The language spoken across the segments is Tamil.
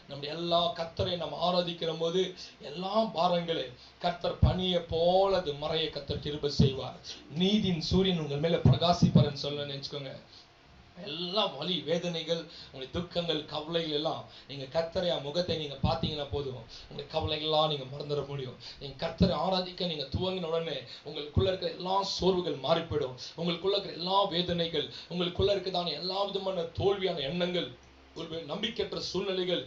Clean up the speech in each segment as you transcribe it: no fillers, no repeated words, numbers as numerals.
நம்முடைய எல்லா கர்த்தரை நம்ம ஆராதிக்கிற போது எல்லா பாரங்களை கர்த்தர் பனியை போல அது மறைய கர்த்தர் கிருபை செய்வார். நீதியின் சூரியன் உங்கள் மேல பிரகாசிப்பார்னு சொல்ல நினைச்சுக்கோங்க. எல்லா வலி வேதனைகள் உங்களுடைய துக்கங்கள் கவலைகள் எல்லாம் நீங்க கர்த்தரை முகத்தை நீங்க பாத்தீங்கன்னா போதும், உங்களுடைய கவலைகள் எல்லாம் நீங்க மறந்துட முடியும். நீங்க கர்த்தரை ஆராதிக்க நீங்க துவங்கின உடனே உங்களுக்குள்ள இருக்கிற எல்லா சோர்வுகள் மாறி போயிடும். உங்களுக்குள்ள இருக்கிற எல்லா வேதனைகள், உங்களுக்குள்ள இருக்கிறதான எல்லா விதமான தோல்வியான எண்ணங்கள், ஒரு நம்பிக்கையற்ற சூழ்நிலைகள்,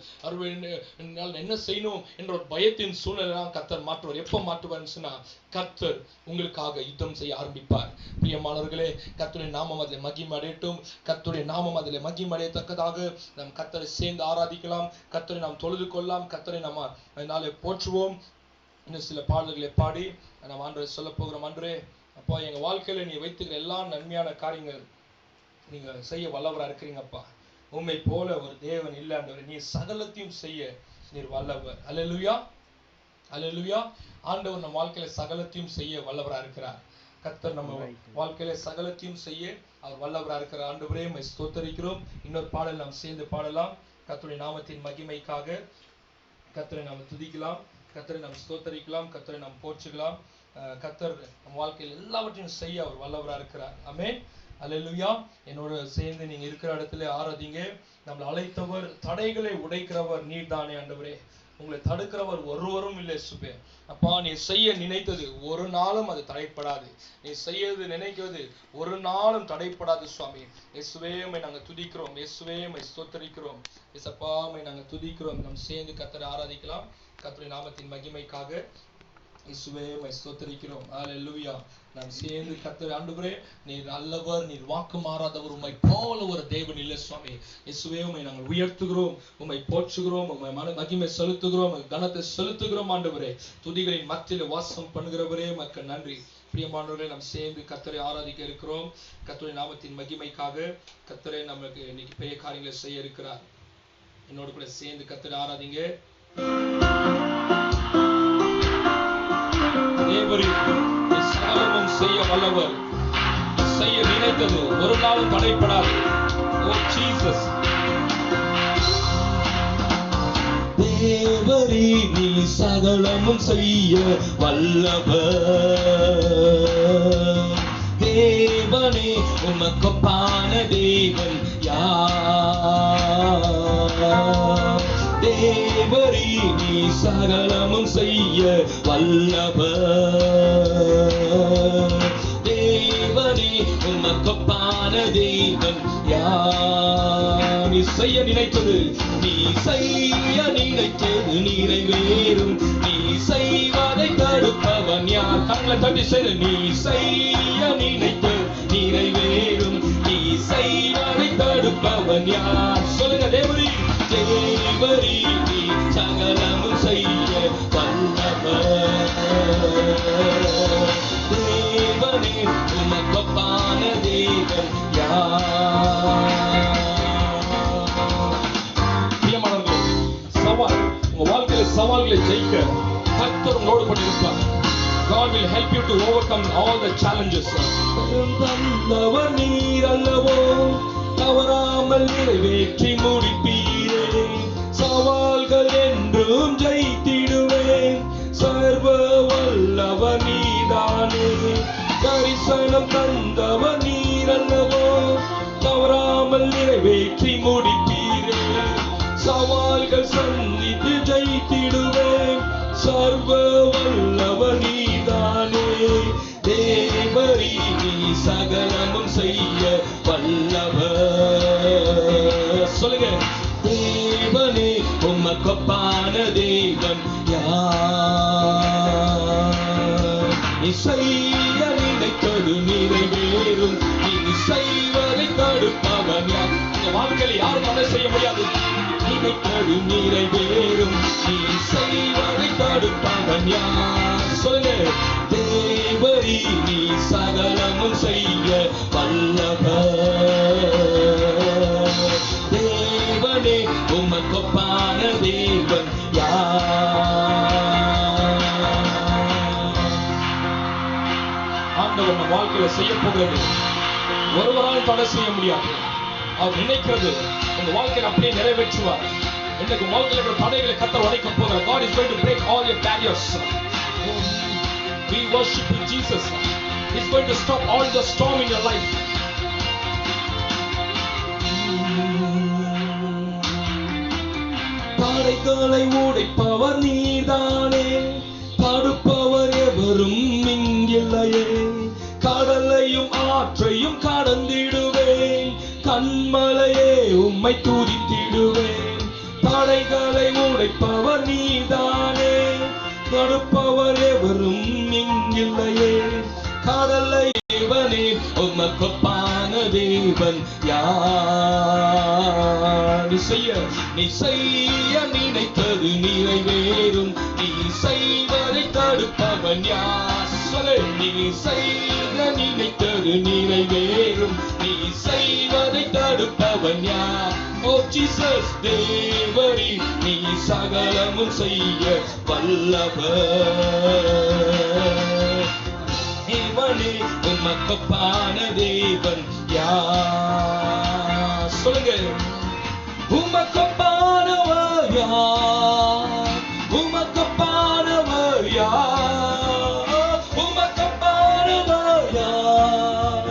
என்ன செய்யணும் என்ற ஒரு பயத்தின் சூழ்நிலை கர்த்தர் மாற்றுவார். எப்ப மாற்றுவார்னு சொன்னா கர்த்தர் உங்களுக்காக யுத்தம் செய்ய ஆரம்பிப்பார். பிரியமானவர்களே, கர்த்தருடைய நாமம் அதில் மகிமை அடையட்டும். கர்த்தருடைய நாமம் அதில் மகிமை அடையத்தக்கதாக நாம் கர்த்தரை சேர்ந்து ஆராதிக்கலாம், கர்த்தரை நாம் தொழுது கொள்ளலாம், கர்த்தரை நம்ம அதனால போற்றுவோம். இன்னும் சில பாடல்களை பாடி நம்ம ஆண்டவரை சொல்ல போகிறோம். ஆண்டவரே, அப்பா, எங்க வாழ்க்கையில நீ வைத்துக்கிற எல்லா நன்மையான காரியங்கள் நீங்க செய்ய வல்லவரா இருக்கிறீங்கப்பா. உம்மை போல ஒரு தேவன் இல்லை ஆண்டவரே. நீ சகலத்தையும் செய்ய நீர் வல்லவர். அல்லேலூயா, அல்லேலூயா. ஆண்டவர் நம்ம வாழ்க்கையில சகலத்தையும் செய்ய வல்லவரா இருக்கிறார். கர்த்தர் நம்ம வாழ்க்கையில சகலத்தையும் செய்ய அவர் வல்லவரா இருக்கிறார். ஆண்டவரே, உம்மை ஸ்தோத்தரிக்கிறோம். இன்னொரு பாடல் நாம் சேர்ந்து பாடலாம். கர்த்தருடைய நாமத்தின் மகிமைக்காக கர்த்தரை நாம் துதிக்கலாம், கர்த்தரை நாம் ஸ்தோத்தரிக்கலாம், கர்த்தரை நாம் போற்றுக்கலாம். கர்த்தர் நம்ம வாழ்க்கையில் எல்லாவற்றையும் செய்ய அவர் வல்லவரா இருக்கிறார். ஆமென், அல்லேலூயா. என்னோட சேர்ந்து நீங்க இருக்கிற இடத்துல ஆராதிங்க. நம்மளை அழைத்தவர், தடைகளை உடைக்கிறவர் நீர் தானே ஆண்டவரே. உங்களை தடுக்கிறவர் ஒருவரும் இல்லை சுபே. அப்பா, நீ செய்ய நினைத்தது ஒரு நாளும் அது தடைப்படாது. நீ செய்யறது நினைக்கிறது ஒரு நாளும் தடைப்படாது சுவாமி. இயேசுவே, உம்மை நாங்க துதிக்கிறோம். இயேசுவே, உம்மை ஸ்தோத்தரிக்கிறோம். இயேசப்பா, உம்மை நாங்க துதிக்கிறோம். நாம் சேர்ந்து கர்த்தரை ஆராதிக்கலாம், கர்த்தருடைய நாமத்தின் மகிமைக்காக. இயேசுவே, உம்மை ஸ்தோத்தரிக்கிறோம். அல்லேலூயா. நாம் சேர்ந்து கர்த்தரை, ஆண்டவரே, நீர் நல்லவர், நீர் வாக்கு மாறாதவர், உம்மை போல ஒரு தேவன் இல்லை சுவாமி. இயேசுவே, உம்மை நாங்கள் உயர்த்துகிறோம், உம்மை போற்றுகிறோம், உம்மை மகிமை செலுத்துகிறோம், கனத்தை செலுத்துகிறோம். ஆண்டவரே, துதிகளின் மத்தியில் வாசம் பண்ணுகிறவரே, மக்கள் நன்றி. பிரியமானவர்களே, நாம் சேர்ந்து கர்த்தரை ஆராதிக்க இருக்கிறோம். கர்த்தருடைய நாமத்தின் மகிமைக்காக கர்த்தரை நமக்கு இன்னைக்கு பெரிய காரியங்களை செய்ய இருக்கிறார். என்னோட கூட சேர்ந்து கர்த்தரை ஆராதிங்க. சகலமும் செய்ய வல்லவர், செய்ய நினைத்தது ஒரு நாளும் தடைப்படாது. ஓ ஜீசஸ். தேவரே, நீ சகலமும் செய்ய வல்லவர். தேவனே, உமக்கொப்பான தேவன் யார்? தேவரே, நீ சகலமும் செய்ய வல்லவர். தேவனே, உமக்கொப்பான தேவன் யார்? நீ செய்ய நினைத்தது, நீ செய்ய நினைத்தது நிறைவேறும். நீ செய்வதை தடுப்பவன் யார்? கண்களை தட்டி செய்ய, நீ செய்ய நினைத்தது நிறைவேறும். நீ செய்வதை தடுப்பவன் யார்? சொல்லுங்க. தேவரே, தேவரே, நீ சகலமும் செய்ய வல்லவர். தேவனே, உமக்கொப்பான தேவன் யார்? பிரியமானவர்களே, சவால், உங்க வாழ்க்கையில சவால்களை ஜெயிக்க கர்த்தர் உங்களோடு கூட இருப்பார். God will help you to overcome all the challenges. தந்தவர் நீர் அல்லவோ, தவறாமல் நிறைவேற்றி முடிப்பீரே. சவால்கள் என்றும் ஜெயித்திடுவேன், சர்வ வல்லவர் நீதானே. தரிசனம் தந்தவர் நீர் அல்லவோ, தவறாமல் நிறைவேற்றி முடிப்பீரே. சவால்கள் சந்தித்து ஜெயித்திடுவேன், சர்வ வல்லவர் நீதானே. தேவரே, நீ சகலமும் செய்ய வல்லவர். சொல்லுங்க. தேவனே, உமக்கொப்பான தேவன் யார்? நீ செய்ய நினைத்தது நிறைவேறும். நீ செய்வதை தடுப்பவன் யார்? இந்த வாழ்க்கையில் யாரும் அதை செய்ய முடியாது. நினைத்தது நிறைவேறும். நீ செய்வதை தடுப்பவன் யார்? சொல்லுங்க. தேவரே, நீ சகலமும் செய்ய வல்லவர். தேவனே, உமக்கொப்பான தேவன் யார்? ஆண்டவர் நம்ம வாழ்க்கையில செய்ய போகிறது ஒருவரால் தடை செய்ய முடியாது. அவர் நினைக்கிறது உங்க வாழ்க்கையை அப்படியே நிறைவேற்றுவார். இன்றைக்கு வாழ்க்கையில இருக்கிற தடைகளை கர்த்தர் உடைக்க போகிறார். God is going to break all your barriers. We worship you, Jesus. He's going to stop all the storm in your life. தடைகளை உடைப்பவர் நீதானே, தடுப்பவர் எவரும் இங்கில்லையே. கடலையும் ஆற்றையும் கடந்திடுவேன், கண்மலையே உம்மை துதித்திடுவேன். தடைகளை உடைப்பவர் நீதானே, தடுப்பவர் எவரும் இங்கில்லையே. கடலை தேவனே உமக்கொப்பான தேவன் யார்? நீ செய்ய நினைத்தது நிறைவேறும், நீ செய்வதை தடுப்பவன் யார்? சொல்லு. நீ செய்ய நினைத்தது நிறைவேறும், நீ செய்வதை தடுப்பவன் யார்? ஓ ஜீசஸ், தேவரே நீ சகலமும் செய்ய வல்லவர். தேவனே உமக்கொப்பான தேவன் யார்? சொல்லுங்க. உமக்கொப்பானவர் யார்? உமக்கொப்பானவர் யார்? உமக்கொப்பானவர் யார்?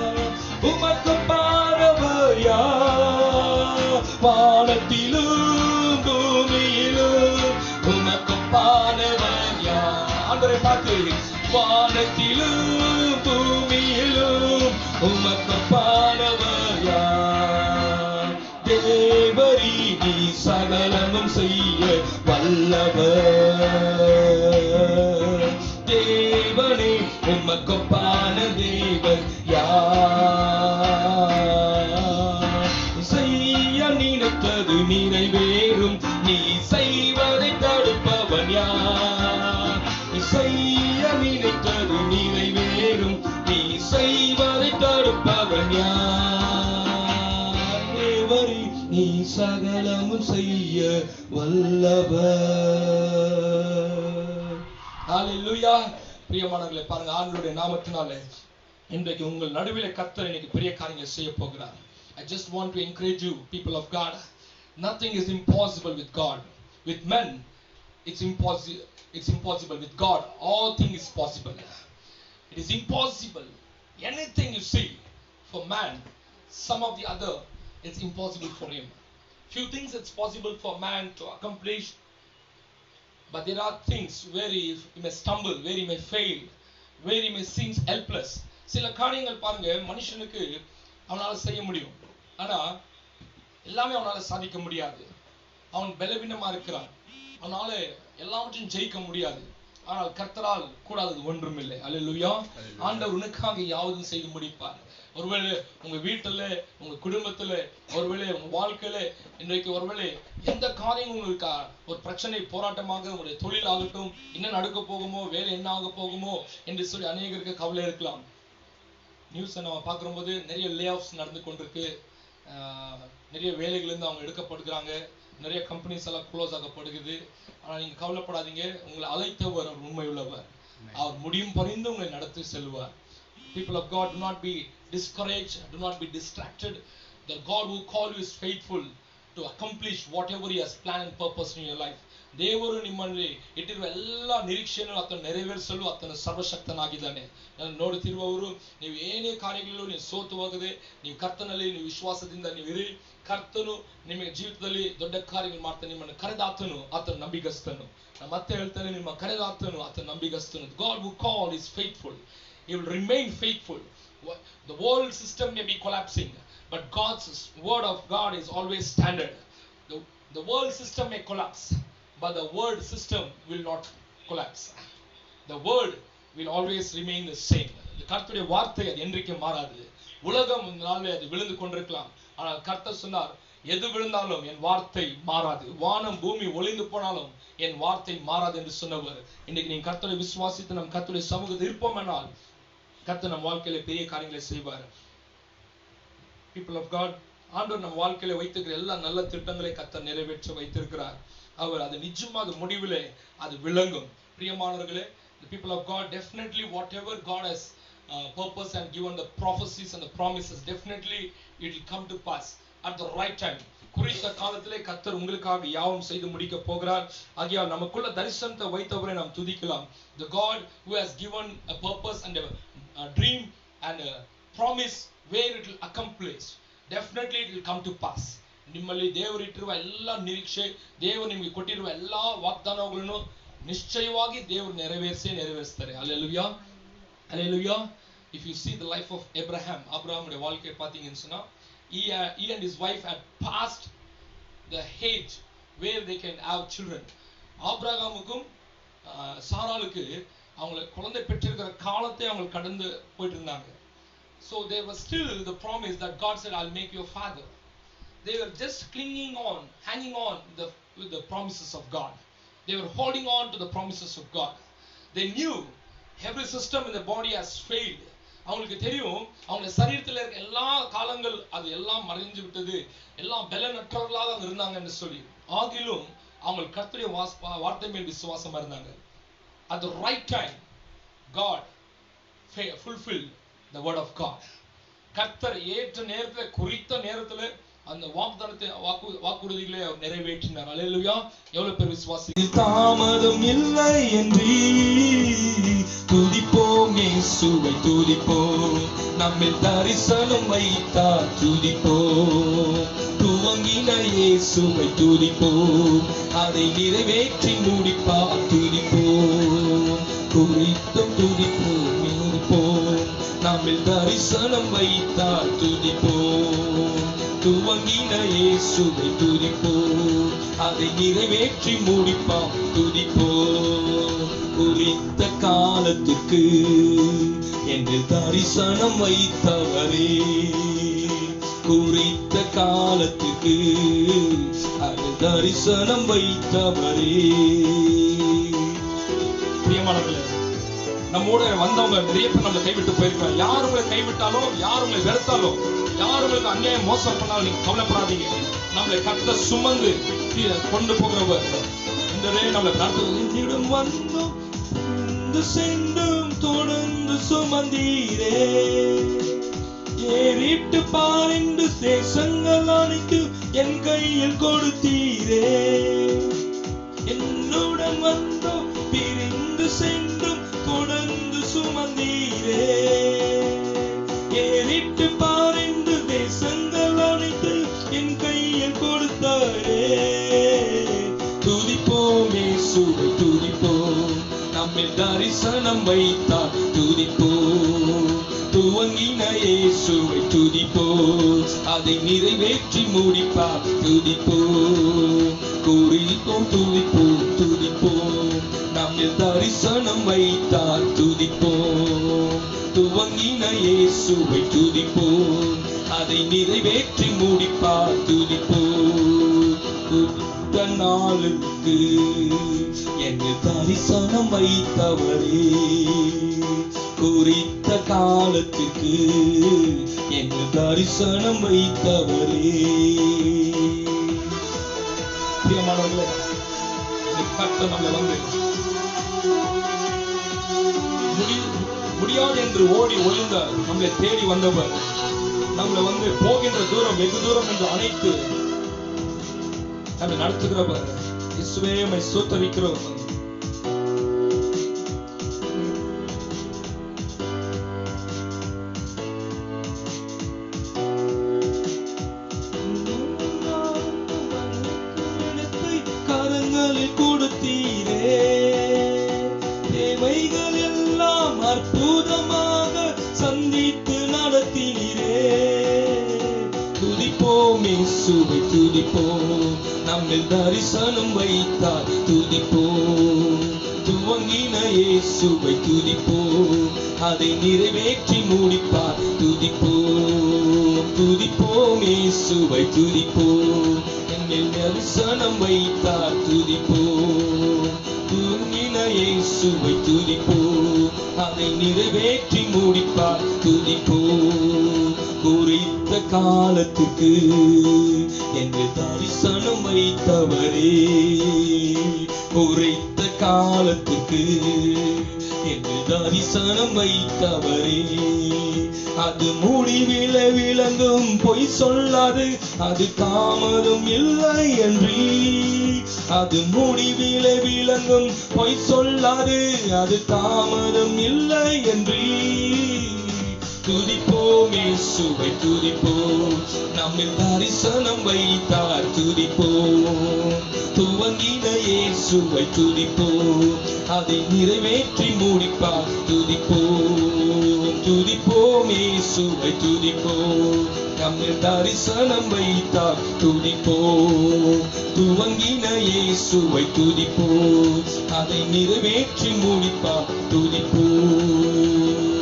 உமக்கொப்பானவர் யார்? வானத்திலும் பூமியிலும் உமக்கொப்பானவர் யார்? ஆண்டவரை பார்த்து, வானத்திலும் பூமியிலும் உமக்கொப்பானவர் யார்? தேவரீ நீ சகலமும் செய்ய வல்லவர். தேவனே உமக்கொப்பான தேவன் யார்? செய்ய நினைத்தது நிறைவேறும், நீ செய்வதை தடுப்பவன் யார்? செய்ய நினைத்தது நிறைவேறும், நீ செய்வதை தடுப்பவன் யார்? தேவரே நீ சகலமும் செய்ய வல்லவர். ஹalleluya. பிரியமானவர்களே, பாருங்க, ஆண்டவருடைய நாமத்தினாலே இன்றைக்கு உங்கள் நடுவிலே கர்த்தர் இன்னைக்கு பெரிய காரியங்களை செய்ய போகிறார். I just want to encourage you, people of God. Nothing is impossible with God. With men it's impossible. It's impossible. With God all things is possible. It is impossible. Anything you see for man, some of the other, it's impossible for him. Few things it's possible for man to accomplish, but there are things where he may stumble, where he may fail, where he may seem helpless. சில காரியங்கள் பாருங்க, மனுஷனுக்கு அவனால செய்ய முடியும், ஆனா எல்லாமே அவனால சாதிக்க முடியாது. அவன் பலவீனமா இருக்கிறான், அவனால எல்லாவற்றையும் ஜெயிக்க முடியாது. ஆனால் கர்த்தரால் கூடாதது ஒன்றும் இல்லை. அல்லேலூயா. ஆண்டவர் உனக்காக யாவதும் செய்து முடிப்பார். ஒருவேளை உங்க வீட்டுல, உங்க குடும்பத்துல, ஒருவேளை உங்க வாழ்க்கையில இன்றைக்கு ஒருவேளை எந்த காரியம் உங்களுக்கு ஒரு பிரச்சனை, போராட்டமாக, உங்களுடைய தொழில் ஆகட்டும், என்ன நடக்க போகுமோ, வேலை என்ன ஆக போகுமோ என்று சொல்லி அநேகருக்கு கவலை இருக்கலாம். நியூஸ் நம்ம பார்க்கும்போது நிறைய லே ஆஃப்ஸ் நடந்து கொண்டிருக்கு. நிறைய வேலைகளிலிருந்து அவங்க எடுக்கப்படுகிறாங்க. நிறைய கம்பெனிஸ் எல்லாம் க்ளோஸ் ஆகப்படுகிறது. ஆனால் நீங்க கவலைப்படாதீங்க, உங்களை அழைத்தவர் அவர் உண்மை உள்ளவர். அவர் முடியும் பரிந்து உங்களை நடத்தி செல்வார். People of God, do not be discouraged, do not be distracted. The God who called you is faithful to accomplish whatever he has planned and purposed in your life. ದೇವರು ನಿಮ್ಮಲ್ಲಿ ಇಟ್ಟಿರುವ ಎಲ್ಲ ನಿರೀಕ್ಷೆಯನ್ನು ಆತನು ನೆರವೇರಿಸಲು ಆತನು ಸರ್ವಶಕ್ತನಾಗಿದ್ದಾನೆ. ನಾನು ನೋಡುತ್ತಿರುವವರು, ನೀವು ಏನೇ ಕಾರ್ಯಗಳಲ್ಲೂ ನೀವು ಸೋತು ಹೋಗದೆ, ನೀವು ಕರ್ತನಲ್ಲಿ ನೀವು ವಿಶ್ವಾಸದಿಂದ ನೀವು ಇರಿ. ಕರ್ತನು ನಿಮಗೆ ಜೀವಿತದಲ್ಲಿ ದೊಡ್ಡ ಕಾರ್ಯಗಳು ಮಾಡ್ತಾನೆ. ನಿಮ್ಮನ್ನು ಕರೆದಾತನು ಆತನು ನಂಬಿಗಸ್ತನು. ನಾನು ಮತ್ತೆ ಹೇಳ್ತಾನೆ, ನಿಮ್ಮ ಕರೆದಾತನು ಆತನು ನಂಬಿಗಸ್ತನು. God who called is faithful. He will remain faithful. The world system may be collapsing, but God's word of God is always standard. The world system may collapse, but the word system will not collapse. The word will always remain the same. கர்த்தருடைய வார்த்தை அது என்றைக்கும் மாறாது. உலகம் நாளே அது விழுந்து கொண்டிருக்கலாம், ஆனால் கர்த்தர் சொன்னார், எது விழுந்தாலும் என் வார்த்தை மாறாது. வானம் பூமி ஒளிந்து போனாலும் என் வார்த்தை மாறாது என்று சொன்னவர். இன்னைக்கு நீங்க கர்த்தரை விசுவாசித்து நம் கர்த்தருடைய சமூகத்தில் இருப்போம் என்றால் கர்த்தர் நம் வாழ்க்கையில பெரிய காரியங்களை செய்வார். People of God, ஆண்டவர் நம் வாழ்க்கையில வைத்திருக்கிற எல்லா நல்ல திட்டங்களை கர்த்தர் நிறைவேற்ற வைத்திருக்கிறார். அவர் அது நிச்சயமாக முடிவிலே அது விளங்கும். பிரியமானவர்களே, the people of God, definitely whatever God has purpose and given the prophecies and the promises, definitely it will come to pass at the right time. குறித்த காலத்திலே கர்த்தர் உங்களுக்காக யாவும் செய்து முடிக்க போகிறார். ஆகையால் நமக்குள்ள தரிசனத்தை வைத்தவரை நாம் துதிக்கலாம். The God who has given a purpose and a dream and a promise where it will accomplish, definitely it will come to pass. ನಿಮ್ಮಲ್ಲಿ ದೇವರಿಟ್ಟಿರುವ ಎಲ್ಲ ನಿರೀಕ್ಷೆ, ದೇವರು ನಿಮಗೆ ಕೊಟ್ಟಿರುವ ಎಲ್ಲ ವಾಗ್ದಾನಗಳನ್ನು ನಿಶ್ಚಯವಾಗಿ ದೇವರು ನೆರವೇರಿಸ್ತಾರೆ. Hallelujah. Hallelujah. If you see the life of Abraham, Abraham's வாழ்க்கை பாத்தீங்கன்னு சொன்னா, he and his wife had passed the age where they can have children. ஆபிரகாமுக்கும் சாராளுக்கு அவங்க குழந்தை பெற்றிருக்கிற காலத்தை அவங்க கடந்து போயிட்டு இருந்தாங்க. So there was still the promise that God said, I'll make you a father. They were just hanging on with the promises of God. They were holding on to the promises of God. They knew every system in the body has failed. அவங்களுக்கு தெரியும் அவங்க சரீரத்தில் இருக்க எல்லா காலங்கள் அது எல்லாம் மறைஞ்சு விட்டது, எல்லாம் பலனற்றவர்களாக அவங்க இருந்தாங்க என்று சொல்லி. ஆகிலும் அவங்க கர்த்தருடைய வார்த்தை மேல் விசுவாசமா இருந்தாங்க. At the right time God fulfilled the word of God. கர்த்தர் ஏற்ற நேரத்தில் குறித்த நேரத்தில் அந்த வாக்குதானத்தை வாக்குறுதிகளை அவர் நிறைவேற்றினார். அல்லேலூயா. எவ்வளவு பேர் விசுவாசி தாமதம் இல்லை என்று துதிப்போம், இயேசுவை துதிப்போம், நம்மில் தரிசனம் வைத்தார் துதிப்போம், துவங்கின இயேசுவை துதிப்போம், அதை நிறைவேற்றி முடிப்பார் துதிப்போம், குறித்தும் துதிப்போம் இருப்போம், நம்மில் தரிசனம் வைத்தார் துதிப்போம், துவங்கின இயேசுவை துதிப்போம், அதை நிறைவேற்றி முடிப்பார் துதிப்போம், குறித்த காலத்துக்கு என்று தரிசனம் வைத்தவரே, குறித்த காலத்துக்கு அது தரிசனம் வைத்தவரே. பிரியமானவர்களே, நம்மோட வந்தவங்க நிறைய பேர் நம்மளை கைவிட்டு போயிருக்காங்க. யார் உங்களை கைவிட்டாலும், யார் உங்களை வெறுத்தாலும், யார் உங்களுக்கு அநியாயம் மோசம் பண்ணாலும் நீங்க கவலைப்படாதீங்க. நம்மளை கட்ட சுமந்து கொண்டு போகிறவர் நம்மளை என்னிடம் வந்தோம் சென்றும் தொடர்ந்து சுமந்தீரே, ஏறிட்டு பாரிந்து தேசங்கள் அனைத்து என் கையில் கொடுத்தீரே, என்னுடன் வந்தோம் பிரிந்து சென்றும் தொடர்ந்து சுமந்தீரே, ஏறிட்டு பாரிந்து தேசங்கள் அனைத்து என் கையில் கொடுத்தாரே, துதிப்போம் இயேசுவை துதிப்போம், நம்மில் தரிசனம் வைத்தார் துதிப்போம், துவங்கின இயேசுவை துதிப்போம், அதை நிறைவேற்றி முடிப்பார் துதிப்போம், குறித்தோம் துதிப்போம் துதிப்போம், நம்மில் தரிசனம் வைத்தார் துதிப்போம், துவங்கின இயேசுவை துதிப்போம், அதை நிறைவேற்றி முடிப்பார் துதிப்போம், குறித்த நாளுக்கு என்று தரிசனம் வைத்தவரே, குறித்த காலத்துக்கு என்று தரிசனம் வைத்தவரே. பிரியமானவர்களே, கர்த்தர் நம்மை வந்து முடியாது என்று ஓடி ஒளிந்த நம்மளை தேடி வந்தவர், நம்மளை வந்து போகின்ற தூரம் வெகு தூரம் என்று அனைத்து நம்மை நடத்துகிறவர். இயேசுவே உம்மை ஸ்தோத்திரிக்கிறோம். கரங்களில் கொடுத்தீரே, தேவைகள் எல்லாம் அற்புதமாக சந்தித்து நடத்தினீரே, துதிப்போம் இயேசுவை துதிப்போம், நம்மில் தரிசனம் வைத்தார் துதிப்போம், துவங்கின இயேசுவை துதிப்போம், அதை நிறைவேற்றி முடிப்பார் துதிப்போம், துதிப்போம் இயேசுவை துதிப்போம், என்னில் தரிசனம் வைத்தார் துதிப்போம், துவங்கின இயேசுவை துதிப்போம், அதை நிறைவேற்றி முடிப்பார் துதிப்போம், குறித்த காலத்துக்கு என்று தரிசனம் வைத்தவரே, குறித்த காலத்துக்கு என்று தரிசனம் வைத்தவரே. அது முடிவில விளங்கும் பொய் சொல்லாது, அது தாமதம் இல்லை என்றீ. அது முடிவில விளங்கும் பொய் சொல்லாது, அது தாமதம் இல்லை என்றீ. துதிப்போம் இயேசுவை துதிப்போம், நம்மில் தரிசனம் வைத்தார் துதிப்போம். துவங்கின இயேசுவை துதிப்போம், அதை நிறைவேற்றி முடிப்பார் துதிப்போம். துதிப்போம் இயேசுவை துதிப்போம், நம்மில் தரிசனம் வைத்தார் துதிப்போம். துவங்கின இயேசுவை துதிப்போம், அதை நிறைவேற்றி முடிப்பார் துதிப்போம்.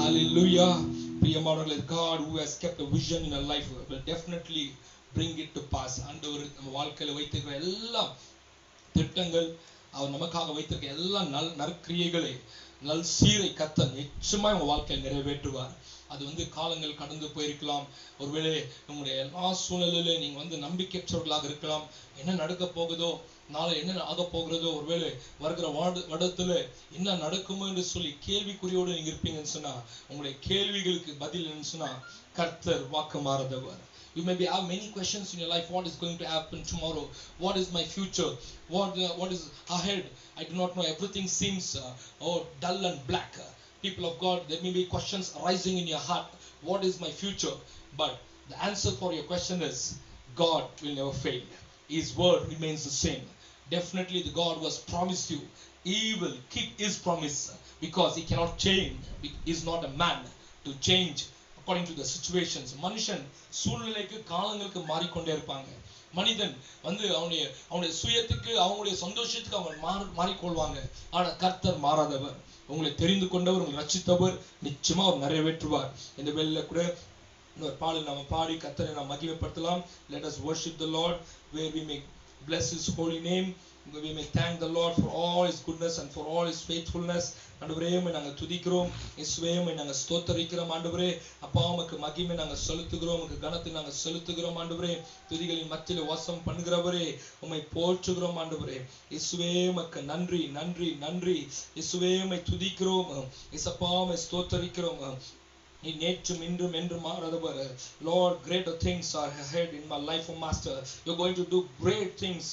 Hallelujah. பிரியமானவர்களே, God who has kept a vision in our life will definitely bring it to pass. ஆண்டவர் நம்ம வாழ்க்கையில வைத்திருக்கிற எல்லா திட்டங்கள், அவர் நமக்காக வைத்திருக்கிற எல்லா நற்கிரியைகளை, நல் சீரை கர்த்தர் நிச்சயமா உங்க வாழ்க்கையில் நிறைவேற்றுவார். அது காலங்கள் கடந்து போயிருக்கலாம். ஒருவேளை உங்களுடைய எல்லா சூழ்நிலையில நீங்க நம்பிக்கையற்றவர்களாக இருக்கலாம். என்ன நடக்க போகுதோ, நாளை என்ன ஆக போகிறதோ, ஒருவேளை வருகிற வருடத்துல என்ன நடக்குமோ என்று சொல்லி கேள்விக்குறியோடு நீங்க இருப்பீங்கன்னு சொன்னா, உங்களுடைய கேள்விகளுக்கு பதில் என்னன்னு சொன்னா, கர்த்தர் வாக்கு மாறாதவர். You may have many questions in your life. What is going to happen tomorrow? What is my future? What is ahead? I do not know. Everything seems dull and black. People of God, there may be questions arising in your heart. What is my future? But the answer for your question is, God will never fail. His word remains the same. Definitely the God who has promised you, he will keep his promise, because he cannot change. He is not a man to change according to the situations. மனுஷன் சூழ்நிலைக்கு காலங்களுக்கு மாறிக்கொண்டே இருப்பாங்க. மனிதன் அவனுடைய சுயத்துக்கு, அவங்களுடைய சந்தோஷத்துக்கு அவங்க மாறிக்கொள்வாங்க. ஆனா கர்த்தர் மாறாதவர். உங்களை தெரிந்து கொண்டவர், உங்களை ரட்சித்தவர், நிச்சயமா அவர் நிறைவேற்றுவார். இந்த வேளையில கூட இன்னொரு பாடல் நாம பாடி கர்த்தரை நாம் மகிமைப்படுத்தலாம். Let us worship the Lord, where we may bless his holy name. We may thank the Lord for all his goodness and for all his faithfulness. ஆண்டவரே, உம்மை நாங்கள் துதிக்கிறோம். இயேசுவே, உம்மை நாங்கள் ஸ்தோத்திரிக்கிறோம். ஆண்டவரே, அப்பா உமக்கு மகிமை நாங்கள் செலுத்துகிறோம், உமக்கு கனத்தை நாங்கள் செலுத்துகிறோம். ஆண்டவரே, துதிகளின் மத்தியிலே வாசம் பண்ணுகிறவரே, உம்மை போற்றுகிறோம். ஆண்டவரே, இயேசுவே, உமக்கு நன்றி நன்றி நன்றி. இயேசுவே, உம்மை துதிக்கிறோம். இயேசப்பா, உம்மை ஸ்தோத்திரிக்கிறோம். நீ நேற்றும் இன்றும் என்றும் மாறாதவர். Lord, greater things are ahead in my life, oh Master. You're going to do great things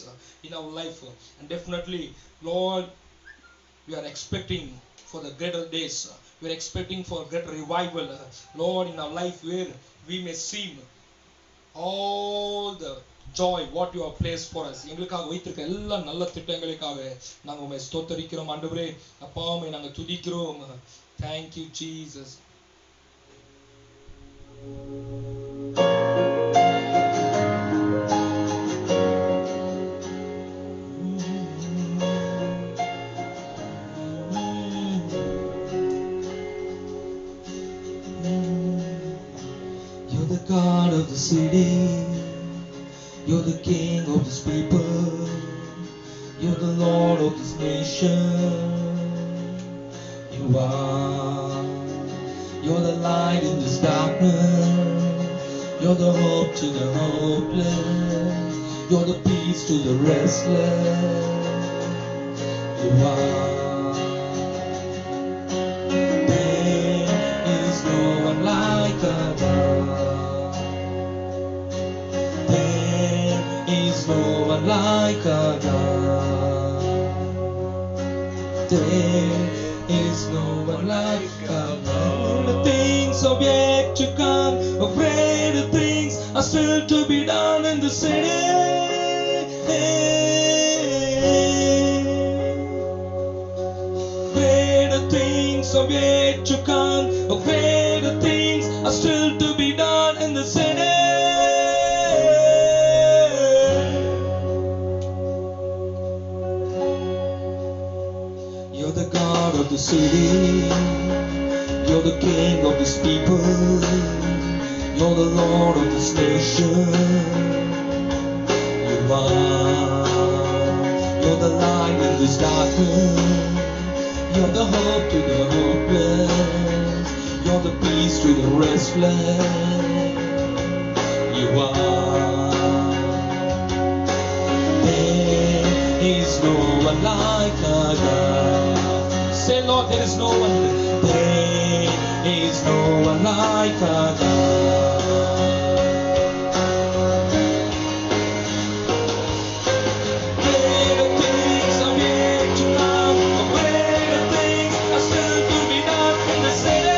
in our life, and definitely, Lord, we are expecting for the greater days. We are expecting for greater revival, Lord, in our life, where we may see all the joy what you have placed for us. எங்களுக்காக வைத்திருக்க எல்லா நல்ல திட்டங்களுக்காக நாங்கள் உம்மை ஸ்தோத்திரிக்கிறோம். ஆண்டவரே, அப்பா உம்மை நாங்கள் துதிக்கிறோம். Thank you, Jesus. You're the God of the city, you're the King of this people, you're the Lord of this nation. You're the light in this darkness, you're the hope to the hopeless, you're the peace to the restless. You are. There is no one like our God. There is no one like our God. There is no one like our God. The things of yet to come, of greater things are still to be done in the city. Greater things of yet to come, of greater things are still to be done in the city. You're the God of the city, you're the King of this people, you're the Lord of this nation. You are. You're the light in this darkness, you're the hope to the hopeless, you're the peace to the restless. You are. There is no one like our God. Lord, there is no one. There is no one like our God. Greater things are yet to come. Greater things are still to be done in the city.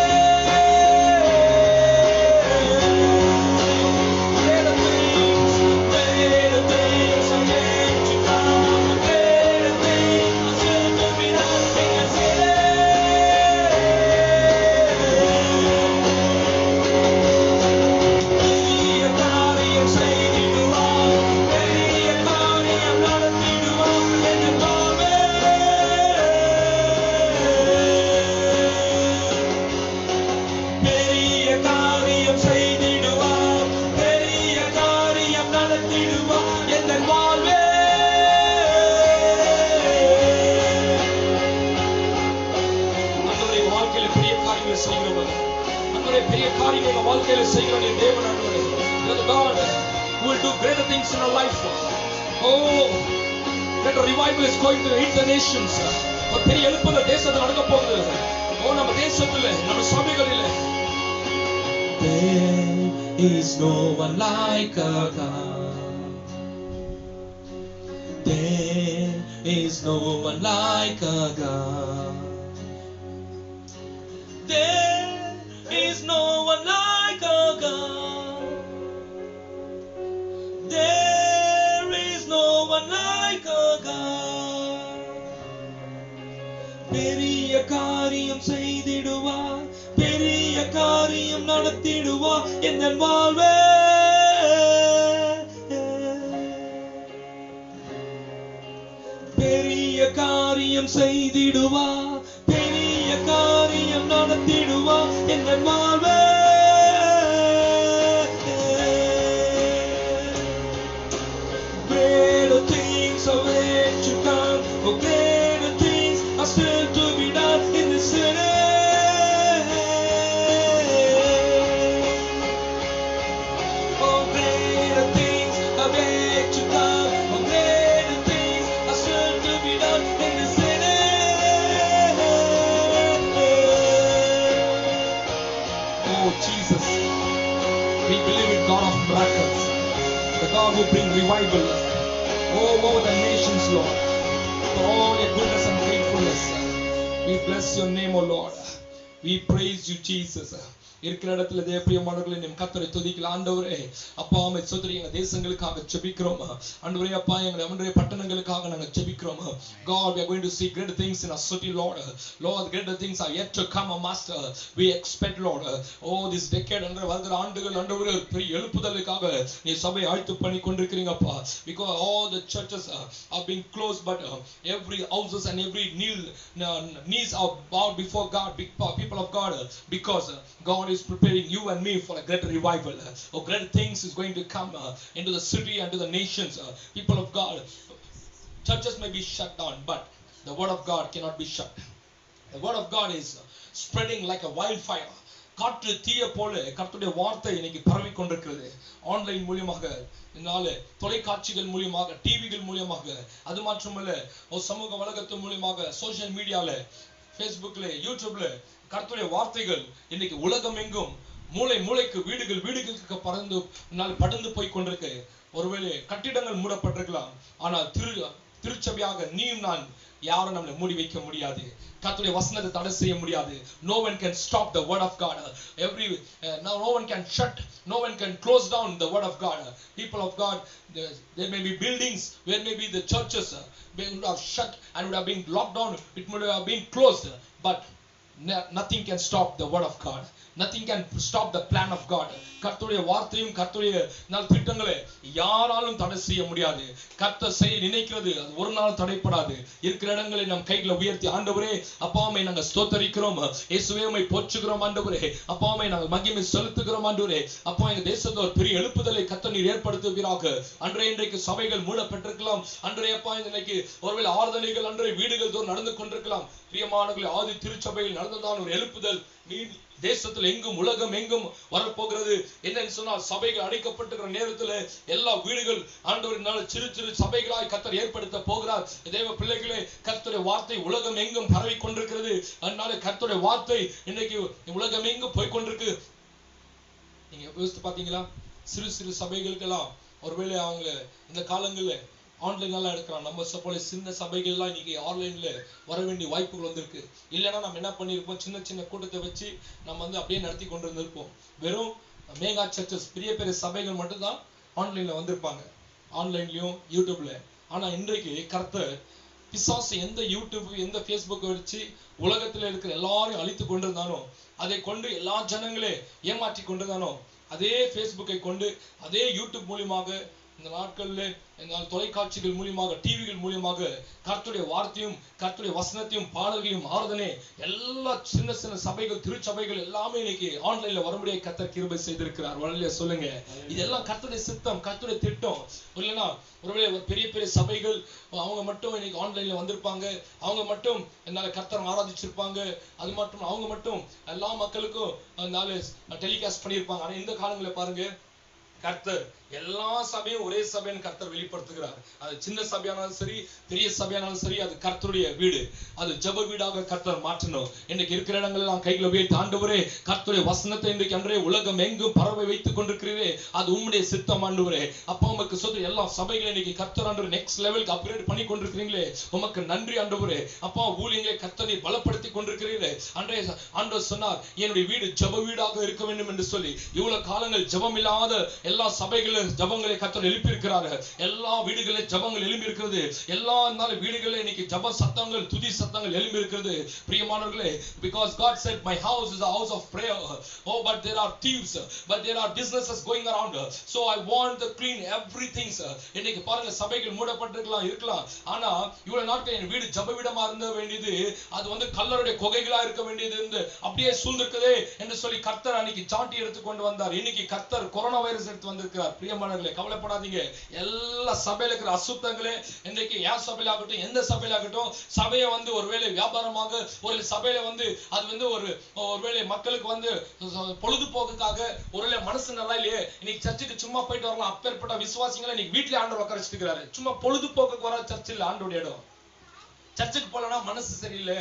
Greater things are yet to come. Greater things are still to be done in the city. பெரிய காரியம் செய்திடுவார். பெரிய காரியம் நடத்திடுவார் என்று வாழ்வே. பெரிய காரியம் செய்திடுவார். பெரிய காரியம் நடத்திடுவார் என்று வாழ்வே. ஆண்டவரே, வாழ்க்கையில பெரிய காரியங்களை செய்கிறவர். ஆண்டவரே, பெரிய காரியங்களை எங்க வாழ்க்கையில செய்கிற என் தேவன் ஆண்டவரே. You are the God who will do greater things in our life. Oh, greater revival is going to hit the nations. ஒரு பெரிய எழுப்புதல் தேசத்துல நடக்க போகுது. ஓ, நம்ம தேசத்துல, நம்ம சபைகளில. There is no one like our God. There is no one like our God. There is no one like our God. There is no one like our God. பெரிய காரியம் செய்திடுவார். பெரிய காரியம் நடத்திடுவார் என் வாழ்வே. பெரிய காரியம் செய்திடுவார். பெரிய காரியம் நடத்திடுவார் என் வாழ்வே. Greater things are yet to come. Oh, greater things are still to be done in the city. Oh, greater things are yet to come. Oh, greater things are still to be done in the city. Oh, Jesus, we believe in God of miracles, the God who brings revival over the nations, Lord, for all your goodness and faithfulness. We bless your name, O Lord. We praise you, Jesus. இருக்கிற இடத்துல தேவப்பிரியமானவர்களே, நம் கர்த்தரை துதிக்கலாம். ஆண்டவரே, அப்பா உம்மை ஸ்தோத்திரி. எங்க தேசங்களுக்காக ஜெபிக்கிறோம். ஆண்டவரே, அப்பா எங்க நம்முடைய பட்டணங்களுக்காக நாங்க ஜெபிக்கிறோம். God, we are going to see greater things in our city, Lord. Lord, greater things are yet to come, Master. We expect, Lord. Oh, this decade under வருகிற ஆண்டுகள் ஆண்டவரே, பெரிய எழுப்புதலுக்காக நீ சபை ஆயத்து பண்ணி கொண்டிருக்கிறீங்கப்பா. Because all the churches are being closed, but every houses and every knees are bowed before God, people of God, because God is preparing you and me for a greater revival. Oh, greater things is going to come into the city and to the nations. People of God, churches may be shut down, but the word of God cannot be shut. The word of God is spreading like a wildfire. காற்று தீய போல கர்த்தருடைய வார்த்தை இன்னைக்கு பரவி கொண்டிருக்கிறது. ஆன்லைன் மூலமாக, தொலைக்காட்சிகள் மூலமாக, டிவிகள் மூலமாக, அது மட்டுமல்ல சமூக வலைதளத்தின் மூலமாக, சோசியல் மீடியால, ஃபேஸ்புக்ல, யூடியூப்ல கர்த்தருடைய வார்த்தைகள் இன்னைக்கு உலகம் எங்கும் மூளை மூளைக்கு வீடுகளுக்கு படர்ந்து போய் கொண்டிருக்கு. ஒருவேளை கட்டிடங்கள் மூடப்பட்டிருக்கலாம், ஆனால் திருச்சபையாக நீயும் நான் யாரும் நம்மளை மூடி வைக்க முடியாது. கர்த்தருடைய வசனத்தை தடை செய்ய முடியாது. No one can stop the word of God. No one can shut, no one can close down the word of God. People of God, there may be buildings where maybe the churches would have shut and would have been locked down, it would have been closed, but nothing can stop the word of God. Nothing can stop the plan of God. கர்த்தருடைய வார்த்தையும் கர்த்தருடைய திட்டங்களை யாராலும் தடை செய்ய முடியாது. கர்த்தர் செய்ய நினைக்கிறது அது ஒரு நாள் தடைப்படாது. இருக்கிற இடங்களை நம் கைகளை உயர்த்தி, ஆண்டவரே அப்பாவை நாங்கள் ஸ்தோத்தரிக்கிறோம், இயேசுவே உம்மை போற்றுகிறோம் ஆண்டவரே, அப்பாவை நாங்கள் மகிமை செலுத்துகிறோம் ஆண்டவரே. அப்பா, எங்க தேசத்துல ஒரு பெரிய எழுப்புதலை கர்த்தர் நீர் ஏற்படுத்துவீராக. அன்றே இன்றைக்கு சபைகள் மூடப்பட்டிருக்கலாம், அன்றே அப்பா இன்னைக்கு ஒருவேளை ஆராதனைகள் அன்றே வீடுகள் தோறும் நடந்து கொண்டிருக்கலாம். பிரியமானவர்களே, ஆதி திருச்சபையில் நடந்ததான ஒரு எழுப்புதல் தேசத்துல எங்கும் உலகம் எங்கும் வரப்போகிறது. என்னன்னு சொன்னால் சபைகள் அடைக்கப்பட்டிருக்கிற நேரத்துல எல்லா வீடுகள் ஆண்டவரினால சிறு சிறு சபைகளாய் கர்த்தர் ஏற்படுத்த போகிறார். தேவ பிள்ளைகளே, கர்த்தருடைய வார்த்தை உலகம் எங்கும் பரவி கொண்டிருக்கிறது. அதனால கர்த்தருடைய வார்த்தை இன்னைக்கு உலகம் எங்கும் போய் கொண்டிருக்கு. நீங்க யோசித்து பாத்தீங்களா? சிறு சிறு சபைகளுக்கெல்லாம் ஒருவேளை அவங்க இந்த காலங்கள்ல ஆன்லைன்ல எடுக்கிறான். நம்ம போல சின்ன சபைகள் எல்லாம் இன்னைக்கு ஆன்லைன்ல வர வேண்டிய வாய்ப்புகள் வந்திருக்கு. இல்லைன்னா நம்ம என்ன பண்ணிருப்போம், சின்ன சின்ன கூட்டத்தை வச்சு நம்ம அப்படியே நடத்தி கொண்டு இருந்திருப்போம். வெறும் மேகா சர்ச்சஸ், பெரிய பெரிய சபைகள் மட்டும்தான் ஆன்லைன்ல வந்திருப்பாங்க, ஆன்லைன்லயும் யூடியூப்ல. ஆனா இன்றைக்கு கர்த்தர் பிசாசு எந்த யூடியூப் எந்த பேஸ்புக் வச்சு உலகத்துல இருக்கிற எல்லாரையும் அழித்து கொண்டிருந்தானோ, அதை கொண்டு எல்லா ஜனங்களே ஏமாற்றி கொண்டிருந்தானோ, அதே பேஸ்புக்கை கொண்டு அதே யூடியூப் மூலியமாக இந்த நாட்கள்ல தொலைக்காட்சிகள் மூலியமாக டிவிகள் மூலியமாக கர்த்தருடைய வார்த்தையும் கர்த்தருடைய வசனத்தையும் பாடல்களையும் ஆராதனை எல்லா சின்ன சின்ன சபைகள் திருச்சபைகள் எல்லாமே இன்னைக்கு ஆன்லைன்ல வரும்படியாக கர்த்தர் கிருபை செய்திருக்கிறார். வழியில சொல்லுங்க, இதெல்லாம் கர்த்தருடைய சித்தம், கர்த்தருடைய திட்டம். இல்லைன்னா ஒருவேளை பெரிய பெரிய சபைகள் அவங்க மட்டும் இன்னைக்கு ஆன்லைன்ல வந்திருப்பாங்க, அவங்க மட்டும் என்னால கர்த்தர் ஆராதிச்சிருப்பாங்க, அது மட்டும் அவங்க மட்டும் எல்லா மக்களுக்கும் டெலிகாஸ்ட் பண்ணியிருப்பாங்க. ஆனா இந்த காலங்களை பாருங்க, கர்த்தர் எல்லா சபையும் ஒரே சபைன்னு கர்த்தர் வெளிப்படுத்துகிறார். அது சின்ன சபையானாலும் சரி, பெரிய சபையானாலும் சரி, அது கர்த்தருடைய வீடு, அது ஜெப வீடாக கர்த்தர் மாற்றணும். இன்னைக்கு இருக்கிற இடங்கள் எல்லாம் கைகளை உயர்த்தி, ஆண்டவரே கர்த்தருடைய வசனத்தை இன்றைக்கு அன்றே உலகம் எங்கும் பரவை வைத்துக் கொண்டிருக்கிறீரே, அது உம்முடைய சித்தம் ஆண்டவரே. அப்பா உமக்கு சொல்ற எல்லா சபைகளை இன்னைக்கு கர்த்தர் ஆண்டவர் நெக்ஸ்ட் லெவலுக்கு அப்கிரேட் பண்ணி கொண்டிருக்கிறீங்களே, உமக்கு நன்றி ஆண்டவரே. அப்பா ஊழியங்களை கர்த்தர் நீர் பலப்படுத்தி கொண்டிருக்கிறீரே. அன்றே ஆண்டவர் சொன்னார், என்னுடைய வீடு ஜெப வீடாக இருக்க வேண்டும் என்று சொல்லி. இவ்வளவு காலங்கள் ஜெபம் இல்லாத எல்லா சபைகளும் ஜபங்களை கர்த்தர் எழுப்பி இருக்கிறார்கள். எல்லா வீடுகளிலும் ஜபங்கள் எழும்பி இருக்கிறது. எல்லா வீடுகளிலும் இன்னைக்கு ஜப சத்தங்கள் துதி சத்தங்கள் எழும்பி இருக்கிறது. பிரியமானவர்களே, because God said my house is a house of prayer. Oh, but there are thieves, but there are businesses going around. So I want to clean everything. இன்னைக்கு பாருங்க, சபைகள் மூடப்பட்டிருக்கலாம் இருக்கலாம், ஆனா இவ்வளவு நாட்கள் என் வீடு ஜப வீடமா இருந்த வேண்டியது அது கல்லருடைய குகைகளா இருக்க வேண்டியது அப்படியே சூழ்ந்திருக்குதே என்று சொல்லி கர்த்தர் அன்னைக்கு சாட்டி எடுத்து கொண்டு வந்தார். இன்னைக்கு கர்த்தர் கொரோனா வைரஸ் எடுத்து வந்திருக்கிறார். பிரியமானவர்களே, கவலைப்படாதீங்க. எல்லா சபையில இருக்கிற அசுத்தங்களே இன்றைக்கு யார் சபையில ஆகட்டும், எந்த சபையில ஆகட்டும், சபையை ஒருவேளை வியாபாரமாக, ஒரு சபையில அது ஒருவேளை மக்களுக்கு பொழுதுபோக்குக்காக, ஒருவேளை மனசு நல்லா இல்லையே, இன்னைக்கு சர்ச்சுக்கு சும்மா போயிட்டு வரலாம், அப்பேற்பட்ட விசுவாசிகளை இன்னைக்கு வீட்டுல ஆண்டவர் உட்கார வச்சிருக்கிறாரு. சும்மா பொழுதுபோக்குக்கு வர சர்ச் இல்ல ஆண்டோட இடம். சர்ச்சுக்கு போலனா மனசு சரியில்லை,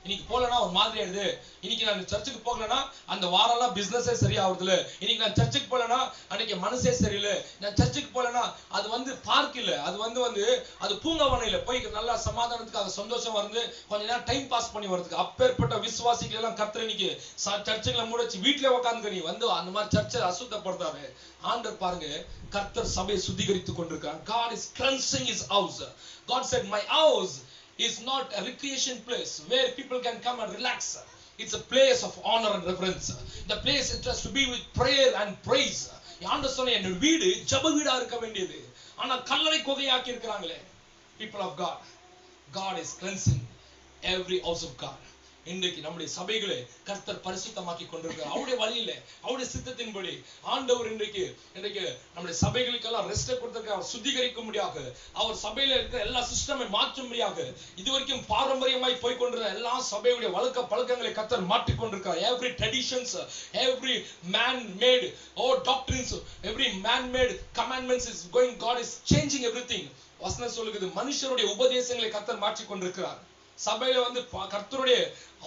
இன்னைக்கு போலனா ஒரு மாதிரி ஆயிடுது, இன்னைக்கு நான் சர்ச்சுக்கு போகலனா அந்த வாரம்லாம் பிசினஸே சரியாகுதுல, இன்னைக்கு நான் சர்ச்சுக்கு போலனா அன்னைக்கு மனசே சரியில்லை, நான் சர்ச்சுக்கு போலனா அது பார்க் இல்ல, அது பூங்காவனம் இல்ல, போய் நல்லா சமாதானத்துக்காக சந்தோஷம் வந்து கொஞ்ச நேரம் டைம் பாஸ் பண்ணி வரதுக்கு. அப்பேற்பட்ட விசுவாசிகள் எல்லாம் கர்த்தர் இன்னைக்கு சர்ச்சுகளை மூடச்சு வீட்டுல உட்காந்து நீ அந்த மாதிரி சர்ச்சை அசுத்தப்படுத்தாரு. ஆண்டவர் பாருங்க, கர்த்தர் சபையை சுத்திகரித்துக் கொண்டிருக்கார். God is cleansing his house. God said my house is not a recreation place where people can come and relax. It's a place of honor and reverence. The place it has to be with prayer and praise. யாண்ட சொன்ன என் வீடு ஜெப வீடா இருக்க வேண்டியது, ஆனா கல்லறை குகையாக்கி இருக்கிறாங்களே. People of God, God is cleansing every house of God. இன்றைக்கு நம்முடைய சபைகளை கர்த்தர் பரிசுத்தமாக்கி கொண்டிருக்கிறார். அவருடைய வழியில, அவருடைய சித்தத்தின்படி ஆண்டவர் இன்றைக்கு நம்முடைய சபைகளுக்கெல்லாம் ரெஸ்ட் கொடுத்திருக்கிறார். சுத்திகரிக்கும்படியாக, அவர் சபையில இருக்கிற எல்லா சிஸ்டமை மாற்றும்படியாக, இதுவரைக்கும் பாரம்பரியமாய் போய் கொண்டிருந்த எல்லா சபையுடைய வழக்க பழக்கங்களை கர்த்தர் மாற்றிக் கொண்டிருக்கிறார். Every traditions, every man-made doctrines, every man-made commandments is going. God is changing everything. வசனம் சொல்லுகிறது, மனுஷருடைய உபதேசங்களை கர்த்தர் மாற்றிக் கொண்டிருக்கிறார். சபையில கர்த்தருடைய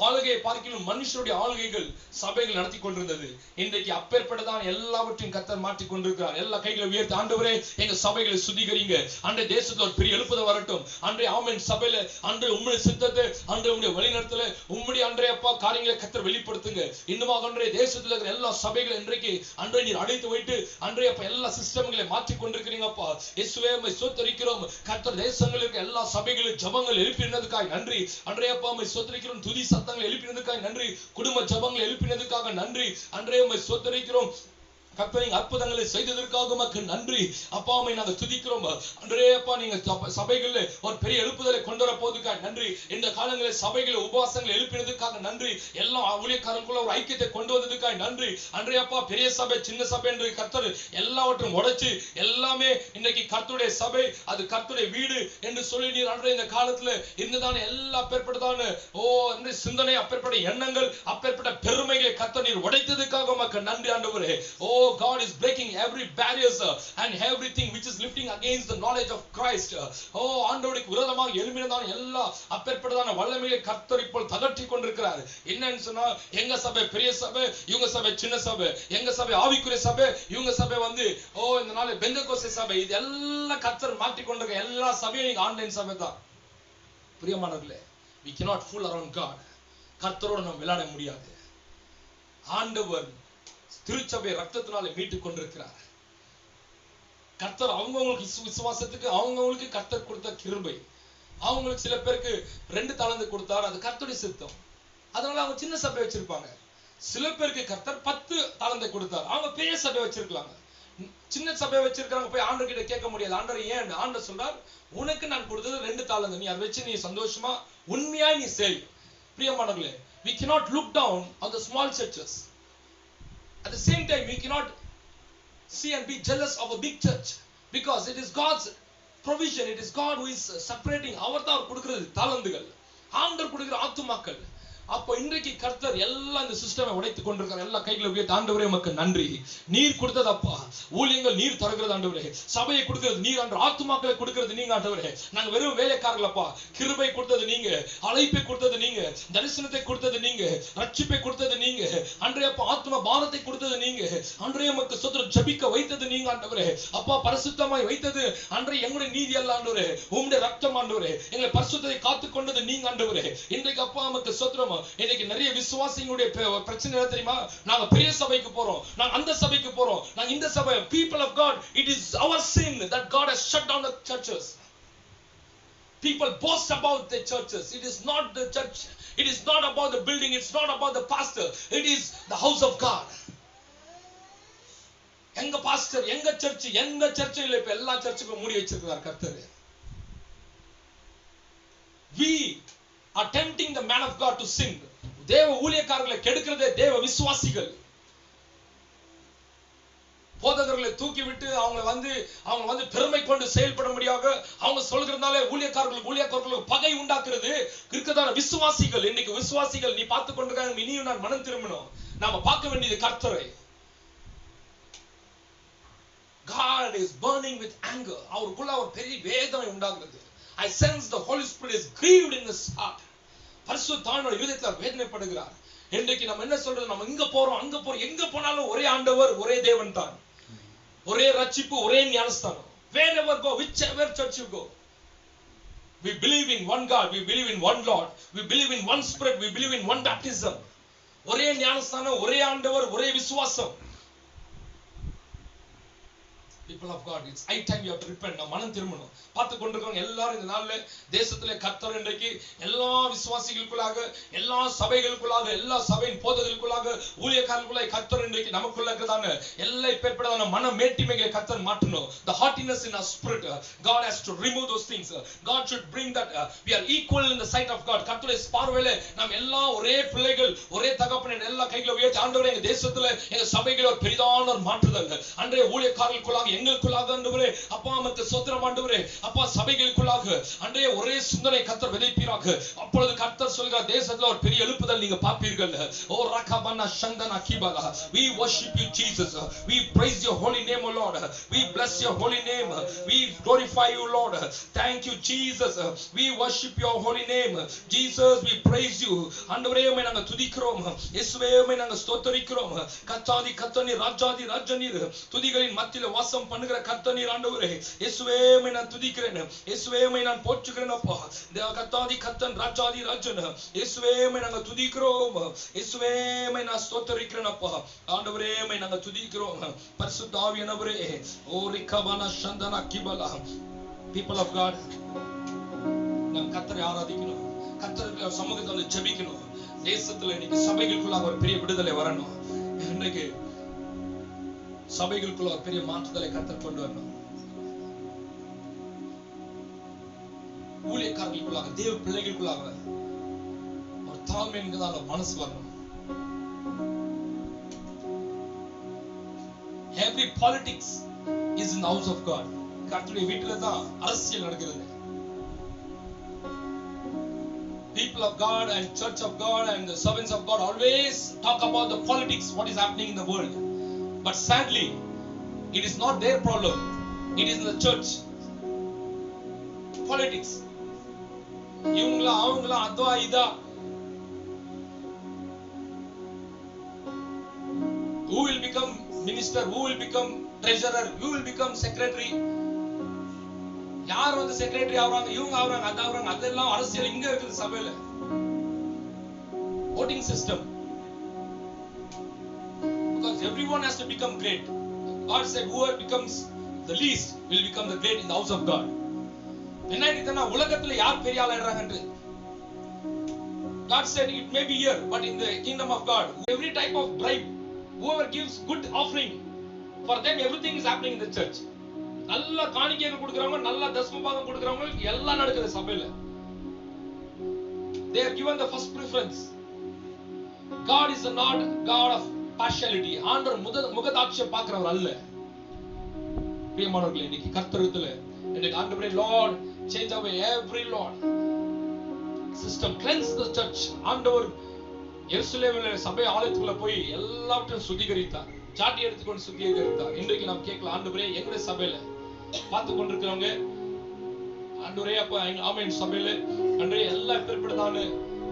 ஆளுகையை பார்க்கிலும் மனுஷருடைய ஆளுகைகள் சபைகள் நடத்தி கொண்டிருந்தது. இன்றைக்கு அப்பேற்பட்டதான் எல்லாவற்றையும் கர்த்தர் மாற்றிக் கொண்டிருக்கிறார். எல்லா கைகளை உயர்த்தி, ஆண்டவரே எங்க சபைகளை சுத்திகரிங்க, அன்றைய தேசத்துல ஒரு பெரிய எழுப்புதல் வரட்டும், அன்றைய ஆமென் சபையில அன்றைய உம்முடைய சித்தத்தை, அன்றைய உம்முடைய வழிநடத்தல, உம்முடைய அன்றைய அப்பா காரியங்களை கர்த்தர் வெளிப்படுத்துங்க. இன்னுமாக அன்றைய தேசத்துல இருக்கிற எல்லா சபைகளை இன்றைக்கு அன்றைய நீர் அடைத்து வைத்து அன்றைய அப்பா எல்லா சிஸ்டம்களை மாற்றிக் கொண்டிருக்கிறீங்கப்பா. இயேசுவே உம்மை ஸ்தோத்திரிக்கிறோம். கர்த்தர் தேசங்களில் இருக்கிற எல்லா சபைகளில் ஜெபங்கள் எழுப்பினதுக்காய் நன்றி. அன்றைய அப்பா உம்மை ஸ்தோத்திரிக்கிறோம். துதி சத்தங்களை எழுப்பினதுக்காக நன்றி. குடும்ப ஜெபங்களை எழுப்பினதுக்காக நன்றி. அன்றைய உம்மை ஸ்தோத்திரிக்கிறோம். கர்த்தர் நீங்க அற்புதங்களை செய்ததற்காக உமக்கு நன்றி அப்பா. உம்மை நாங்க துதிக்கிறோம் அன்றே அப்பா. நீங்க சபைகளில் ஒரு பெரிய எழுப்புதலை கொண்டு வர போவதற்காக நன்றி. இந்த காலங்களில் சபைகளில் உபவாசங்களை எழுப்பினதுக்காக நன்றி. எல்லா ஊழியக்காரர்களுக்குள்ள ஒரு ஐக்கியத்தை கொண்டு வந்ததுக்காக நன்றி. அன்றே அப்பா. பெரிய சபை சின்ன சபை என்று கர்த்தர் எல்லாவற்றையும் உடைச்சு எல்லாமே இன்னைக்கு கர்த்தருடைய சபை, அது கர்த்தருடைய வீடு என்று சொல்லி நீர் அன்றே இந்த காலத்துல இருந்ததான எல்லா அப்பேற்பட்டதான அன்றே சிந்தனை, அப்பேற்பட்ட எண்ணங்கள், அப்பேற்பட்ட பெருமைகளை கர்த்தர் நீர் உடைத்ததுக்காக உமக்கு நன்றி ஆண்டவரே. God is breaking every barriers and everything which is lifting against the knowledge of Christ. ஆண்டவருக்கு விரோதமாக எழும்பினதான எல்லா அப்பேற்பட்டதான வல்லமைகளை கர்த்தர் இப்போ தகர்த்தி கொண்டிருக்கிறார். என்னன்னு சொன்னா, எங்க சபை பெரிய சபை, இவங்க சபை சின்ன சபை, எங்க சபை ஆவிக்குரிய சபை, இவங்க சபை வந்து இந்த நாள் பெந்தெகோஸ்தே சபை, இது எல்லாம் கர்த்தர் மாற்றி கொண்டிருக்க எல்லா சபையும் நீங்க ஆன்லைன் சபை தான். பிரியமானவர்களே, we cannot fool around God. கர்த்தரோடு நாம் விளையாட முடியாது. ஆண்டவர் திருச்சபை ரத்தத்தினாலே மீட்டுக் கொண்டிருக்கிறார். கர்த்தர் அவங்கவுங்களுக்கு விசுவாசத்துக்கு அவங்கவுங்களுக்கு கர்த்தர் கொடுத்த கிருபை. அவங்களுக்கு சில பேருக்கு 2 தாலந்து கொடுத்தார், அது கர்த்தருடைய சித்தம். அதனால அவங்க சின்ன சபை வச்சிருப்பாங்க. சில பேருக்கு கர்த்தர் 10 தாலந்தை கொடுத்தார், அவங்க பெரிய சபை வச்சிருக்கலாங்க. சின்ன சபை வச்சிருக்காங்க, போய் ஆண்டவர் கிட்ட கேட்க முடியாது. ஆண்டவர் ஏன்? ஆண்டவர் சொல்றார், உனக்கு நான் கொடுத்தது 2 தாலந்து, நீ அதை வச்சு நீ சந்தோஷமா உண்மையா நீ செய். பிரியமானவர்களே, we cannot look down on the small churches. At the same time, we cannot see and be jealous of a big church, because it is God's provision. It is God who is separating. அவர் கொடுக்கிறது தாலந்துகள், ஆண்டவர் கொடுக்கிற ஆத்துமாக்கள். அப்போ இன்றைக்கு கர்த்தர் எல்லாம் இந்த சிஸ்டமை உடைத்து கொண்டிருக்கிறார். எல்லா கைகளை உயர்த்தி ஆண்டவரே உமக்கு நன்றி. நீர் கொடுத்தது அப்பா, ஊழியங்கள் நீர் தருகிறது ஆண்டவரே, சபையை கொடுக்கிறது நீர், ஆண்டவர் ஆத்துமாக்களை கொடுக்கிறது நீங்க ஆண்டவரே. நாங்க வெறும் வேலைக்காரர்கள் அப்பா. கிருபை கொடுத்தது நீங்க, அழைப்பை கொடுத்தது நீங்க, தரிசனத்தை கொடுத்தது நீங்க, ரட்சிப்பை கொடுத்தது நீங்க, அன்றைய அப்பா ஆத்ம பாரத்தை கொடுத்தது நீங்க, அன்றைய உமக்கு சொந்தம் ஜபிக்க வைத்தது நீங்க ஆண்டவரே. அப்பா பரிசுத்தமாய் வைத்தது அன்றைய எங்களுடைய நீதி அல்ல ஆண்டவரே, உம்முடைய ரத்தம் ஆண்டவரே. எங்களை பரிசுத்தத்தை காத்துக் கொண்டது நீங்க ஆண்டவரே. இன்றைக்கு அப்பா உமக்கு சொந்தம். இன்னைக்கு நிறைய விசுவாசிகளுடைய பிரச்சனை என்ன தெரியுமா? நாங்க பெரிய சபைக்கு போறோம், நாங்க அந்த சபைக்கு போறோம், நாங்க இந்த சபை. People of God, it is our sin that God has shut down the churches. People boast about the churches. It is not the church. It is not about the building. It's not about the pastor. It is the house of God. எங்க பாஸ்டர், எங்க சர்ச், எங்க சர்ச்சில் இப்ப எல்லா சர்ச்சுக்கும் மூடி வச்சிருக்கிறார் கர்த்தர். We are tempting the man of God to sin. தேவ ஊழியக்காரர்களை கெடுக்கிறதே தேவ விசுவாசிகள். போதகர்களை தூக்கி விட்டு அவங்க வந்து பெருமை கொண்டு செயல்பட முடியாத அவங்க சொல்கிறதுனால ஊழியக்காரர்களுக்கு பகை உண்டாக்குறது இருக்கிறதான விசுவாசிகள். இன்னைக்கு விசுவாசிகள் நீ பார்த்து கொண்டிருக்காங்க, இனியும் நான் மனம் திரும்பணும். நாம பார்க்க வேண்டியது கர்த்தரை. God is burning with anger. அவருக்குள்ள ஒரு பெரிய வேதனை உண்டாகிறது. I sense the Holy Spirit is grieved in his heart. பரிசுத்தாவின் இருதயத்தில் வேதனைப்படுகிறார். இன்றைக்கு நம்ம என்ன சொல்றது? நம்ம இங்க போறோம், அங்க போறோம், எங்க போனாலும் ஒரே ஆண்டவர், ஒரே தேவன் தான், ஒரே ரட்சிப்பு, ஒரே ஞானஸ்தானம். Wherever go, whichever church you go, we believe in one God, we believe in one Lord, we believe in one Spirit, we believe in one baptism. ஒரே ஞானஸ்தானம், ஒரே ஆண்டவர், ஒரே விசுவாசம். People of God, it's high time you have to repent. நாம் மனம் திரும்பணும். பார்த்து கொண்டிருக்கிறவங்க எல்லாரும் இந்த நாள்ல தேசத்திலே கர்த்தர் இன்றைக்கு எல்லா விசுவாசிகளுக்குள்ளாக, எல்லா சபைகளுக்குள்ளாக, எல்லா சபையின் போதகர்களுக்குள்ளாக, ஊழியக்காரர்களுக்குள்ளாக கர்த்தர் இன்றைக்கு நமக்குள்ள இருக்கிறதான எல்லா இப்பேற்பட்டதான மன மேட்டிமைகளை கர்த்தர் மாற்றணும். The haughtiness in our spirit, God has to remove those things. God should bring that we are equal in the sight of God. கர்த்தருடைய பார்வையிலே நாம் எல்லாம் ஒரே பிள்ளைகள், ஒரே தகப்பனின் எல்லா கைகளை உயர்த்தி ஆண்டவரே எங்க தேசத்துல எங்க சபைகளில் ஒரு பெரிதான ஒரு மாற்றுதல் அன்றைய ஊழியக்காரர்களுக்குள்ளாக எங்களுக்குள்ளாக ஆண்டவரே அப்பா நமக்கு சோத்திரம் ஆண்டவரே அப்பா சபைகளுக்குள்ளாக அன்றைய ஒரே சிந்தனை கர்த்தர் விதைப்பீராக. அப்பொழுது கர்த்தர் சொல்கிறார், தேசத்துல ஒரு பெரிய எழுப்புதல் நீங்க பார்ப்பீர்கள். ஓ ரகபனா Santhana கிபலா. We worship you Jesus. We praise your holy name O Lord. We bless your holy name. We glorify you Lord. Thank you Jesus. We worship your holy name. Jesus, we praise you. ஆண்டவரே உம்மை நாங்க துதிக்கிறோம். இயேசுவே உம்மை நாங்க ஸ்தோத்திரிக்கிறோம். கர்த்தாதி கர்த்தனீர், ராஜாதி ராஜனீர், துதிகளின் மத்தியில வாசம் பண்ணுகிற கர்த்தனீர் ஆண்டவரே. இயேசுவே உம்மை நான் துதிக்கிறேன். இயேசுவே உம்மை நான் போற்றுகிறேன் அப்பா. கர்த்தாதி கர்த்தன், ராஜாதி ராஜன், இயேசுவே உம்மை நாங்க துதிக்கிறோம். இயேசுவே உம்மை நான் ஸ்தோத்திரிக்கிறேன் அப்பா. ஆண்டவரே உம்மை நாங்க துதிக்கிறோம். பரிசுத்த ஆவியானவரே, ஓ ரிகபனா சந்தனா கிபலா. People of God, நாம் கர்த்தரை ஆராதிக்கணும். கர்த்தருடைய சமூகத்துல ஜெபிக்கணும். தேசத்துல இன்னைக்கு சபைகளுக்குள்ள ஒரு பெரிய விடுதலை வரணும். இன்னைக்கு சபைகளுக்குள்ள ஒரு பெரிய மாற்றத்தை கர்த்தர் கொண்டு வரணும். ஊழியக்காரர்களுக்குள்ளாக, தேவ பிள்ளைகளுக்குள்ளாக ஒரு தாழ்மை என்கிறதான மனசு வரணும். Every politics is in the house of God. கர்த்தருடைய வீட்டில தான் அரசியல் நடக்கிறது. People of God and church of God and the servants of God always talk about the politics, what is happening in the world. But sadly, it is not their problem. It is in the church. Politics. இவங்களா அவங்களா அதா இதா. Who will become minister? Who will become treasurer? Who will become secretary? யார் வந்து செக்ரட்டரி ஆவறாங்க, இவங்க ஆவறாங்க, அது ஆவறாங்க, அதெல்லாம் அரசியல் இங்க இருக்குது சபையில. voting system. Because everyone has to become great. God said whoever becomes the least will become the great in the house of God. என்னன்னா உலகத்துல யார் பெரிய ஆளா இருக்காங்கன்னு. God said it may be here, but in the kingdom of God, every type of bribe, whoever gives good offering, for them everything is happening in the church. நல்ல காணிக்கைகள் கொடுக்கறவங்க, நல்ல தசமபாகம் கொடுக்கறவங்க எல்லாம் நடக்குது சபையில. They are given the first preference. God is not God of partiality. ஆண்டவர் முகதாட்சியம் பார்க்கிறவர் அல்ல. பிரியமானவர்களே, இன்னைக்கு கர்த்தருக்குள்ள இன்னைக்கு ஆண்டவரே, Lord change away every Lord system, cleanse the church. ஆண்டவர் எருசலேமிலே சபை ஆலயத்துக்குள்ள போய் எல்லாவற்றையும் சுத்திகரித்தார், சாட்டி எடுத்துக்கொண்டு சுத்திகரித்தார். இன்றைக்கு நாம் கேட்கலாம், ஆண்டவரே எங்களுடைய சபையில பார்த்து கொண்டிருக்கிறவங்க, ஆண்டவரே அப்பா ஆமென் சபையில ஆண்டவரே எல்லா பிறப்பிடதானு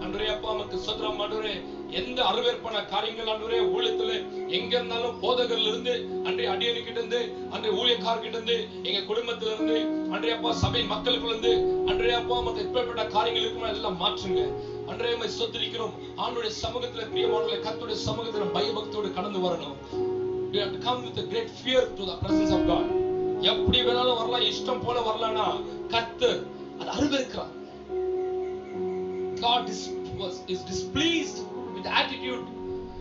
ஆண்டவரே அப்பா நமக்கு சுதந்திரம் ஆண்டவரே, எந்த அருவேற்பான காரியங்கள் ஆண்டவரே ஊழியத்துல எங்க இருந்தாலும் போதகர்ல இருந்து அன்றைய அடியனுக்கிட்ட இருந்து அன்றைய ஊழியக்காரர்கிட்ட இருந்து எங்க குடும்பத்துல இருந்து அன்றைய அப்பா சபை மக்களுக்குள்ள இருந்து அன்றைய அப்பா நமக்கு எப்பேற்பட்ட காரியங்கள் இருக்குமோ எல்லாம் மாற்றுங்க. அன்றைய சொத்திரிக்கிறோம் ஆண்டவருடைய சமூகத்துல பிரியமானவர்களே, கர்த்தருடைய சமூகத்துல பயபக்தியோடு கடந்து வரணும். We have to come with a great fear to the presence of God. எப்படி வேணாலும் வரலாம், இஷ்டம் போல வரலாம்னா கர்த்தர் அது அருவருக்கிறார். God is displeased with the attitude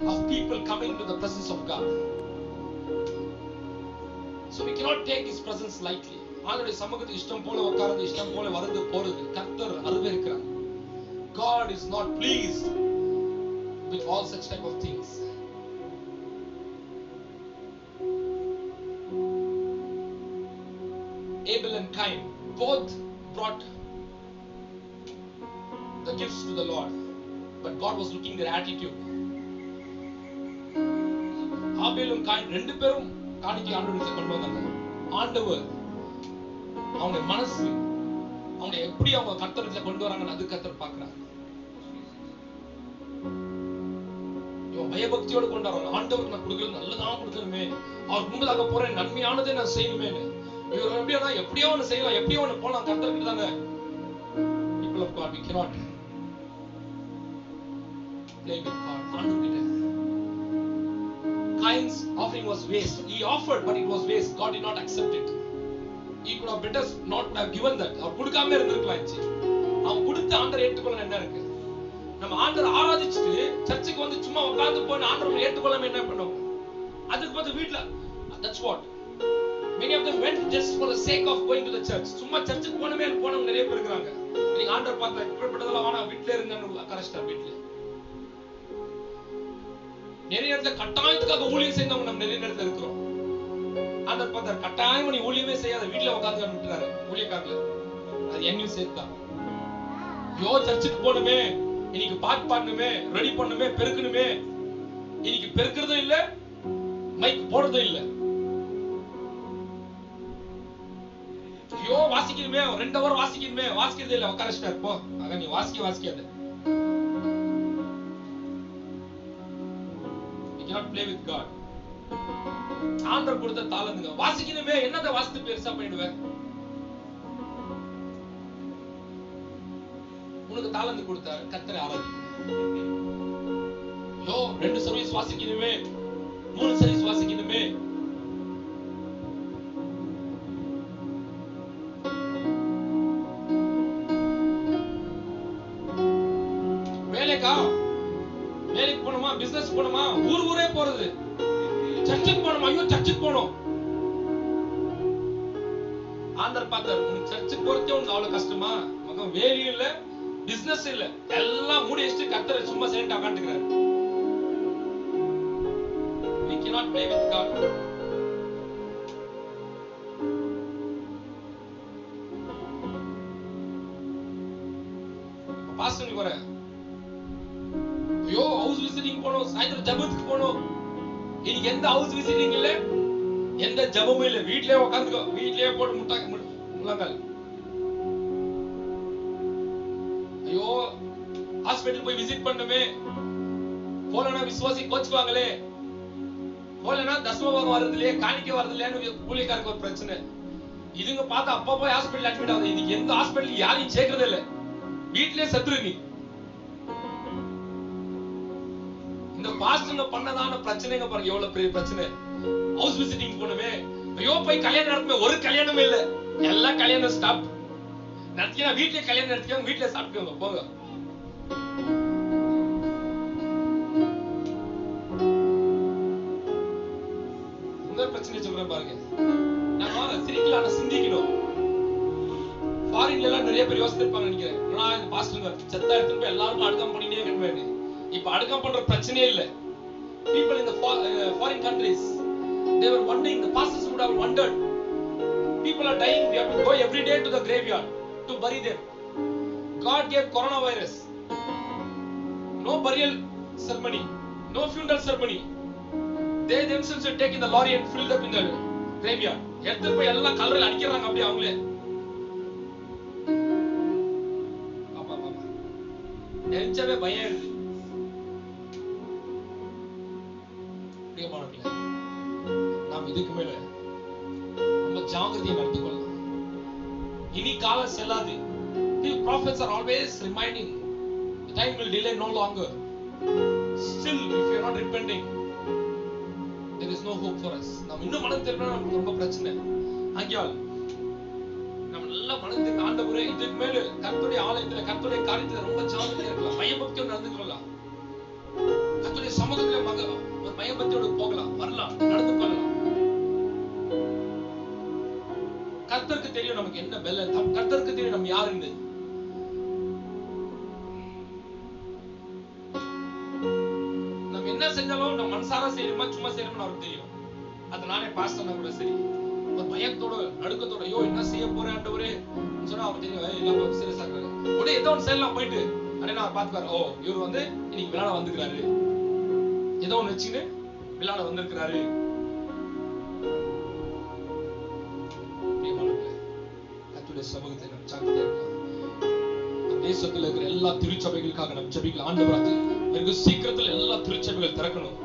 of people coming to the presence of God. So we cannot take his presence lightly. ஆண்டவருடைய சமூகத்துக்கு இஷ்டம் போல உட்கார்ந்து இஷ்டம் போல வரது போறது கர்த்தர் அருவருக்கிறார். God is not pleased with all such type of things. Abel and Cain both brought the gifts to the Lord, but God was looking their attitude. ஆபேலும் காயின் ரெண்டு பேரும் காணிக்கை ஆண்டவருக்கு கொண்டு வந்தாங்க. ஆண்டவர் அவங்க மனசு, அவங்க எப்படி அவங்க கர்த்தருக்கு கொண்டு வராங்கன்னு அது கர்த்தர் பார்க்கிறார். இவன் பயபக்தியோடு கொண்டு வராங்க. ஆண்டவருக்கு நான் கொடுக்கறது நல்லதான் கொடுக்கணுமே, அவர் முன்பதாக போறேன் நன்மையானதை நான் செய்யணுமே. இவர் எப்படியா எப்படியோ ஒண்ணு செய்யலாம், எப்படியோ ஒண்ணு போலாம், கர்த்தருக்கு தாங்க. People of God, we cannot play with God. ஆண்டவர்கிட்ட Cain's offering was waste. He offered, but it was waste. God did not accept it. He could have better not have given that. அவர் கொடுக்காம இருந்திருக்கலாம். அவன் கொடுத்து ஆண்டவர் ஏற்றுக்கொள்ள என்ன இருக்கு? நம்ம ஆண்டவர் ஆராதிச்சுட்டு சர்ச்சுக்கு வந்து சும்மா உட்கார்ந்து போய் ஆண்டவர் ஏற்றுக்கொள்ளாம என்ன பண்ணுவோம்? அதுக்கு பதில் வீட்ல, that's what many of them went just for the sake of going to the church. சும்மா சர்ச்சுக்கு போனவங்க நிறைய பேர் இருக்காங்க. நீங்க ஆண்டவர் பார்த்தா இப்படிப்பட்டதெல்லாம் வேணா, வீட்ல இருங்கன்னு கரெக்டா வீட்ல நிறைய இடத்துல கட்டாயத்துக்காக ஊழியம் செய்தவங்க நம்ம நிறைய இடத்துல இருக்கிறோம். ஆண்டவர் பார்த்தா கட்டாயம் நீ ஊழியமே செய்யாத, வீட்டுல உட்காந்து விட்டுறாரு ஊழியக்காரல. அது என்னையும் சேர்த்தான். யோ சர்ச்சுக்கு போகணுமே, இன்னைக்கு பாட்டு பாடணுமே, ரெடி பண்ணணுமே, பெருக்கணுமே. இன்னைக்கு பெருக்கிறதும் இல்ல, மைக் போடுறதும் இல்ல. ஐயோ வாசிக்கணுமே, 2 hour வாசிக்கணுமே, வாசிக்கிறதே இல்ல, உட்காரச்சிட்டா இருப்போ. ஆக நீ வாசிக்காத. We cannot play with God. ஆண்டவர் கொடுத்த தாளந்துங்க, வாசிக்கணுமே, என்னத வாசித்து பெருசா பண்ணிடுவேன். உனக்கு தாளந்து கொடுத்தாரு, கர்த்தரை ஆராதிக்கணும். ஐயோ 2 சர்வீஸ் வாசிக்கணுமே, 3 சர்வீஸ் வாசிக்கணுமே. வேலைக்கு போணுமா, பிசினஸ் போணுமா, ஊரே போறது. சர்ச்சுக்கு போனோம், ஐயோ சர்ச்சுக்கு போனோம். ஆண்டவர் பார்த்தார், உனக்கு சர்ச்சுக்கு போறதே உனக்கு அவ்வளவு கஷ்டமா? மகன் வேலையும் இல்ல, பிசினஸ் இல்ல, எல்லாம் மூடி வச்சுட்டு கர்த்தர் சும்மா சைலண்டா உட்கார்ந்துக்கிறார். We cannot play with God. பாஸ்டருக்கு வரேன், ஐயோ ஹவுஸ் விசிட்டிங் போனோம், சாயந்தரம் ஜெபத்துக்கு போனோம். இன்னைக்கு எந்த ஹவுஸ் விசிட்டிங் இல்ல, எந்த ஜெபமும் இல்ல, வீட்லயே உட்கார்ந்துக்கோ, வீட்லயே போட்டு முட்டாங்க. ஐயோ ஹாஸ்பிடல் போய் விசிட் பண்ணுமே, போலனா விசுவாசி கோச்சுவாங்களே, போலனா தசமபாகம் வரது இல்லையே, காணிக்க வரது இல்லையான்னு ஊழியக்காரருக்கு ஒரு பிரச்சனை. இதுங்க பார்த்தா அப்பா போய் ஹாஸ்பிடல் அட்மிட் ஆகுது. இன்னைக்கு எந்த ஹாஸ்பிடல் யாரையும் சேர்க்கறதே இல்ல, வீட்லயே சத்துரு. நீ இந்த பாஸ்டர்ங்க பண்ணதான பிரச்சனைங்க பாருங்க, எவ்வளவு பெரிய பிரச்சனை. ஹவுஸ் விசிட்டிங் போனவே, ஐயோ போய் கல்யாணம் நடத்துமே, ஒரு கல்யாணமே இல்ல, எல்லாம் கல்யாணம் ஸ்டாப். நடத்தினா வீட்லயே கல்யாணம் நடத்திக்கோங்க, வீட்லயே சாப்பிட்டுக்கோங்க போங்க. இன்னொரு பிரச்சனை சொல்றேன் பாருங்க, நான் சிரிக்கலாம், சிந்திக்கணும். ஃபாரின்ல எல்லாம் நிறைய பேர் யோசிச்சிருப்பாங்க நினைக்கிறேன், நான் இந்த பாஸ்டர்ங்க செத்தா எடுத்துட்டு போய் எல்லாரும் அடக்கம் பண்ணிட்டே இருக்கேன். இப்ப அடக்கம் பண்ற பிரச்சனையே இல்ல. People in the foreign countries, they were wondering, the pastors would have wondered, people are dying, we have to go every day to the graveyard to bury them. God gave coronavirus, no burial ceremony, no funeral ceremony. They themselves are taking the lorry and filled up in the graveyard. எடுத்து போய் எல்லாம் கல்லறையில அடிக்கிறாங்க அப்படியே அவங்களே. நினைச்சவே பயம் இருக்கு. நாம் இதுக்கு மேல நம்ம ஜாகிரதையை நடந்து கொள்ளலாம். இனி காலம் செல்லாது. The prophets are always reminding, the time will delay no longer. Still, if you are not repenting, there is no hope for us. நாம் இன்னும் மனம் திரும்பினா நமக்கு ரொம்ப பிரச்சனை. ஆகியால் நம்ம நல்ல மனம் திரும்பி ஆண்டவரே, இதுக்கு மேல கர்த்தருடைய ஆலயத்துல கர்த்தருடைய காரியத்துல ரொம்ப ஜாகிரதையா இருக்கலாம், பயபக்தியோடு நடந்து கொள்ளலாம். கர்த்தருடைய சமூகத்துல ஒரு பயபக்தியோடு போகலாம், வரலாம், நடந்து கொள்ளலாம். கர்த்தருக்கு தெரியும் நமக்கு என்ன பலம், கர்த்தருக்கு தெரியும் நம்ம யாருன்னு. நம்ம என்ன செஞ்சாலும் நம்ம மனசார செய்யணுமா சும்மா செய்யணும்னு அவருக்கு தெரியும். அது நானே பாஸ்டர்னா கூட சரி, ஒரு பயத்தோட நடுக்கத்தோட, ஐயோ என்ன செய்ய போறேன் ஆண்டவரே சொன்னா அவருக்கு தெரியும், எல்லாம் சீரியஸா இருக்காரு. உடனே ஏதோ ஒன்று செய்யலாம் போயிட்டு, அப்படியே நான் பாத்துக்காரு, ஓ இவர் வந்து இன்னைக்கு விளையாட வந்துக்கிறாரு, ஏதோ ஒன்று வச்சுன்னு விளையாட வந்திருக்கிறாரு. சமூகத்தை நாம் சார்ந்தே இருக்கலாம். தேசத்தில் இருக்கிற எல்லா திருச்சபைகளுக்காக நாம் ஜெபிக்கலாம். ஆண்டவரே, வெகு சீக்கிரத்தில் எல்லா திருச்சபைகள் திறக்கணும்,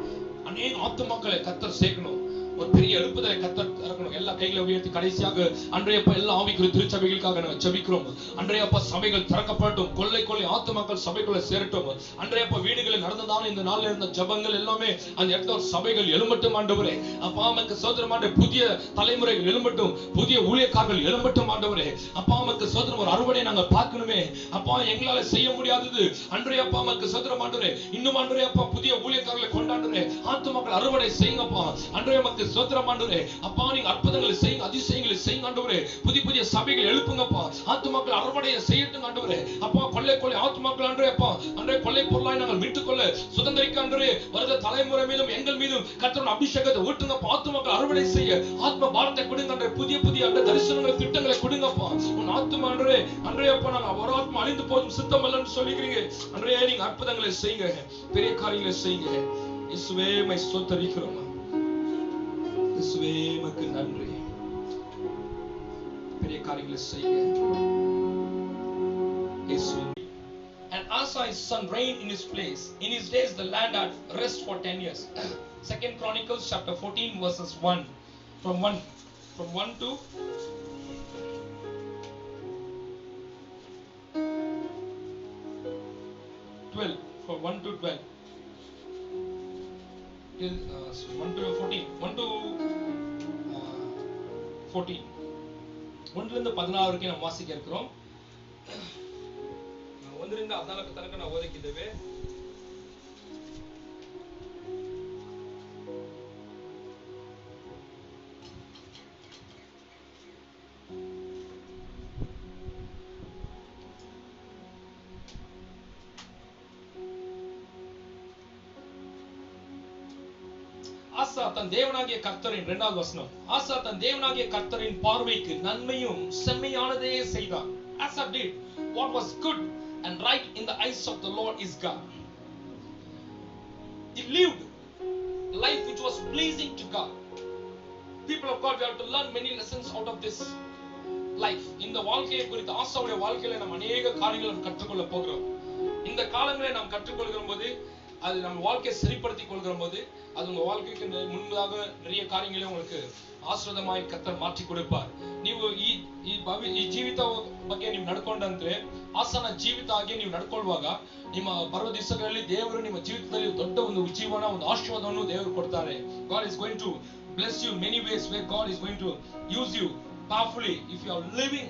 அநேக ஆத்துமாக்களை கர்த்தர் சேர்க்கணும், ஒரு பெரிய எழுப்புதலை கர்த்தர் திறக்கணும். எல்லா கைகளை உயர்த்தி கடைசியாக அன்றையப்பா எல்லா ஆவிக்குரிய திருச்சபைகளுக்காக நாம் ஜெபிக்கிறோம். அன்றையப்பா சபைகள் திறக்கப்பட்டும், கொள்ளை கொள்ளை ஆத்துமாக்கள் சபைக்குள்ள சேரட்டும். அன்றையப்பா வீடுகளில் நடந்ததான இந்த நாளில் இருந்த ஜபங்கள் எல்லாமே அந்த இடத்துல ஒரு சபைகள் எழும்பட்டும். ஆண்டவரே அப்பா அம்மாக்கு சோதரம் ஆண்டு புதிய தலைமுறைகள் எழும்பட்டும், புதிய ஊழியக்காரர்கள் எழும்பட்டும். ஆண்டவரே அப்பா அம்மாக்கு சோதரம் ஒரு அறுவடை நாங்கள் பார்க்கணுமே அப்பா, எங்களால செய்ய முடியாதது அன்றைய அப்பா அம்மாக்கு சோதரம் ஆண்டவரே, இன்னும் அன்றைய அப்பா புதிய ஊழியக்காரர்களை கொண்டாடுறே, ஆத்துமாக்கள் அறுவடை செய்யுங்கப்பா. அன்றைய மக்கள் சோதரம் ஆண்டவரே அப்பா, நீங்க அற்புதங்களை செய்யுங்க, அதிசயங்களை செய்யுங்க ஆண்டவரே, புதிய புதிய சபைகள் எழுப்புங்கப்பா, ஆத்துமாக்கள் அறுவடையை செய்யட்டும் ஆண்டவரே அப்பா. கொள்ளை கொள்ளை ஆத்துமாக்கள் ஆண்டவரே அப்பா, அன்றைய கொள்ளை பொருளாய் நாங்கள் மீட்டுக்கொள்ள சுதந்திரிக்க ஆண்டவரே, வருகிற தலைமுறை மீதும் எங்கள் மீதும் கர்த்தருடைய அபிஷேகத்தை ஊட்டுங்கப்பா. ஆத்துமாக்கள் அறுவடை செய்ய ஆத்ம பாரத்தை கொடுங்க ஆண்டவரே, புதிய புதிய அந்த தரிசனங்களை திட்டங்களை கொடுங்கப்பா. உன் ஆத்துமா ஆண்டவரே, அன்றைய அப்பா நாங்கள் ஒரு ஆத்மா அழிந்து போதும் சித்தம் அல்லன்னு சொல்லிக்கிறீங்க அன்றைய, நீங்க அற்புதங்களை செய்யுங்க, பெரிய காரியங்களை செய்யுங்க. இயேசுவே மை ஸ்தோத்திரிக்கிறோம், இயேசுவே உமக்கு நன்றி, பெரிய காரியங்களை செய்யுங்க இயேசுவே. And Asa his son reigned in his place. In his days the land had rest for 10 years. Second Chronicles chapter 14 verses 1 from 1 to 12, from 1 to 12 till 1 to 14, 1 to 14, 1 ல இருந்து 16 வரைக்கும் நாம் வாசிக்க இருக்கிறோம். ಒಂದರಿಂದ 14 ತನಕ ನಾವು ಓದಕ್ಕಿದ್ದೇವೆ. ஆசா தன் தேவனாகிய கர்த்தரின் 2வது வசனம், ஆசா தன் தேவனாகிய கர்த்தரின் பார்வைக்கு நன்மையும் செம்மையானதே செய்தான். Asa did what was good and right in the eyes of the Lord his God. He lived life which was pleasing to God. People of God, we have to learn many lessons out of this life. இந்த வாழ்க்கையை குறித்து ஆசாவுடைய வாழ்க்கையில நாம் அநேக காரியங்களை கற்றுக்கொள்ள போகிறோம். இந்த காலங்களை நாம் கற்றுக்கொள்கிற போது, அது நம்ம வாழ்க்கையை சரிப்படுத்திக் கொள்கிற போது, அது உங்க வாழ்க்கைக்கு முன்பதாக நிறைய காரியங்களை உங்களுக்கு ಆಶ್ರದಮಾಯಿ ಕರ್ತರ್ ಮಾற்றி ಕೊಡುತ್ತಾರೆ. ನೀವು ಈ ಜೀವಿತ ಬಗ್ಗೆ ನೀವು ನಡ್ಕೊಂಡಂತೆ ಆಸನ ಜೀವಿತ ಆಗಿ ನೀವು ನಡ್ಕೊಳ್ಳುವಾಗ ನಿಮ್ಮ ಬರುವ ದಿವಸಗಳಲ್ಲಿ ದೇವರು ನಿಮ್ಮ ಜೀವಿತದಲ್ಲಿ ದೊಡ್ಡ ಒಂದು ಉಜ್ಜೀವನ, ಒಂದು ಆಶೀರ್ವಾದವನ್ನು ದೇವರು ಕೊಡ್ತಾರೆ. God is going to bless you many ways where God is going to use you powerfully if you are living.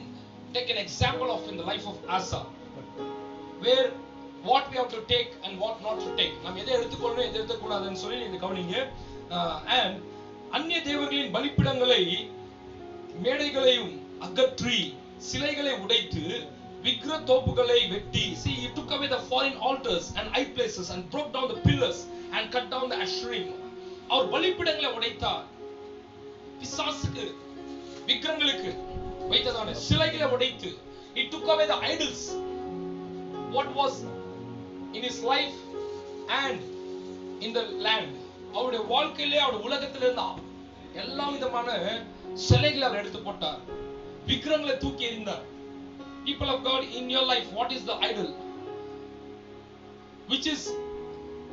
Take an example of in the life of Asa, where what we have to take and what not to take. நாம் எதை எடுத்துக்கொள்ளணும் எதை எடுத்துக்கூடாதுன்னு சொல்லி நீங்க கவனிங்க. And அந்நிய தேவர்களின் பலிபீடங்களை மேடைகளையும் அகற்றி சிலைகளை உடைத்து விக்கிர தோப்புகளை வெட்டி, see he took away the foreign altars and high places and broke down the pillars and cut down the asherim. அவர் பலிபீடங்களை உடைத்தார். பிசாசுக்கு விக்கிரங்களுக்கு வைத்ததான சிலைகளை உடைத்து, he took away the idols what was in his life and in the land. அவருடைய வாழ்க்கையிலே அவருடைய உலகத்தில் இருந்த எல்லா விதமான சிலைகளை அவர் எடுத்து போட்டார், விக்கிரங்களை தூக்கி எறிந்தார். People of God, in your life, what is the idol which is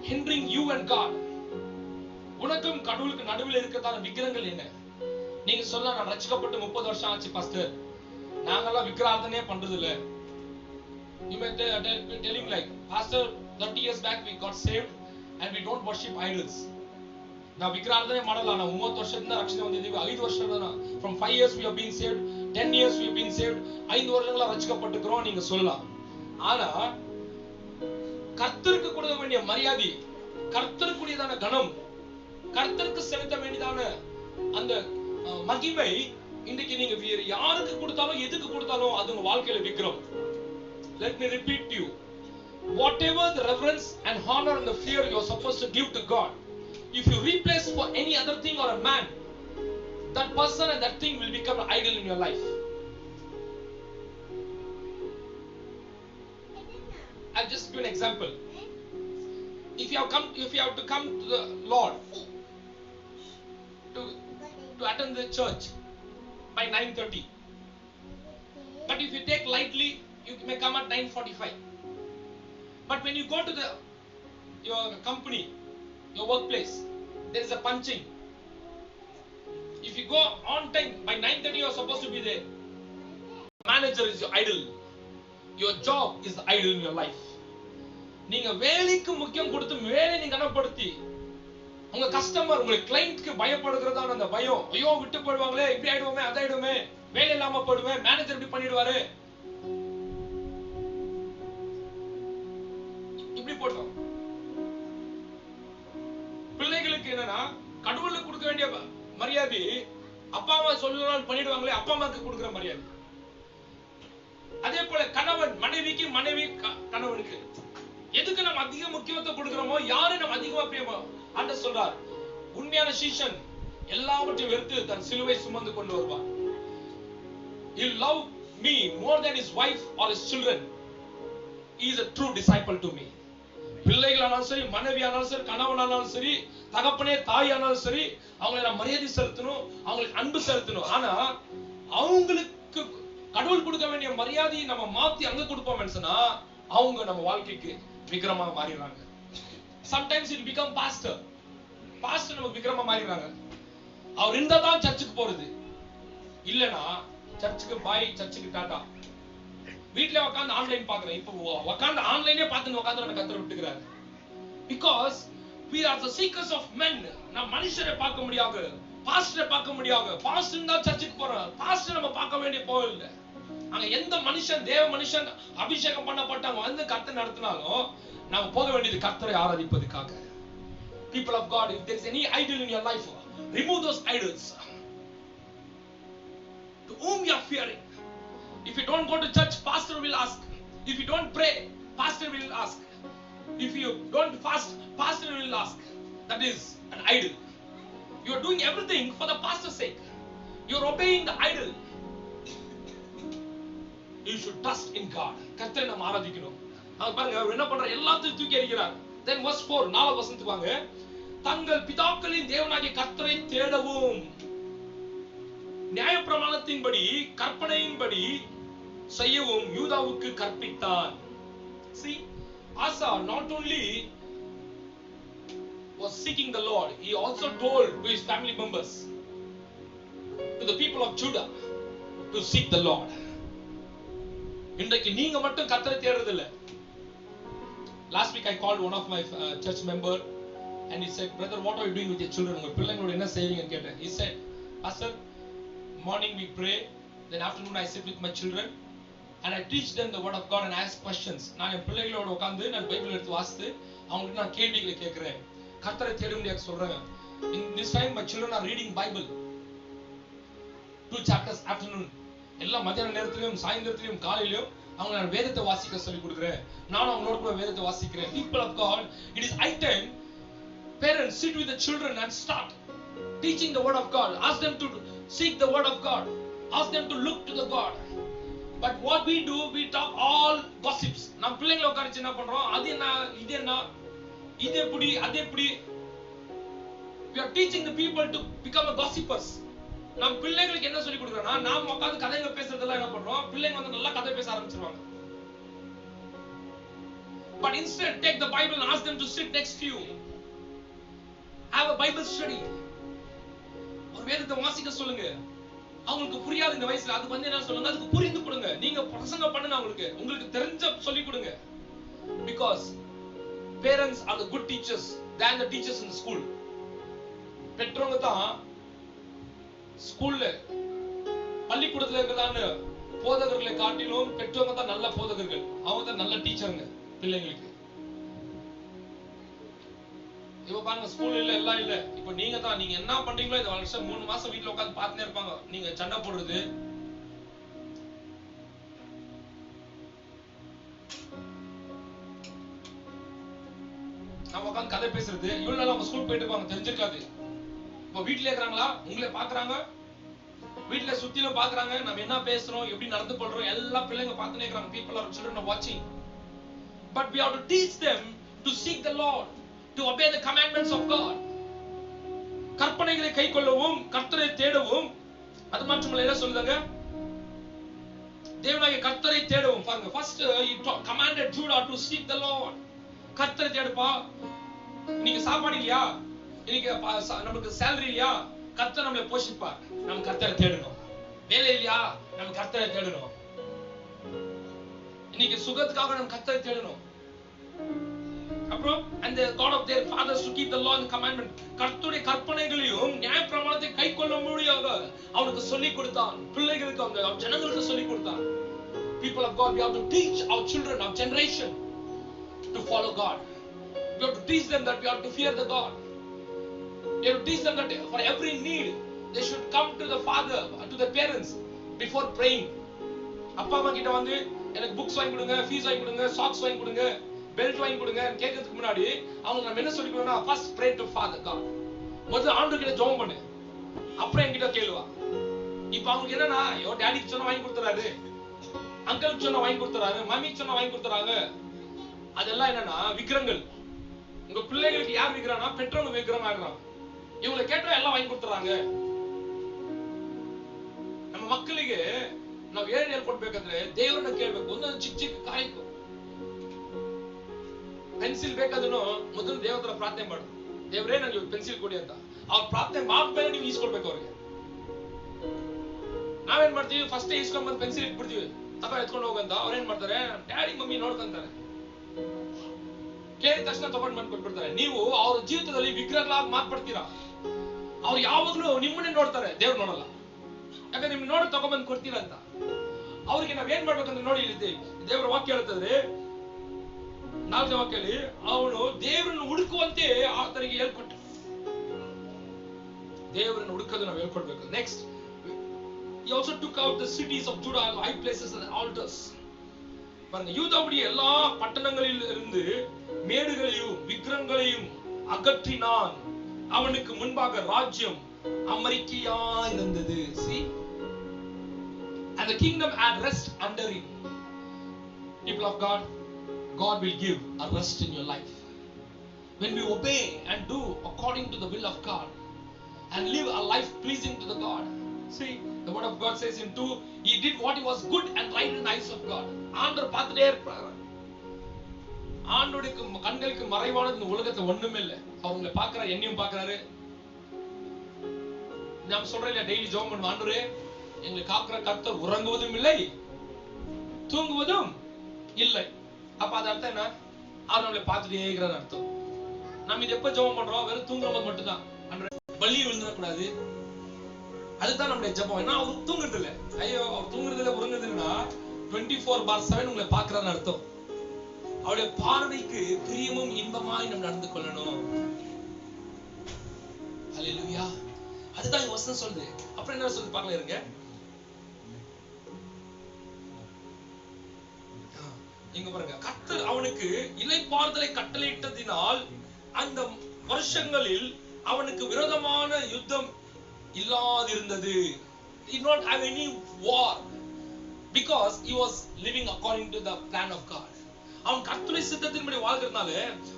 hindering you and God? உனக்கும் கடவுளுக்கு நடுவில் இருக்கிறதான விக்கிரங்கள் என்ன? நீங்க சொல்ல, நான் ரட்சிக்கப்பட்டு 30 வருஷம் ஆச்சு பாஸ்டர், நாங்கெல்லாம் விக்கிரார்த்தனையே பண்றது இல்ல. You may be telling like, pastor, 30 years back we got saved and we don't worship idols. Now விக்கிரார்த்தனை ಮಾಡಲ್ಲ, ನಾವು 30 ವರ್ಷದಿಂದ ರಕ್ಷಣೆ ಹೊಂದಿದ್ದೀವಿ, 5 ವರ್ಷದ from 5 years we have been saved, 10 years we have been saved, 5 வருஷங்களா ரட்சிக்கப்பட்டிருக்கிறோம் நீங்க சொல்லலாம். ஆனா கர்த்தருக்கு கொடுக்க வேண்டிய மரியாதை, கர்த்தருக்குரியதான கணம், கர்த்தருக்கு செலுத்த வேண்டியதான அந்த மகிமை இன்னைக்கு நீங்க வேற யாருக்கு கொடுத்தாலும் எதுக்கு கொடுத்தாலும் அது உங்க வாழ்க்கையில விக்கிரம். Let me repeat to you, whatever the reverence and honor and the fear you are supposed to give to God, if you replace for any other thing or a man, that person and that thing will become an idol in your life. I'll just give an example. If you have to come to the Lord to attend the church by 9:30, but if you take lightly, you may come at 9:45. But when you go to your company, your workplace, there is a punching. If you go on time, by 9:30 you are supposed to be there. Manager is your idol. Your job is the idol in your life. நீங்க வேலைக்கு முக்கியம் கொடுத்து வேலை நீங்க கனப்படுத்தி உங்க கஸ்டமர், உங்க கிளையண்ட்க்கு பயப்படுகிறதான அந்த பயம், ஐயோ விட்டு போடுவாங்களே, இப்படி ஆயிடுவோமே, அதாயிடுவோமே, வேலை இல்லாம போடுவேன், மேனேஜர் இப்படி பண்ணிடுவாரு, இப்படி போட்டோம். பிள்ளைகளுக்கு என்னன்னா கடவுளுக்கு கொடுக்க வேண்டிய மரியாதை அப்பா அம்மா சொல்லுறாங்க பண்ணிடுவாங்களே, அப்பா அம்மாக்கு கொடுக்கிற மரியாதை. அதே போல கணவன் மனைவிக்கு, மனைவி கணவனுக்கு எதுக்கு நம்ம அதிக முக்கியத்துவம் கொடுக்கிறோமோ, யாரை நம்ம அதிகமா பிரியமோ, ஆண்டவர் சொல்றார், உண்மையான சீஷன் எல்லாவற்றையும் வெறுத்து தன் சிலுவை சுமந்து கொண்டு வருவார். He love me more than his wife or his children. He is a true disciple to me. பிள்ளைகளானாலும் சரி, மனைவியானாலும் சரி, கணவனானாலும் சரி, தகப்பனே தாயானாலும் சரி, அவங்களை நான் மரியாதை செலுத்தணும், அவங்களுக்கு அன்பு செலுத்தணும். ஆனா அவங்களுக்கு கடவுள் கொடுக்க வேண்டிய மரியாதையை நம்ம மாத்தி அங்க கொடுப்போம் சொன்னா அவங்க நம்ம வாழ்க்கைக்கு விக்கிரமா மாறிடுறாங்க. Sometimes it become pastor நமக்கு விக்கிரமா மாறிடுறாங்க. அவர் இருந்தா தான் சர்ச்சுக்கு போறது, இல்லனா சர்ச்சுக்கு பாய், சர்ச்சுக்கு டாடா. வீட்ல உட்கார்ந்து ஆன்லைன் பாக்குறேன், இப்போ உட்கார்ந்து ஆன்லைனே பார்த்து உட்கார்ந்து கத்தரை விட்டுக்கிறாரு. Because we are the seekers of men. நான் மனுஷரை பார்க்க முடியாது, பாஸ்டரை பார்க்க முடியாது. பாஸ்டர் தான் சர்ச்சுக்கு போறோம், பாஸ்டர் நம்ம பார்க்க வேண்டிய போகல. அங்க எந்த மனுஷன், தேவ மனுஷன் அபிஷேகம் பண்ணப்பட்டவங்க வந்து கர்த்தரை நடத்தினாலும் நாம போக வேண்டியது கர்த்தரை ஆராதிப்பதற்காக. People of God, if there is any idol in your life, remove those idols. To whom you are fearing. If you don't go to church, pastor will ask. If you don't pray, pastor will ask. If you don't fast, pastor will ask. That is an idol. You are doing everything for the pastor's sake. You are obeying the idol. You should trust in God. கர்த்தரை நாம் ஆராதிக்கணும். அவங்க பாருங்க அவர் என்ன பண்றார், எல்லாத்தையும் தூக்கி எறிகிறார். Then verse 4 4வது வசனத்துக்கு வாங்க. தங்கள் பிதாக்களின் தேவனாகிய கர்த்தரை தேடவும் நியாயப்பிரமாணத்தின்படி கற்பனையின்படி செய்யவும் யூதாவுக்கு கற்பித்தான். See, Asa not only was seeking the Lord, he also told to his family members, to the people of Judah, to seek the Lord. இன்றைக்கு நீங்க மட்டும் கர்த்தரை தேடுறது இல்ல. Last week I called one of my church member and he said, brother, what are you doing with your children? உங்க பிள்ளைங்களோட என்ன செய்றீங்கன்னு கேட்டேன். He said, pastor, morning we pray, then afternoon I sit with my children and I teach them the word of God and ask questions. நான் என் பிள்ளைகளோட உட்கார்ந்து நான் பைபிள் எடுத்து வாசித்து அவங்களுக்கு நான் கேள்விகளை கேட்கிறேன். கர்த்தரை தேடும்படியாக சொல்றேன். In this time my children are reading Bible. 2 chapters afternoon. எல்லா மத்தியான நேரத்திலும் சாயந்தரத்திலும் காலையிலும் அவங்க நான் வேதத்தை வாசிக்க சொல்லி கொடுக்கிறேன். நானும் அவங்களோட கூட வேதத்தை வாசிக்கிறேன். People of God, it is high time parents sit with the children and start teaching the word of God. Ask them to seek the word of God. Ask them to look to the God. But what we do, we talk all gossips. நம்ம பிள்ளைகளை உட்கார்ந்து என்ன பண்றோம், அது என்ன இது என்ன இது எப்படி அது எப்படி. We are teaching the people to become a gossipers. நம்ம பிள்ளைகளுக்கு என்ன சொல்லி கொடுக்கறோம்னா, நாம உட்கார்ந்து கதைங்க பேசுறதெல்லாம் என்ன பண்றோம், பிள்ளைங்க வந்து நல்லா கதை பேச ஆரம்பிச்சிருவாங்க. But instead take the Bible and ask them to sit next to you. Have a Bible study. ஒரு வேதத்தை வாசிக்க சொல்லுங்க. அவங்களுக்கு புரியாது இந்த வயசுல, அதுக்கு வந்து என்ன சொல்லுங்க, அதுக்கு புரிந்து கொடுங்க. நீங்க பிரசங்கம் பண்ணுங்க, உங்களுக்கு தெரிஞ்ச சொல்லி கொடுங்க. Because parents are the good teachers than the teachers in the school. பெற்றோங்க தான் ஸ்கூல்ல பள்ளிக்கூடத்துல இருக்கிறதான போதகர்களை காட்டிலும் பெற்றோங்க தான் நல்ல போதகர்கள். அவங்க தான் நல்ல டீச்சருங்க பிள்ளைங்களுக்கு. இப்ப பாருங்க, ஸ்கூல்ல எல்லாம் இல்ல. இப்ப நீங்க என்ன பண்றீங்களோ இந்த வருஷம் 3 மாசம் வீட்டுல உட்கார்ந்து பார்த்துட்டே இருப்பாங்க. நீங்க சண்டை போடுறது, நம்ம உட்கார்ந்து கதை பேசுறது, இவ்வளவு நாள் அவங்க ஸ்கூல் போயிட்டு இருப்பாங்க, தெரிஞ்சிருக்காது. இப்ப வீட்டுல இருக்கிறாங்களா, உங்களை பாக்குறாங்க, வீட்டுல சுத்திலும் பாக்குறாங்க, நம்ம என்ன பேசுறோம், எப்படி நடந்து கொள்றோம், எல்லா பிள்ளைங்க பார்த்துட்டே இருக்காங்க. People are children are watching. But we have to teach them to seek the Lord, to obey the commandments of God. கற்பனைகளை கைக்கொள்ளவும் கர்த்தரை தேடவும். அது மட்டுமல்ல, என்ன சொல்லுங்க, தேவனாகிய கர்த்தரை தேடவும். பாருங்க, first he commanded Judah to seek the Lord. கர்த்தரை தேடுப்பா. இன்னைக்கு சாப்பாடு இல்லையா, இன்னைக்கு நமக்கு salary இல்லையா, கர்த்தர் நம்மளை போஷிப்பார். நம்ம கர்த்தரை தேடணும். வேலை இல்லையா, நம்ம கர்த்தரை தேடணும். இன்னைக்கு சுகத்துக்காக நம்ம கர்த்தரை தேடணும். அப்புறம் and the God of their fathers to keep the law and commandment. கர்த்தருடைய கற்பனைகளையும் நியாயப்பிரமாணத்தை கைக்கொள்ளும்படியாக அவனுக்கு சொல்லிக் கொடுத்தான். பிள்ளைகளுக்கு அவங்க ஜனங்களுக்கு சொல்லிக் கொடுத்தான். People of God, we have to teach our children, our generation to follow God. We have to teach them that we have to fear the God. We have to teach them that for every need they should come to the father, to the parents before praying. அப்பா அம்மா கிட்ட வந்து எனக்கு புக்ஸ் வாங்கி கொடுங்க, ஃபீஸ் வாங்கி கொடுங்க, சாக்ஸ் வாங்கி கொடுங்க, பெல்ட் வாங்கி கொடுங்க கேட்கிறதுக்கு முன்னாடி அவங்க நம்ம என்ன சொல்லி கொடுக்கணும்னா, first pray to father God. முதல்ல ஆண்டவர் கிட்ட ஜெபம் பண்ணு, அப்புறம் என்கிட்ட கேளுவா. இப்ப அவங்க என்னன்னா, யோ டாடிக்கு சொன்னா வாங்கி கொடுத்துறாரு, அங்கிளுக்கு சொன்னா வாங்கி கொடுத்துறாரு, மம்மிக்கு சொன்னா வாங்கி கொடுத்துறாங்க. அதெல்லாம் என்னன்னா விக்கிரங்கள். உங்க பிள்ளைகளுக்கு யார் விக்கிறானா, பெற்றவங்க விக்கிரம் ஆகுறாங்க. இவங்களை கேட்டா எல்லாம் வாங்கி கொடுத்துறாங்க. ನಮ್ಮ ಮಕ್ಕಳಿಗೆ ನಾವು ಏನ್ ಹೇಳ್ಕೊಡ್ಬೇಕಂದ್ರೆ, ದೇವರನ್ನ ಕೇಳ್ಬೇಕು. ಒಂದೊಂದು ಚಿಕ್ಕ ಚಿಕ್ಕ ಕಾಯಿಕು ಪೆನ್ಸಿಲ್ ಬೇಕಾದ್ರೂ ಮೊದಲು ದೇವ್ರ ಹತ್ರ ಪ್ರಾರ್ಥನೆ ಮಾಡು, ದೇವ್ರೇ ನನಗೆ ಪೆನ್ಸಿಲ್ ಕೊಡಿ ಅಂತ. ಅವ್ರ ಪ್ರಾರ್ಥನೆ ಮಾಡ್ಬೇಕು, ನೀವು ಈಸ್ಕೊಡ್ಬೇಕು ಅವ್ರಿಗೆ. ನಾವೇನ್ ಮಾಡ್ತೀವಿ, ಫಸ್ಟ್ ಈಸ್ಕೊಂಡ್ ಬಂದು ಪೆನ್ಸಿಲ್ ಇಟ್ಬಿಡ್ತೀವಿ, ತಗ ಎತ್ಕೊಂಡು ಹೋಗಂತ. ಅವ್ರೇನ್ ಮಾಡ್ತಾರೆ, ಡ್ಯಾಡಿ ಮಮ್ಮಿ ನೋಡ್ಕೊಂತಾರೆ, ಕೇಳಿದ ತಕ್ಷಣ ತಗೊಂಡ್ ಬಂದು ಕೊಟ್ಬಿಡ್ತಾರೆ. ನೀವು ಅವ್ರ ಜೀವಿತದಲ್ಲಿ ವಿಗ್ರಹಗಳಾಗಿ ಮಾರ್ಪಡ್ತೀರಾ. ಅವ್ರು ಯಾವಾಗ್ಲೂ ನಿಮ್ಮನ್ನೇ ನೋಡ್ತಾರೆ, ದೇವ್ರು ನೋಡಲ್ಲ. ಯಾಕಂದ್ರೆ ನಿಮ್ ನೋಡಿ ತಗೊಂಡ್ಬಂದು ಕೊಡ್ತೀರಂತ. ಅವ್ರಿಗೆ ನಾವ್ ಏನ್ ಮಾಡ್ಬೇಕಂದ್ರೆ, ನೋಡಿ ಇಲ್ಲಿ ದೇವರ ವಾಕ್ಯ ಹೇಳ್ತದ್ರೆ, 4ನೇ ವಾಕ್ಯದಲ್ಲಿ ಅವನು ದೇವರನ್ನು ಹುಡುಕುವಂತೆ ಆತನಿಗೆ ಹೇಳ್ಕೊಟ್ಟ. ದೇವರನ್ನು ಹುಡುಕೋದು ನಾವು ಹೇಳ್ಕೊಡ್ಬೇಕು. Next, he also took out the cities of Judah, high places and altars. பாருங்க, யூதாவுடைய எல்லா பட்டணங்களில் இருந்து மேடுகளையும் விக்கிரகங்களையும் அகற்றினான். அவனுக்கு முன்பாக ராஜ்யம் அமெரிக்கையா இருந்தது. See, and the kingdom had rest under him. People of God, God will give a rest in your life when we obey and do according to the will of God and live a life pleasing to the God. See, the word of God says in 2, he did what he was good and right in the eyes of God. ஆண்டவர் பார்த்துட்டே இருப்பார். ஆண்டவருக்கு கண்களுக்கு மறைவானது இந்த உலகத்துல ஒண்ணுமே இல்லை. அவங்களை பார்க்கிறார், என்னையும் பார்க்கிறாரு. நாம் சொல்றோம் இல்லையா, டெய்லி ஜெபம் பண்ணுவோம், ஆண்டவரே எங்களை காக்கிற கர்த்தர் உறங்குவதும் இல்லை தூங்குவதும் இல்லை. அப்ப அது அர்த்தம் என்ன? அவர் நம்மளை பார்த்துட்டே இருக்கிறார் அர்த்தம். நம்ம இது எப்ப ஜெபம் பண்றோம்? வெறும் தூங்குற போது மட்டும்தான். பள்ளி விழுந்துடக்கூடாது, அதுதான் நம்மளுடைய ஜெபம். ஏன்னா அவர் தூங்குறது இல்லை. ஐயோ அவர் தூங்குறது இல்லை உறங்குறது இல்லைன்னா 24/7 உங்களை பார்க்கிறான்னு அர்த்தம். அவருடைய பார்வைக்கு பிரியமும் இன்பமாய் நம்ம நடந்து கொள்ளணும். ஹல்லேலூயா. அதுதான் இந்த வசனம் சொல்லுது. அப்புறம் என்ன சொல்லுது பார்க்கலாம் இருங்க. இங்க பாருங்க, கர்த்தர் அவனுக்கு இளைப்பாறுதலை கட்டளையிட்டதினால் அந்த வருஷங்களில் அவனுக்கு விரோதமான யுத்தம் இல்லாதிருந்தது. He did not have any war because he was living according to the plan of God. அவன் கர்த்தருடைய சித்தத்தின்படி வாழ்கிறதுனால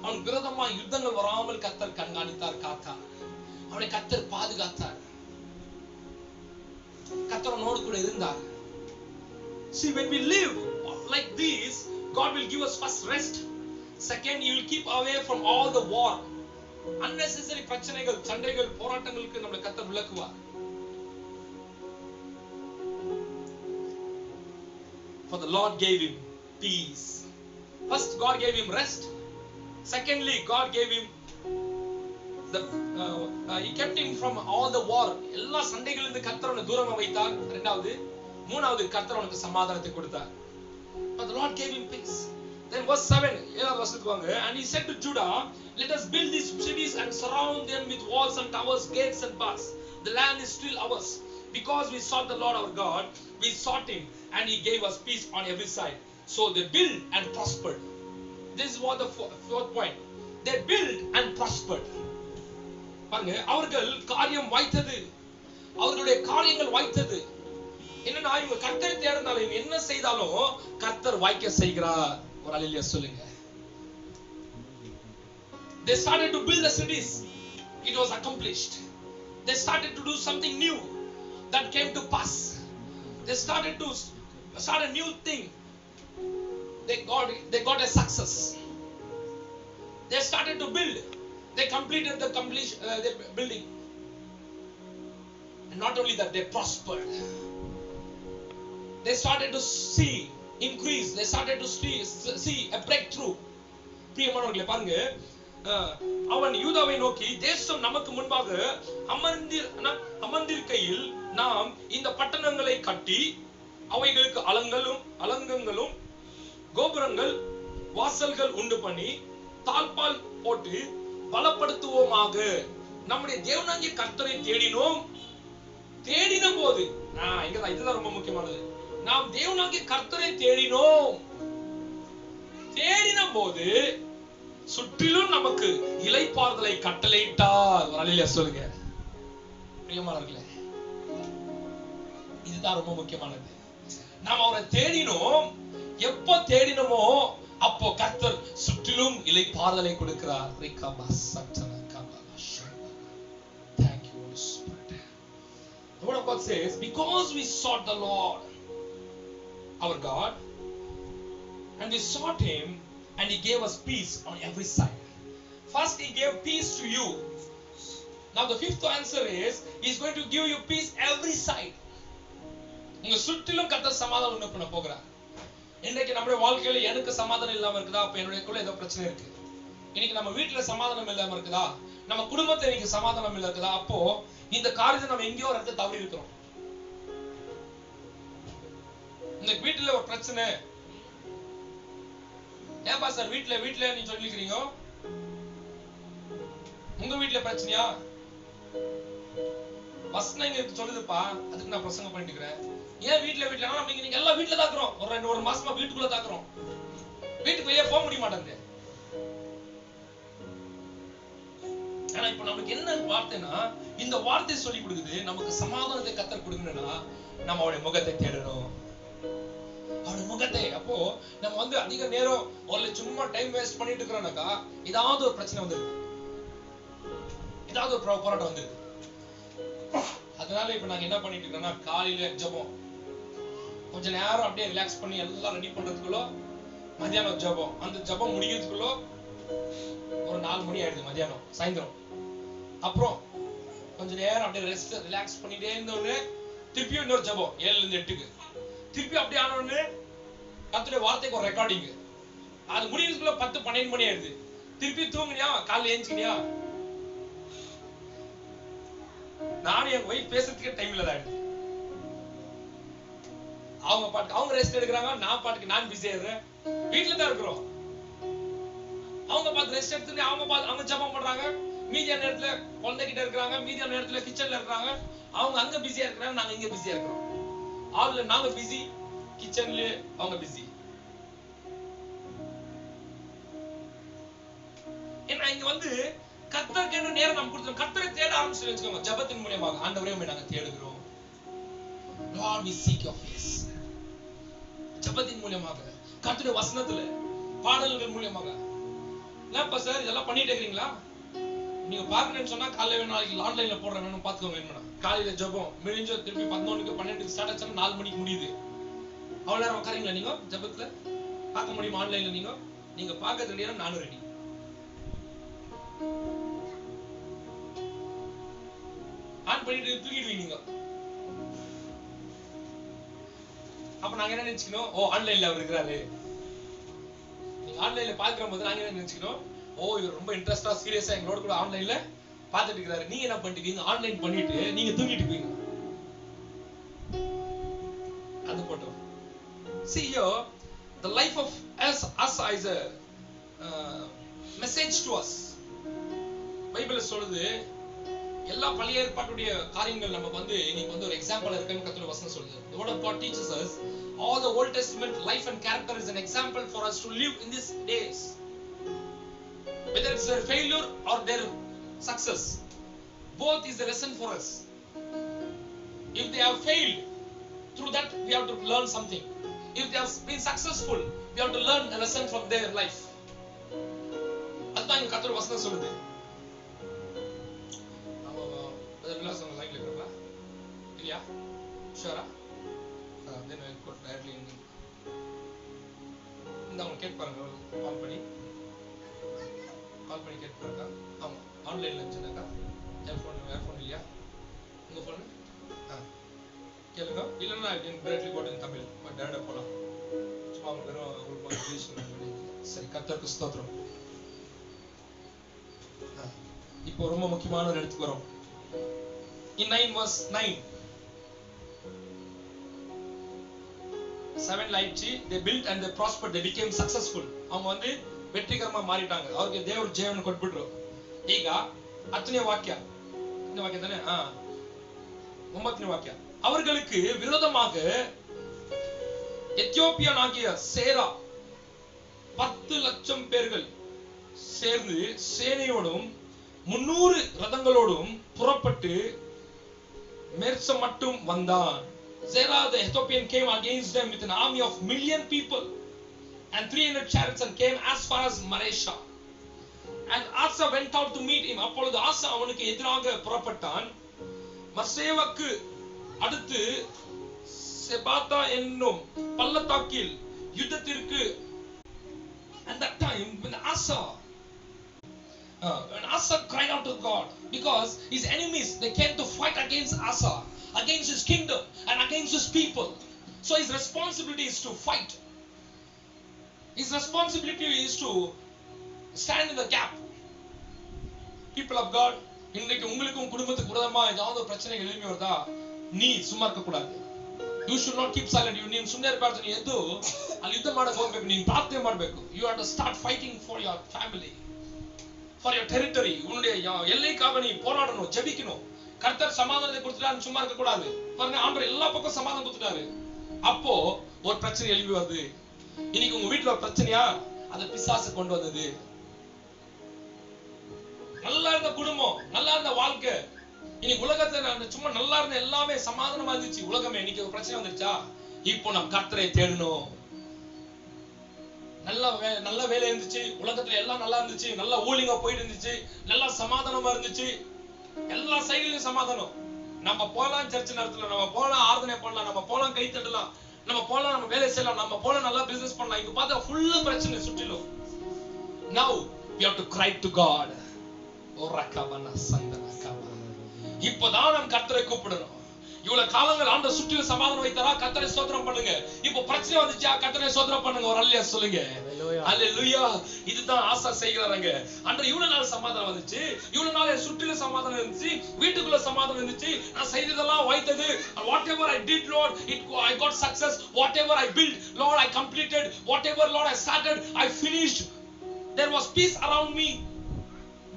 அவனுக்கு விரோதமா யுத்தங்கள் வராமல் கர்த்தர் கண்காணித்தார், காத்தார். அவனை கர்த்தர் பாதுகாத்தார். கர்த்தர் அவனோடு கூட இருந்தார். See, when we live like this, God will give us first rest. Second, He will keep away from all the war. Unnecessary பிரச்சனைகள், சண்டைகள், போராட்டங்களுக்கு நம்மளை கர்த்தர் விலக்குவார். For the Lord gave him peace. First, God gave him rest. Secondly, God gave him He kept him from all the war. எல்லா சண்டைகளிலிருந்து கர்த்தர் அவனை தூரமா வைத்தார். இரண்டாவது, மூணாவது கர்த்தர் அவனுக்கு சமாதானத்தை கொடுத்தார். But the Lord gave him peace. Then verse 7, ஏழாவது வசனத்துக்கு வாங்க. And he said to Judah, let us build these cities and surround them with walls and towers, gates and bars. The land is still ours. Because we sought the Lord our God, we sought him and he gave us peace on every side. So they built and prospered. This is what the fourth point. They built and prospered. பாருங்க, அவர்கள் காரியம் வாய்த்தது, அவர்களுடைய காரியங்கள் வாய்த்தது. என்னன்னா இவங்க கர்த்தரை தேடினாலும் இவங்க என்ன செய்தாலும் கர்த்தர் வாய்க்க செய்கிறார். ஒரு அல்லேலூயா சொல்லுங்க. They started to build the cities. It was accomplished. They started to do something new that came to pass. They started to start a new thing. They got a success. They started to build. They completed the building. And not only that, they prospered. They started to see increase. They started to see a breakthrough. பிரியமானவர்களே பாருங்க, அவன் யூதாவை நோக்கி, தேசம் நமக்கு முன்பாக அமர்ந்திருக்கையில் நாம் இந்த பட்டணங்களை கட்டி அவைகளுக்கு அலங்கங்களும் கோபுரங்கள் வாசல்கள் உண்டு பண்ணி தாழ்பால் போட்டு பலப்படுத்துவோமாக. நம்முடைய தேவனாகிய கர்த்தரை தேடின போது, இதுதான் ரொம்ப முக்கியமானது. நாம் தேவனாகிய கர்த்தரை தேடின போது சுற்றிலும் நமக்கு இளைப்பாறுதலை கட்டளையிட்டார். ஒரு அல்லேலூயா சொல்லுங்க. பிரியமானவர்களே, இதுதான் ரொம்ப முக்கியமானது. நாம் அவரை தேடினோம். எப்ப தேடினோமோ அப்போ கர்த்தர் சுற்றிலும் இளைப்பாறுதலை கொடுக்கிறார். Thank you, Holy Spirit. The word of God says, because we sought the Lord our God and we sought him and he gave us peace on every side. First he gave peace to you. Now the fifth answer is, he is going to give you peace every side. உங்க சுற்றிலும் கர்த்தர் சமாதானம் உண்டு பண்ண போகிறார். இன்னைக்கு நம்முடைய வாழ்க்கையில எனக்கு சமாதானம் இல்லாம இருக்குதா? அப்ப என்னுடைய ஏதோ பிரச்சனை இருக்கு. இன்னைக்கு நம்ம வீட்டுல சமாதானம் இல்லாம இருக்குதா? நம்ம குடும்பத்துல இன்னைக்கு சமாதானம் இல்ல இருக்குதா? அப்போ இந்த காரியத்தை நம்ம எங்கேயோ ஒரு இடத்துல தவறி இருக்கிறோம். இன்னைக்கு வீட்டுல ஒரு பிரச்சனை. ஏன்பா சார் வீட்டுல நீ சொல்லிக்கிறீங்க? உங்க வீட்டுல பிரச்சனையா? வசனம் இங்க சொல்லுதுப்பா, அதுக்கு நான் பிரசங்கம் பண்ணிட்டு இருக்கிறேன். ஏன் வீட்டுல நீங்க எல்லாம் வீட்டுல தாக்குறோம். ஒரு மாசமா வீட்டுக்குள்ள தாக்குறோம். வீட்டுக்கு வெளியே போக முடிய மாட்டேங்குது. ஆனா இப்ப நமக்கு என்ன வார்த்தைனா, இந்த வார்த்தை சொல்லி கொடுக்குது, நமக்கு சமாதானத்தை கர்த்தர் கொடுக்கணும்னா நம்ம அவருடைய முகத்தை தேடணும். அவருடைய முகத்தை. அப்போ நம்ம வந்து அதிக நேரம் ஒரு சும்மா டைம் வேஸ்ட் பண்ணிட்டு இருக்கிறோம்னாக்கா ஏதாவது ஒரு பிரச்சனை வந்துருக்கு, ஏதாவது ஒரு போராட்டம் வந்துருக்கு. அதனால இப்ப நாங்க என்ன பண்ணிட்டு இருக்கோம்னா, காலையில ஜெபம், கொஞ்ச நேரம் அப்படியே ரிலாக்ஸ் பண்ணி எல்லாம் ரெடி பண்றதுக்குள்ள மத்தியானம் ஜெபம், அந்த ஜெபம் முடிக்கிறதுக்குள்ள ஒரு 4 மணி ஆயிடுது மத்தியானம் சாயந்தரம். அப்புறம் கொஞ்ச நேரம் அப்படியே ரெஸ்ட் ரிலாக்ஸ் பண்ணிட்டே இருந்தோடனே திருப்பியும் இன்னொரு ஜெபம் 7 இருந்து 8க்கு, திருப்பி அப்படியே ஆன உடனே கர்த்தருடைய வார்த்தைக்கு ஒரு ரெக்கார்டிங், அது முடிக்கிறதுக்குள்ள 10-12 மணி ஆயிடுது. திருப்பி தூங்குனியா, காலையில ஏஞ்சிக்கினியா, நானும் என் ஒய்ஃப் பேசுறதுக்கே டைம் இல்ல ஆயிடுது. அவங்க பாட்டுக்கு அவங்க ரெஸ்ட் எடுக்கிறாங்க, நான் பாட்டுக்கு நான் பிஸியா இருக்கிறேன். வீட்டுல தான் இருக்கிறோம். அவங்க பார்த்து ரெஸ்ட் எடுத்துட்டு அவங்க ஜெபம் பண்றாங்க, மீதியான நேரத்துல குழந்தைகிட்ட இருக்கிறாங்க, மீதியான நேரத்துல கிச்சன்ல இருக்கிறாங்க. அவங்க அங்க பிஸியா இருக்கிறாங்க, நாங்க இங்க பிஸியா இருக்கிறோம். ஆள்ல நாங்க பிஸி, கிச்சன்ல அவங்க பிஸி. ஏன்னா இங்க வந்து கர்த்தருக்கு என்ன நேரம் நம்ம கொடுத்தோம். கர்த்தரை தேட ஆரம்பிச்சு வச்சுக்கோங்க. ஜெபத்தின் மூலமாக ஆண்டவரே உம்மை நாங்க தேடுகிறோம். Lord, we seek your face. ஜெபத்தின் மூலமாக, கர்த்தருடைய வசனத்துல, பாடல்கள் மூலமாக. என்னப்பா சார் இதெல்லாம் பண்ணிட்டு இருக்கீங்களா? நீங்க பாக்கணும்னு சொன்னா காலையில வேணும், நாளைக்கு ஆன்லைன்ல போடுற வேணும், பாத்துக்கோங்க. வேணும்னா காலையில ஜெபம் முடிஞ்ச திருப்பி 11க்கு 12க்கு ஸ்டார்ட் ஆச்சுன்னா 4 மணிக்கு முடியுது. அவ்வளவு நேரம் உட்காரீங்களா நீங்க ஜெபத்துல? பார்க்க முடியுமா ஆன்லைன்ல? நீங்க பார்க்கறது ரெடியா? நானும் ரெடி. ஆன் பண்ணிட்டு தூக்கிடுவீங்க நீங்க. அப்ப நாங்க என்ன நினைச்சுக்கணும்? ஓ ஆன்லைன்ல அவர் இருக்கிறாரு. நீங்க ஆன்லைன்ல பாக்குற போது நாங்க என்ன நினைச்சுக்கணும்? ஓ இவர் ரொம்ப இன்ட்ரெஸ்டா சீரியஸா எங்களோட கூட ஆன்லைன்ல பாத்துட்டு இருக்கிறாரு. நீங்க என்ன பண்ணிட்டீங்க? ஆன்லைன் பண்ணிட்டு நீங்க தூங்கிட்டு போவீங்க. அது போட்டோம். See here, the life of us is a message to us. Bible சொல்லுது, எல்லா பழைய ஏற்பாட்டுடைய காரியங்கள் நமக்கு வந்து இன்னைக்கு வந்து ஒரு எக்ஸாம்பிள் இருக்குன்னு கர்த்தருடைய வசனம் சொல்லுது. The word of God teaches us all the Old Testament life and character is an example for us to live in these days. Whether it's their failure or their success, both is a lesson for us. If they have failed, through that we have to learn something. If they have been successful, we have to learn a lesson from their life. அதுதான் இங்க கர்த்தருடைய வசனம் சொல்லுது. நம்ம லைன்ல இருக்கா இல்லையா? ஷூரா? then I got directly in. இந்த அவங்க கேட் பாருங்க, கால் பண்ணி கேட் பாருங்க. அவங்க ஆன்லைன்ல இருந்துச்சுனாக்கா ஏர்ஃபோன் இல்லையா உங்க போன்? கேளுங்க. இல்லைன்னா directly go to Tamil, but டேரக்டா போலாம். சும்மா அவங்க வெறும் உங்களுக்கு இங்கிலீஷ் சொல்லி. சரி, கர்த்தருக்கு ஸ்தோத்திரம். இப்போ ரொம்ப முக்கியமான ஒரு இடத்துக்கு வரோம். In 9 verse 9, 7 ஆயிடுச்சு. they built and they prospered, they became successful. அவங்க வந்து வெற்றிகரமா மாறிட்டாங்க. அவருக்கு தேவர் ஜெயವನ್ನು ಕೊಟ್ಬಿಟ್ರು. ಈಗ 10ನೇ ವಾಕ್ಯ, இந்த வாக்கியம் தானே? 9ನೇ வாக்கியம். அவர்களுக்கு விரோதமாக எத்தியோப்பியனாகிய சேரா 10 லட்சம் பேர்கள் சேர்ந்து சேனையோடும் 300 ரதங்களோடும் புறப்பட்டு மெர்சா மட்டும் வந்தான். Zerah the Ethiopian came against them with an army of 1,000,000 people and 300 chariots and came as far as Maresha. And Asa went out to meet him. அப்பொழுது ஆசா அவனுக்கு எதிராக புறப்பட்டான். மர்சேவாக்கு அடுத்து செபாத்தா என்னும் பள்ளத்தாக்கில் யுத்தத்திற்கு. And that time when Asa cried out to God, because his enemies, they came to fight against Asa, against his kingdom and against his people. So his responsibility is to fight. His responsibility is to stand in the gap. People of God, இன்னைக்கு உங்களுக்கும் குடும்பத்துக்கு விரோதமா ஏதாவது ஒரு பிரச்சனை எழும்பி வருதா, நீ சும்மா இருக்க கூடாது. You should not keep silent. ನೀನು ಸುಮ್ಮನೆ ಇರಬಾರ್ದು. ನೀ ಎದ್ದು ಅಲ್ಲಿ ಯುದ್ಧ ಮಾಡಕ್ಕೆ ಹೋಗ್ಬೇಕು, ನೀನು ಪ್ರಾರ್ಥನೆ ಮಾಡಬೇಕು. You have to start fighting for your family, for your territory. உன்னுடைய எல்லைக்காக நீ போராடணும், ஜெபிக்கணும். கர்த்தர் சமாதானத்தை கொடுத்துட்டாரு, சும்மா இருக்க கூடாது. பாருங்க, ஆண்டவர் எல்லா பக்கம் சமாதானம் கொடுத்துட்டாரு. அப்போ ஒரு பிரச்சனை எழும்பி வருது. இன்னைக்கு உங்க வீட்டுல ஒரு பிரச்சனையா, அதை பிசாசு கொண்டு வந்தது. நல்லா இருந்த குடும்பம், நல்லா இருந்த வாழ்க்கை, இன்னைக்கு உலகத்துல சும்மா நல்லா இருந்த எல்லாமே சமாதானமா இருந்துச்சு. உலகமே இன்னைக்கு ஒரு பிரச்சனை வந்துருச்சா? இப்போ நாம் கர்த்தரை தேடணும். நல்ல வேலை இருந்துச்சு, உலகத்துல எல்லாம் நல்லா இருந்துச்சு, நல்லா ஊழியங்க போயிட்டு இருந்துச்சு, நல்லா சமாதானமா இருந்துச்சு, எல்லா சைடுலயும் சமாதானம். நம்ம போலாம் சர்ச் நேரத்துல, நம்ம போலாம் ஆராதனை பண்ணலாம், நம்ம போலாம் கை தட்டலாம், நம்ம போலாம் நம்ம வேலை செய்யலாம், நம்ம போலாம் நல்லா பிசினஸ் பண்ணலாம். இங்க பார்த்தா ஃபுல்லு பிரச்சனை சுற்றிலும். Now we have to cry to God. இப்பதான் நாம் கர்த்தரை கூப்பிடணும். இவ்வளவு காலங்கள் ஆண்டவர் சுற்றிலும் சமாதானம் வைத்தாரா? கர்த்தரை ஸ்தோத்திரம் பண்ணுங்க. இப்போ பிரச்சனை வந்துச்சா? கர்த்தரை ஸ்தோத்திரம் பண்ணுங்க. ஒரு அல்லேலூயா சொல்லுங்க. அல்லேலூயா. இதுதான் ஆசா செய்கிறாங்க. அன்று இவ்வளவு நாள் சமாதானம் வந்துச்சு, இவ்வளவு நாள் சுற்றிலும் சமாதானம் இருந்துச்சு, வீட்டுக்குள்ள சமாதானம் இருந்துச்சு, நான் செய்ததெல்லாம் வாய்த்தது. Whatever I did, Lord, I got success. Whatever I built, Lord, I completed. Whatever, Lord, I started, I finished. There was peace around me.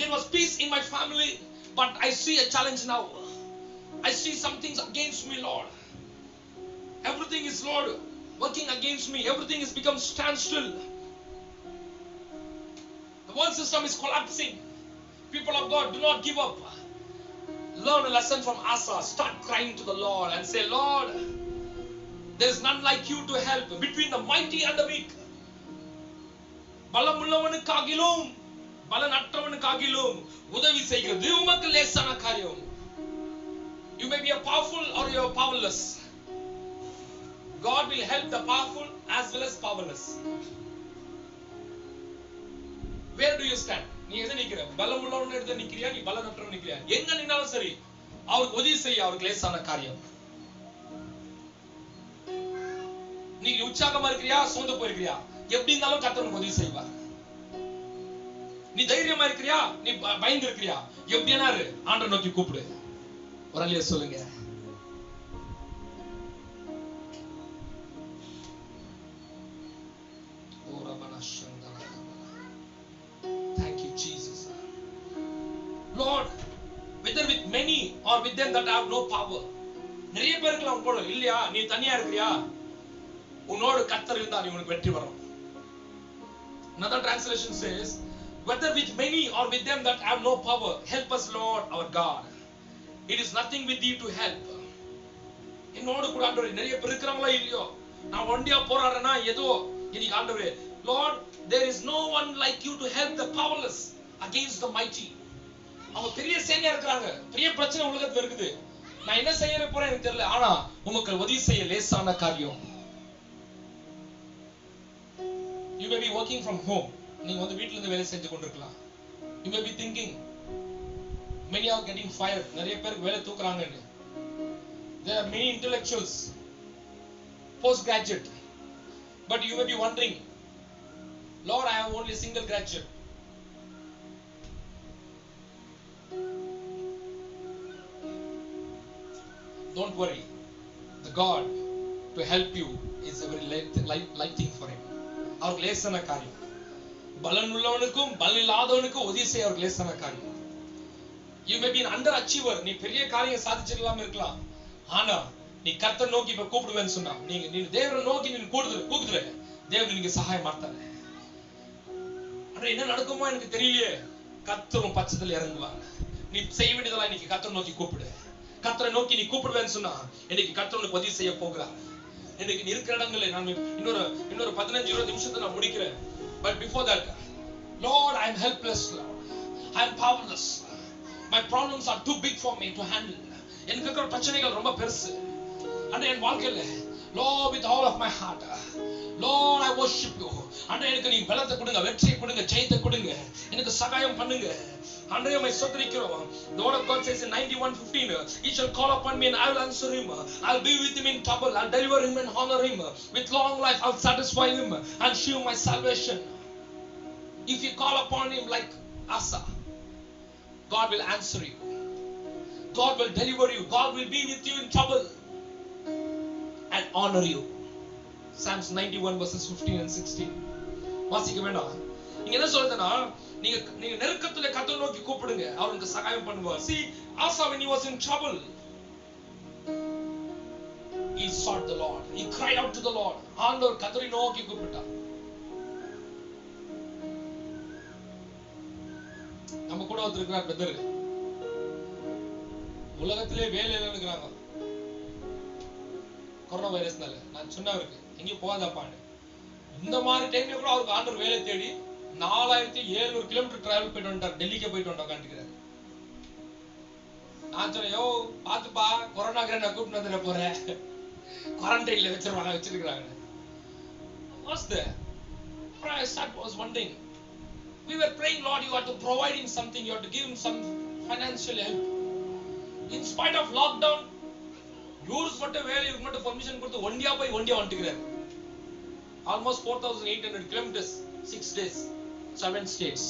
There was peace in my family. But I see a challenge now. I see some things against me, Lord. Everything is, Lord, working against me. Everything has become standstill. The world system is collapsing. People of God, do not give up. Learn a lesson from Asa. Start crying to the Lord and say, Lord, there is none like you to help between the mighty and the weak. பலமுள்ளவனுக்காகிலும் பலனற்றவனுக்காகிலும் உதவி செய்கிறது உமக்கு லேசான காரியம். You may be a powerful or you are powerless. God will help the powerful as well as powerless. Where do you stand? நீ எங்க நிக்கிற? பலமுள்ளவன் எடுத்து நிக்கிறியா? நீ பலனற்றவன் நிக்கிறியா? எங்க நின்னாலும் சரி, அவருக்கு உதவி செய்ய அவருக்கு லேசான காரியம். நீ உற்சாகமா இருக்கிறியா? சோர்ந்து போயிருக்கிறியா? எப்படி இருந்தாலும் கர்த்தர் உதவி செய்வார். நீ தைரியமா இருக்கிறியா? நீ பயந்து இருக்கிறியா? எப்படினா ஆண்டவரை நோக்கி கூப்பிடு. ஒரு அல்லேலூயா சொல்லுங்க. Thank you, Jesus. Lord, whether with many or with them that have no power. நிறைய பேருக்கு நான் போறோம் இல்லையா? நீ தனியா இருக்கிறியா? உன்னோடு கர்த்தர் இருந்தா நீ உனக்கு வெற்றி வரும். Another translation says, whether with many or with them that have no power, help us, Lord, our God. It is nothing with thee to help. என்னோடு கூட ஆண்டவரே நிறைய பேர் இருக்கறாங்களா இல்லையோ, நான் ஒண்டியா போராடுறேனா ஏதோ இன்னைக்கு ஆண்டவரே, Lord, there is no one like you to help the powerless against the mighty. அவங்க பெரிய சேனையா இருக்காங்க, பெரிய பிரச்சனை உலகத்துல இருக்குது, நான் என்ன செய்ய போறேன் எனக்கு தெரியல, ஆனா உமக்கு உதவி செய்ய லேசான காரியம். You may be working from home. நீங்க வந்து வீட்ல இருந்து வேலை செஞ்சு கொண்டிருக்கலாம். You may be thinking, many are getting fired. நிறைய பேர் வேலை தூக்குறாங்கன்னு. There are many intellectuals, postgraduate. But you may be wondering, Lord, I have only single graduate. Don't worry. The God to help you is a very light thing for him. அவருக்கு லேசான காரியம். பலன் உள்ளவனுக்கும் பலன் இல்லாதவனுக்கும் உதவி செய்ய அவருக்கு லேசான காரியம். You may be an underachiever. நீ பெரிய காரியம் சாதிச்சிடலாம் இருக்கலாம், ஆனா நீ கர்த்தரை நோக்கி இப்ப கூப்பிடுவேன்னு சொன்னா, நீ தேவரை நோக்கி நீ கூப்பிடுற தேவன் நீங்க சகாயம் மாட்டாரு. ஆனா என்ன நடக்குமோ எனக்கு தெரியலையே, கர்த்தரும் பட்சத்தில் இறங்குவார். நீ செய்ய வேண்டியதெல்லாம் இன்னைக்கு கர்த்தரை நோக்கி கூப்பிடு. கர்த்தரை நோக்கி நீ கூப்பிடுவேன்னு சொன்னா இன்னைக்கு கர்த்தர் உனக்கு உதவி செய்ய போகிறார். இன்னைக்கு நீ இருக்கிற இடங்களை நான் இன்னொரு 15-20 நிமிஷத்துல நான் முடிக்கிறேன். But before that, Lord, I am helpless, Lord. I am powerless. My problems are too big for me to handle. எனக்கு இருக்கிற பிரச்சனைகள் ரொம்ப பெருசு. ஆனா என் வாழ்க்கையில, Lord, with all of my heart, Lord, I worship you. ஆண்டவரே எனக்கு நீ பலத்தை கொடுங்க, வெற்றியை கொடுங்க, ஜெயத்தை கொடுங்க, எனக்கு சகாயம் பண்ணுங்க. ஆண்டவரே உம்மை ஸ்தோத்திரிக்கிறோம். The word of God says in 91:15, he shall call upon me and I will answer him. I'll be with him in trouble. I'll deliver him and honor him. With long life I'll satisfy him and show my salvation. If you call upon him like Asa, God will answer you. God will deliver you. God will be with you in trouble and honor you. Psalms 91 verses 15 and 16. வாசிக்க வேண்டாம். நீங்க என்ன சொல்றதுன்னா, நீங்க நெருக்கத்துல கர்த்தரை நோக்கி கூப்பிடுங்க, அவர் உங்களுக்கு சகாயம் பண்ணுவார். See, Asa, when he was in trouble, he sought the Lord. He cried out to the Lord. ஆண்டவர் கர்த்தரை நோக்கி கூப்பிட்டார். நம்ம கூட ஒருத்தர் இருக்கிறார் பிரதர், உலகத்திலே வேலை இல்லைன்னு கொரோனா வைரஸ்னால. நான் சொன்ன அவருக்கு எங்கேயும் போகாதப்பான்னு. இந்த மாதிரி டைம்ல கூட அவருக்கு ஆண்டவர் வேலை தேடி 4700 கிலோமீட்டர் டிராவல் போயிட்டு வந்துட்டார். டெல்லிக்கு போயிட்டு வந்துட்டாரு. நான் சொன்னேன், யோ பாத்துப்பா, கொரோனா நான் கூப்பிட்டு வந்துட போறேன், குவாரண்டைன்ல வச்சிருக்காங்க. What's there? I was wondering. We were praying, Lord, you are to provide him something, you are to give him some financial help. In spite of lockdown, இவருக்கு மட்டும் வேலை, இவருக்கு மட்டும் பர்மிஷன் கொடுத்து ஒண்டியா வந்துக்கிறாரு. Almost 4800 kilometers, 6 days, 7 states.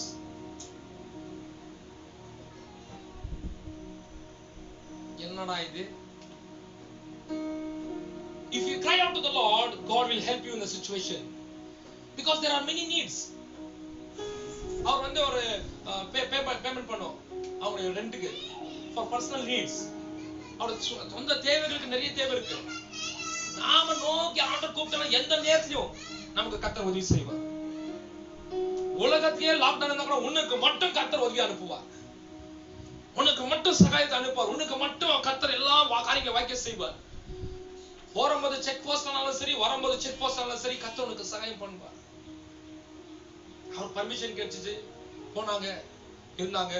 என்னடா இது? If you cry out to the Lord, God will help you in the situation, because there are many needs. அவர் வந்து ஒரு பேமெண்ட் பண்ணும் அவருடைய ரெண்டுக்கு for personal needs. அவருடைய சொந்த தேவைகளுக்கு நிறைய தேவை இருக்கு. நாம நோக்கி ஆண்டவர் கூப்பிட்டா எந்த நேரத்திலும் நமக்கு கர்த்தர் உதவி செய்வார். உலகத்திலே லாக்டவுன் இருந்தா கூட உனக்கு மட்டும் கர்த்தர் உதவி அனுப்புவார். உனக்கு மட்டும் சகாயத்தை அனுப்புவார். உனக்கு மட்டும் கர்த்தர் எல்லா காரியங்களை வாய்க்க செய்வார். போகும்போது செக் போஸ்ட் ஆனாலும் சரி, வரும்போது செக் போஸ்ட் ஆனாலும் சரி, கர்த்தர் உனக்கு சகாயம் பண்ணுவார். அவர் பர்மிஷன் கிடைச்சிச்சு, போனாங்க, இருந்தாங்க.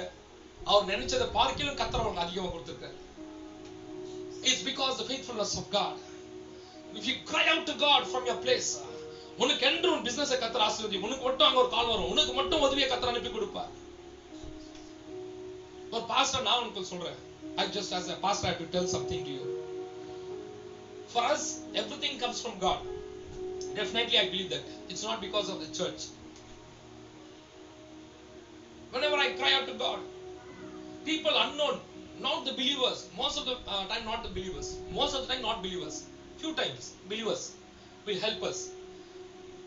அவர் நினைச்சதை பார்க்கலும் கர்த்தர் அவங்களுக்கு அதிகமா கொடுத்திருக்காரு. It's because the faithfulness of God. If you cry out to God from your place, உனக்கு என்று உன் பிசினஸை கர்த்தர் ஆசீர்வதி. உனக்கு மட்டும் அங்க ஒரு கால் வரும். உனக்கு மட்டும் உதவியை கர்த்தர் அனுப்பி கொடுப்பார். ஒரு பாஸ்டர் நான் உங்களுக்கு சொல்றேன். I just as a pastor I have to tell something to you. For us everything comes from God. Definitely I believe that. It's not because of the church. Whenever I cry out to God, people unknown, not the believers, most of the time not the believers, most of the time not believers, few times believers will help us,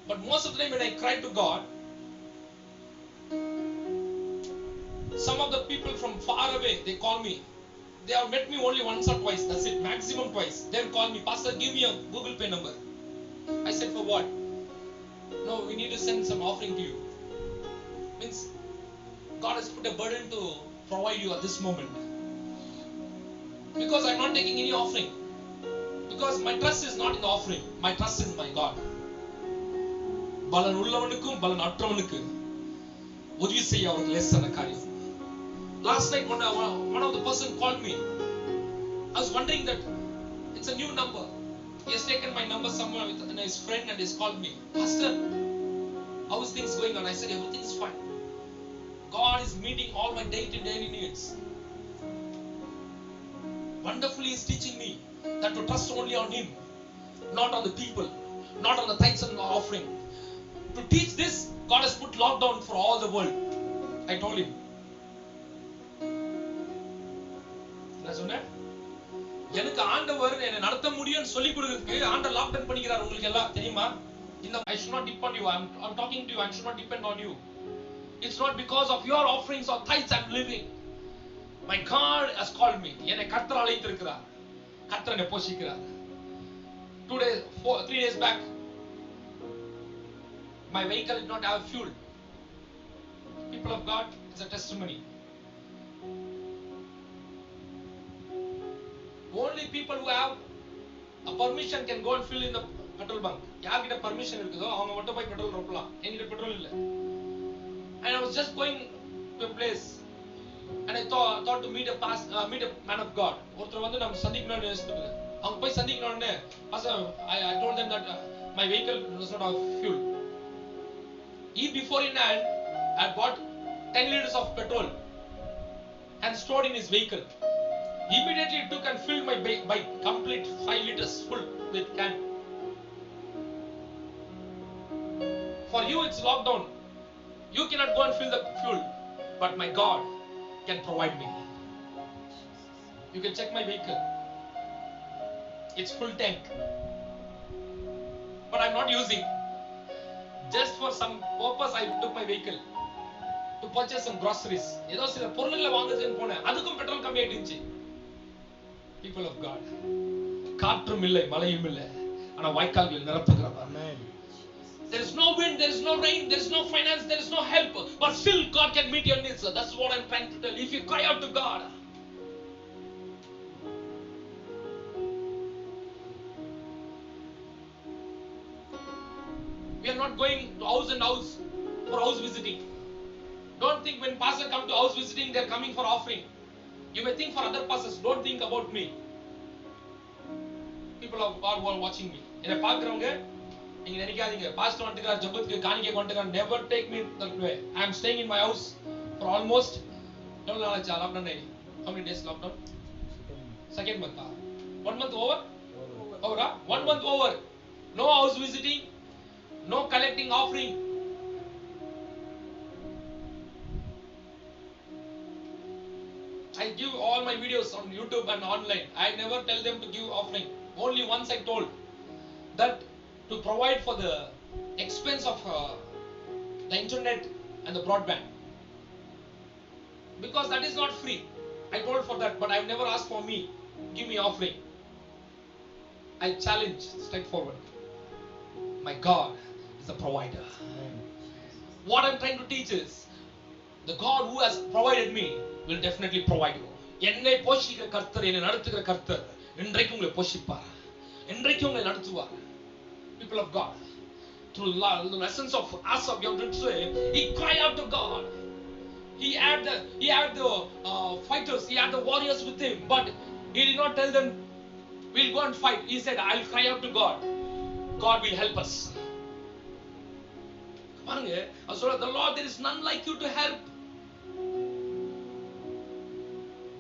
but most of the time when I cry to God, some of the people from far away, they call me. They have met me only once or twice, that's it, maximum twice. They'll call me, Pastor, give me a Google Pay number. I said, for what? No, we need to send some offering to you. Means God has put a burden to provide you at this moment. Because I'm not taking any offering. Because my trust is not in the offering. My trust is in my God. பலன் உள்ளவனுக்கும் பலன் அற்றவனுக்கு உதவி செய்ய அவருக்கு லேசான காரியம். Last night one of the person called me. I was wondering that it's a new number. He has taken my number somewhere with his friend and he's called me. Pastor, how is things going on? I said everything is fine. God is meeting all my day-to-day needs. Wonderfully, He is teaching me that to trust only on Him, not on the people, not on the tithes and offering. To teach this, God has put lockdown for all the world. I told him. எனக்கு ஆண்டவர் என்னை நடத்த முடியும்னு சொல்லி கொடுக்கிறதுக்கு ஆண்டவர் லாக்டவுன் பண்ணிக்கிறார். உங்களுக்கு எல்லாம் தெரியுமா? I should not depend on you. I'm talking to you. I should not depend on you. It's not because of your offerings or tithes I'm living. My God has called me. என்னை கர்த்தர் அழைத்திருக்கிறார். கர்த்தர் என்னை போஷிக்கிறார். 3 days back, my vehicle did not have fuel. People of God, it's a testimony. Only people who have a permission can go and fill in the petrol bunk. யார்கிட்ட permission இருக்குதோ அவங்க மட்டும் போய் பெட்ரோல் நிரப்பலாம். என்கிட்ட பெட்ரோல் இல்ல. And I was just going to a place and I thought to meet a man of God. ஒருத்தர் வந்து நம்ம சந்திக்கணும்னு யோசிச்சிட்டு அவங்க போய் சந்திக்கணும்னு I told them that my vehicle does not have fuel. He before in hand had bought 10 liters of petrol and stored in his vehicle. Immediately took and filled my bike complete 5 liters full with can. For you it's lockdown. You cannot go and fill the fuel, but my God can provide me. You can check my vehicle. It's full tank. But I'm not using. Just for some purpose I took my vehicle to purchase some groceries. ஏதோ சில பொருள்களை வாங்குறதுன்னு போனேன். அதுக்கும் பெட்ரோல் கம்மி ஆயிடுச்சு. People of God, காற்றும் இல்லை மழையும் இல்லை, ஆனா வாய்க்கால்கள் நிரப்புகிறார். There is no wind, there is no rain, there is no finance, there is no help, but still God can meet your needs. That's what I'm trying to tell you. If you cry out to God, we are not going to house and house for house visiting. Don't think when pastor come to house visiting, they are coming for offering. You may think for other pastors. Don't think about me. People of God who are watching me. என்னை பார்க்கறவங்க நீங்க நினைக்காதீங்க பாஸ்டர் வந்துட்டார் ஜெபத்துக்கு காணிக்கை கொண்டுட்டார். Never take me that way. I am staying in my house for almost எவ்வளவு நாள் ஆச்சு லாக்டவுன் ஆகி? How many days lockdown? Second month. 1 month over? Over? 1 month over. No house visiting, no collecting offering. I give all my videos on YouTube and online. I never tell them to give offering. Only once I told that to provide for the expense of the internet and the broadband. Because that is not free. I told for that, but I have never asked for me. Give me offering. I challenge straightforward. My God is a provider. What I'm trying to teach is the God who has provided me will definitely provide you. என்னை போஷிக்கிற கர்த்தர், என்னை நடத்துகிற கர்த்தர் இன்றைக்கு உங்களை போஷிப்பார், இன்றைக்கு உங்களை நடத்துவார். People of God, through the lessons of Asaph, you have to say, he cried out to God. He had the fighters, he had the warriors with him, but he did not tell them, we'll go and fight. He said, I'll cry out to God. God will help us. பாருங்க, the Lord, there is none like you to help.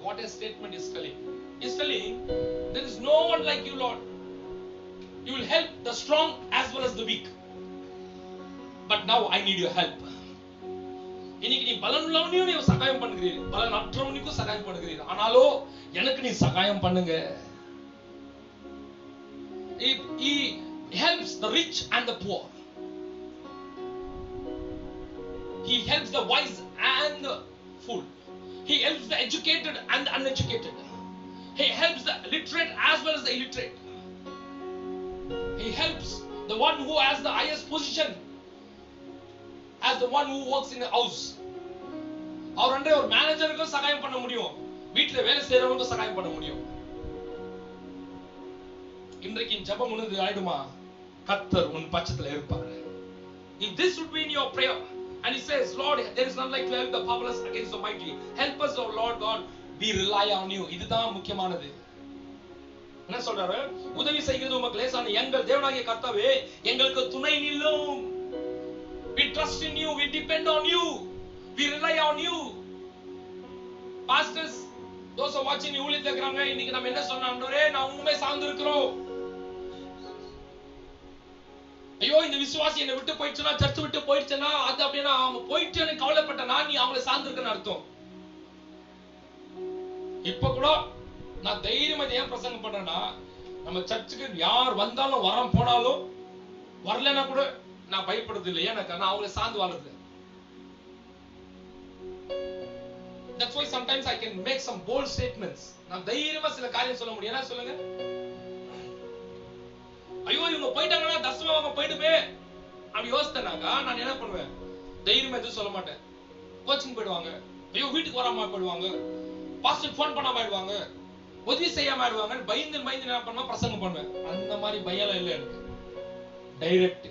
What a statement is telling. He's telling, there is no one like you, Lord. You will help the strong as well as the weak. But now I need your help. இன்னைக்கு நீ பலனுள்ளவனையும் நீ சகாயம் பண்ணுகிறீர், பலனற்றவனுக்கும் சகாயம் பண்ணுகிறீர். ஆனாலோ எனக்கு நீ சகாயம் பண்ணுங்க. He helps the rich and the poor. He helps the wise and the fool. He helps the educated and the uneducated. He helps the literate as well as the illiterate. He helps the one who has the highest position as the one who works in a house. அவர் அன்றே ஒரு மேனேஜருக்கு சகாயம் பண்ண முடியும், வீட்டில் வேலை செய்யறவங்களுக்கு சகாயம் பண்ண முடியும். இன்றைக்கு ஜெபம் உனது ஆயிடுமா? கர்த்தர் உன் பட்சத்தில் இருப்பார். If this would be in your prayer, and he says, Lord, there is none like to help the powerless against the mighty. Help us, oh Lord God, we rely on you. இதுதான் முக்கியமானது. என்ன சொல்றாரு? உதவி செய்கிறது உமக்கு லேசான எங்கள் தேவனாகிய கர்த்தாவே, எங்களுக்கு துணை நில்லும். We trust in you, we depend on you, we rely on you. Pastors, those who are watching ஊழியத்துல இருக்கறாங்க, இன்னைக்கு நம்ம என்ன சொன்னோம்? ஆண்டவரே, நான் உம்மை சார்ந்து இருக்கிறோம். ஐயோ, இந்த விசுவாசி என்னை விட்டு போயிடுச்சுனா, சர்ச் விட்டு போயிடுச்சுனா, அது அப்படின்னா அவங்க போயிட்டு கவலைப்பட்டனா நீ அவங்களை சார்ந்திருக்கன்னு அர்த்தம். இப்ப கூட நான் தைரியமா ஏன் பிரசங்கம் பண்றேன்னா, நம்ம சர்ச்சுக்கு யார் வந்தாலும் வரம் போனாலும் வரலன்னா கூட நான் பயப்படுறது இல்லை. ஏன்னா நான் அவங்களை சார்ந்து வாழ்றது. That's why sometimes I can make some bold statements. நான் தைரியமா சில காரியம் சொல்ல முடியும். என்ன சொல்லுங்க? ஐயோ, இவங்க போயிட்டாங்கன்னா தசமா அவங்க போயிடுமே அப்படி யோசித்தனாக்கா நான் என்ன பண்ணுவேன்? தைரியமா எதுவும் சொல்ல மாட்டேன். கோச்சிங் போயிடுவாங்க, ஐயோ வீட்டுக்கு வராம போயிடுவாங்க, பாஸ்டர் ஃபோன் பண்ணாம ஆயிடுவாங்க, உதவி செய்யாம ஆயிடுவாங்க, பயந்து பயந்து என்ன பண்ணுவேன்? பிரசங்கம் பண்ணுவேன். அந்த மாதிரி பயம் இல்லை எனக்கு. டைரக்ட்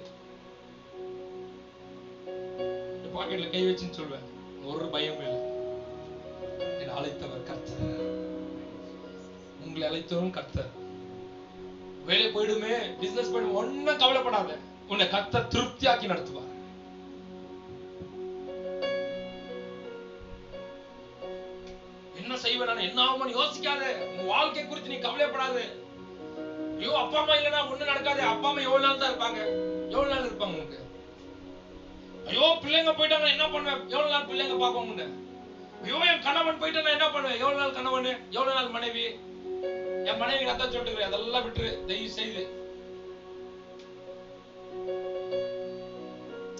பாக்கெட்ல கை வச்சுன்னு சொல்வேன், ஒரு பயம் இல்லை. என்னை அழைத்தவர் கர்த்தர், உங்களை அழைத்தவரும் கர்த்தர். வேலை போயிடுமே, பிசினஸ் போயிடும், ஒன்னும் கவலைப்படாத, உன்னை கர்த்தர் திருப்தியாக்கி நடத்துவார். என்ன செய்வேன், என்ன ஆகும்னு யோசிக்காத, உன் வாழ்க்கை குறித்து நீ கவலைப்படாத. ஐயோ, அப்பா அம்மா இல்லைன்னா ஒண்ணு நடக்காது. அப்பா அம்மா எவ்வளவு நாள் தான் இருப்பாங்க? எவ்வளவு நாள் இருப்பாங்க உனக்கு? ஐயோ, பிள்ளைங்க போயிட்டாங்க என்ன பண்ணுவேன்? எவ்வளவு நாள் பிள்ளைங்க பார்க்க முடியும்? ஐயோ, என் கணவன் போயிட்டு நான் என்ன பண்ணுவேன்? எவ்வளவு நாள் கணவன், எவ்வளவு நாள் மனைவி? என் மனைவி அதான் சொல்லிட்டு அதெல்லாம் விட்டுரு தயவு செய்து.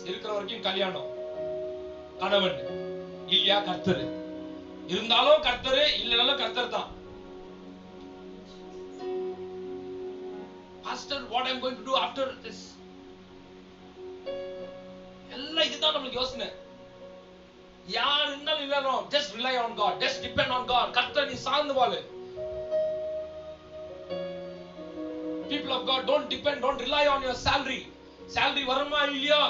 இருக்கிற வரைக்கும் கல்யாணம், கணவன் இல்லையா கர்த்தர், இருந்தாலும் கர்த்தர், இல்லைனாலும் கர்த்தர் தான். Pastor, what I'm going to do after this? முதல்ல இதுதான் நமக்கு யோசனை. யார் இருந்தாலும் இல்லறோம், just rely on God, just depend on God. கர்த்தரை நீ சார்ந்து வாழு. People of God, don't depend, don't rely on your salary. Salary வருமா இல்லையா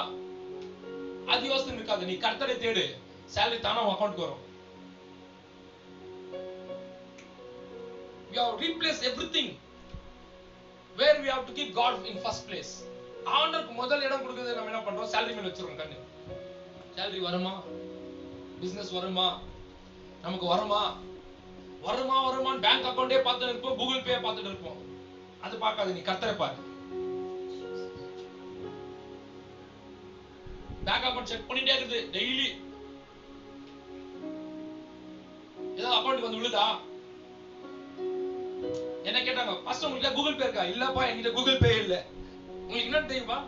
அது யோசனை இருக்காது. நீ கர்த்தரை தேடு, salary தானா உன் அக்கவுண்ட்க்கு வரும். We have replaced everything where we have to keep God in first place. ஆண்டவருக்கு முதல் இடம் கொடுக்கிறது நம்ம என்ன பண்றோம்? salary மேல வச்சிரோம் கண்ணு. salary வருமா, business வருமா, நமக்கு வருமா வருமான்னு பேங்க் அக்கவுண்டே பார்த்துட்டு இருப்போம், கூகுள் பே பார்த்துட்டு இருப்போம். அது பார்க்காத, நீ கர்த்தரை பாரு. பேங்க் அக்கவுண்ட் செக் பண்ணிட்டே இருக்குது டெய்லி. ஏதாவது அக்கவுண்ட்க்கு வந்து விழுதா? என்ன கேட்டாங்க, ஃபர்ஸ்ட் உங்களுக்கு கூகுள் பே இருக்கா? இல்லப்பா என்கிட்ட கூகுள் பே இல்ல. உங்களுக்கு என்ன தெரியுமா?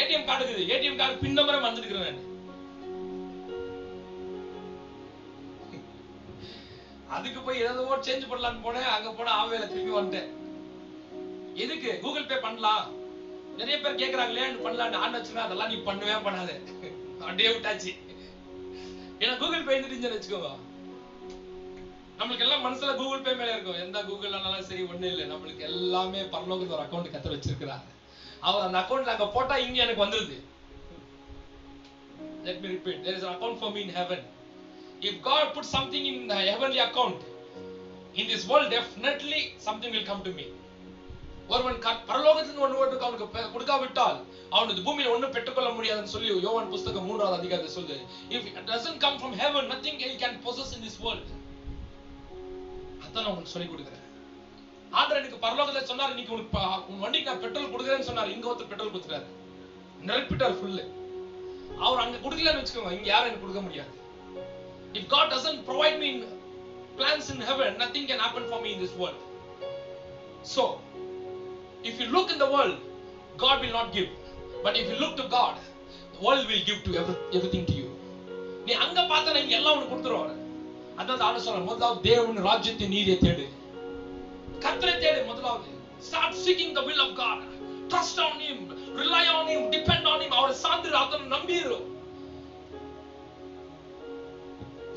ஏடிஎம் கார்டு இருக்குது, ஏடிஎம் கார்டு பின் நம்பரை மறந்துட்டேன் நான். அதுக்கு போய் ஏதோ சேஞ்ச் பண்ணலாம்னு போனேன், அங்க போனா ஆவேல திருப்பி வந்துட்டேன். எதுக்கு? கூகுள் பே பண்ணலாம். நிறைய பேர் கேக்குறாங்களே பண்ணலாம்னு ஆன் வச்சுனா அதெல்லாம் நீ பண்ணவே பண்ணாத, அப்படியே விட்டாச்சு. ஏன்னா கூகுள் பே இருந்துச்சுன்னு வச்சுக்கோங்க, நம்மளுக்கு எல்லாம் மனசுல கூகுள் பே மேல இருக்கும். எந்த கூகுள் ஆனாலும் சரி ஒண்ணு இல்லை, நம்மளுக்கு எல்லாமே பரலோகத்துல ஒரு அக்கௌண்ட் கர்த்தர் வச்சிருக்கிறார். அவர் அந்த அக்கௌண்ட்ல அங்க போட்டா இங்க எனக்கு வந்துருது. Let me repeat, there is an account for me in heaven. If God put something in the heavenly account in this world, definitely something will come to me. ஒருவன் பரலோகத்திலிருந்து ஒன்று அவனுக்கு கொடுக்காவிட்டால் அவனுக்கு பூமியில ஒன்றும் பெற்றுக்கொள்ள முடியாதுன்னு சொல்லி யோவான் புத்தகம் 3வது அதிகாரத்தில் சொல்லுது. If it doesn't come from heaven, nothing he can possess in this world. அதான் நான் உங்களுக்கு சொல்லி கொடுக்கிறேன். ஆண்டவர் எனக்கு பரலோகத்துல சொன்னார், இன்னைக்கு உன் வண்டிக்கு நான் பெட்ரோல் கொடுக்குறேன்னு சொன்னார். இங்க ஒருத்தர் பெட்ரோல் கொடுத்துறாரு, நிரப்பிட்டார் ஃபுல்லு. அவர் அங்க கொடுக்கலன்னு வச்சுக்கோங்க, இங்க யாரும் எனக்கு கொடுக்க முடியாது. If God doesn't provide me plans in heaven, nothing can happen for me in this world. So, if you look in the world, God will not give. But if you look to God, the world will give to everything to you. நீ அங்க பார்த்தா இங்க எல்லாம் உனக்கு கொடுத்துருவாரு. அதான் ஆண்டவர் சொல்றார், முதலாவது தேவனுடைய ராஜ்யத்தின் நீதியை தேடு, கர்த்தரை தேடு. முதலாவது start seeking the will of God. Trust on him, rely on him, depend on him. அவரை சார்ந்து அவரை நம்பிரு.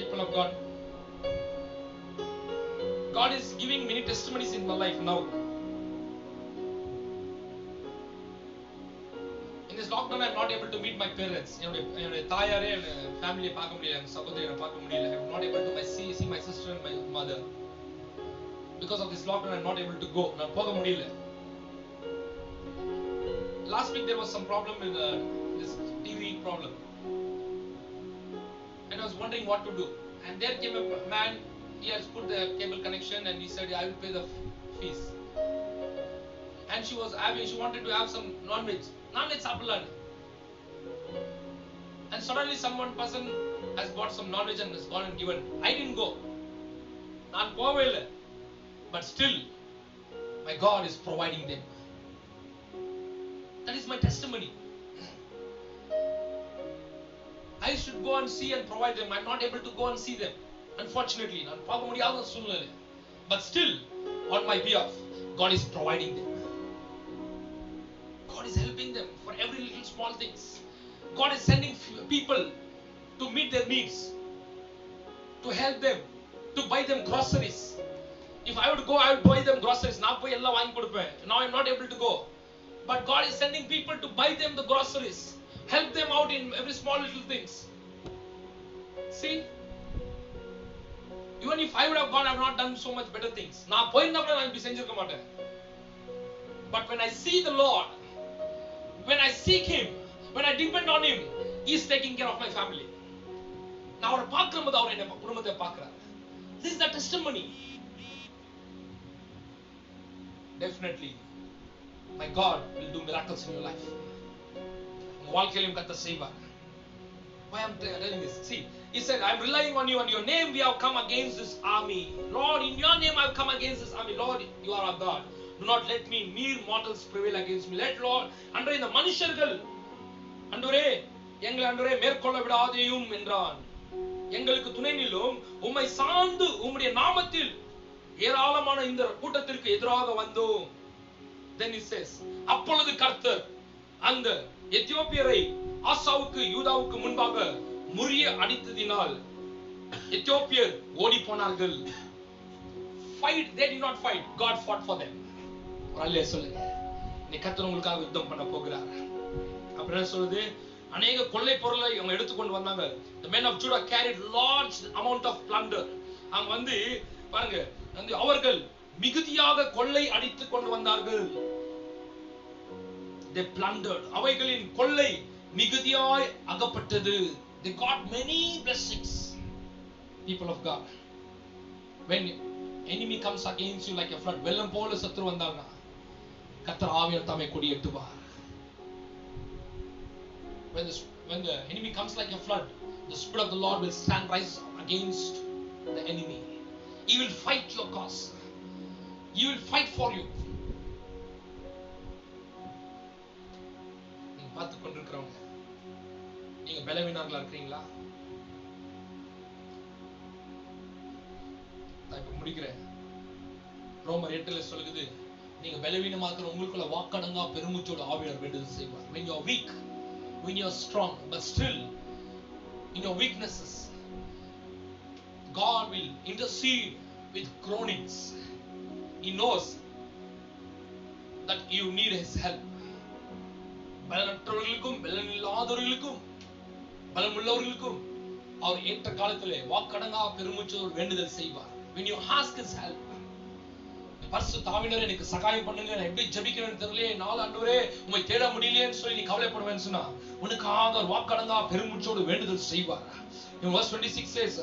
People of God, God is giving many testimonies in my life now. In this lockdown, I am not able to meet my parents. என்னுடைய தாயாரே ஃபேமிலியை பார்க்க முடியல, என் சகோதரியை பார்க்க முடியல. I am not able to see my sister and my mother. Because of this lockdown, I am not able to go. நான் போக முடியல. Last week there was some problem in this TV problem. And I was wondering what to do. And there came a man, he has put the cable connection and he said, I will pay the fees. And she wanted to have some non-veg சாப்பிடலாம். And suddenly one person has bought some non-veg and has gone and given. I didn't go. நான் போவே இல்லை. But still, my God is providing them. That is my testimony. I should go and see and provide them. I'm not able to go and see them. Unfortunately, நான் பார்க்க முடியாத சூழ்நிலை. But still, on my behalf, God is providing them. God is helping them for every little small things. God is sending people to meet their needs, to help them, to buy them groceries. If I would go, I would buy them groceries. நான் போய் எல்லாம் வாங்கி கொடுப்பேன். Now I'm not able to go. But God is sending people to buy them the groceries, help them out in every small little things. See, even if I would have gone, I have not done so much better things. நான் போயிருந்தா கூட நான் இப்படி செஞ்சிருக்க மாட்டேன். But when I see the Lord, when I seek him, when I depend on him, he is taking care of my family. நான் அவரை பார்க்கும்போது அவர் என்ன குடும்பத்தை பார்க்கிறார். This is the testimony. Definitely, my God will do miracles in your life. உங்க வாழ்க்கையிலும் கர்த்தர் செய்வார். Why am I telling this? See, he said, I'm relying on you. On your name we have come against this army. Lord, in your name I have come against this army. Lord, you are our God. Do not let me mere mortals prevail against me. Let Lord, அன்றே இந்த மனுஷர்கள் அன்றே எங்களை அன்றே மேற்கொள்ள விடாதேயும் என்றான். எங்களுக்கு துணை நில்லும், உம்மை சார்ந்து உம்முடைய நாமத்தில் ஏராளமான இந்த கூட்டத்திற்கு எதிராக வந்தோம். Then he says, அப்பொழுது கர்த்தர் அந்த எத்தியோப்பியரை ஆசாவுக்கு யூதாவுக்கு முன்பாக முறிய அடித்ததினால் எத்தியோப்பியர் ஓடி போனார்கள். Fight, they did not fight. God fought for them. அல்லேலூயா சொல்லுங்க. நீ கர்த்தர் உங்களுக்காக யுத்தம் பண்ண போகிறார். அப்புறம் என்ன சொல்லுது? அநேக கொள்ளை பொருளை அவங்க எடுத்துக்கொண்டு வந்தாங்க. The men of Judah carried large amount of plunder. அவங்க வந்து பாருங்க, வந்து அவர்கள் மிகுதியாக கொள்ளை அடித்துக் கொண்டு வந்தார்கள். They plundered. அவைகளின் கொள்ளை மிகுதியாய் அகப்பட்டது. They got many blessings. People of God, when enemy comes against you like a flood, வெள்ளம் போல சத்துரு வந்தாங்க, கர்த்தர் ஆவியானவர் தாமே கொடியேற்றுவார். When the enemy comes like a flood, the Spirit of the Lord will stand rise against the enemy. He will fight your cause. He will fight for you. நீங்க பார்த்து கொண்டிருக்கிறவங்க, நீங்க பலவீனர்களா இருக்கிறீங்களா? நான் இப்ப முடிக்கிறேன். ரோமர் 8 சொல்லுது, நீங்க பலவீனமா இருக்கிற உங்களுக்குள்ள வாக்கடங்கா பெருமூச்சோட ஆவியானவர் வேண்டுதல் செய்வார். When you are weak, when you are strong, but still in your weaknesses, God will intercede with groanings. He knows that you need His help. பலனற்றவர்களுக்கும் பலனில்லாதவர்களுக்கும் பலமுள்ளவர்களுக்கும் அவர் ஏற்ற காலத்திலே வாக்கடங்கா பெருமூச்சோடு வேண்டுதல் செய்வார். When you ask His help, பரிசுத்த ஆவியானவரே எனக்கு சகாயம் பண்ணுங்க, நான் எப்படி ஜெபிக்கணும்னு தெரியலையே, நாலு ஆண்டவரே உம்மை தேட முடியலையேன்னு சொல்லி நீ கவலைப்படுவேன்னு சொன்னா, உனக்காக வாக்கடங்கா பெருமூச்சோடு வேண்டுதல் செய்வார். In verse 26 says,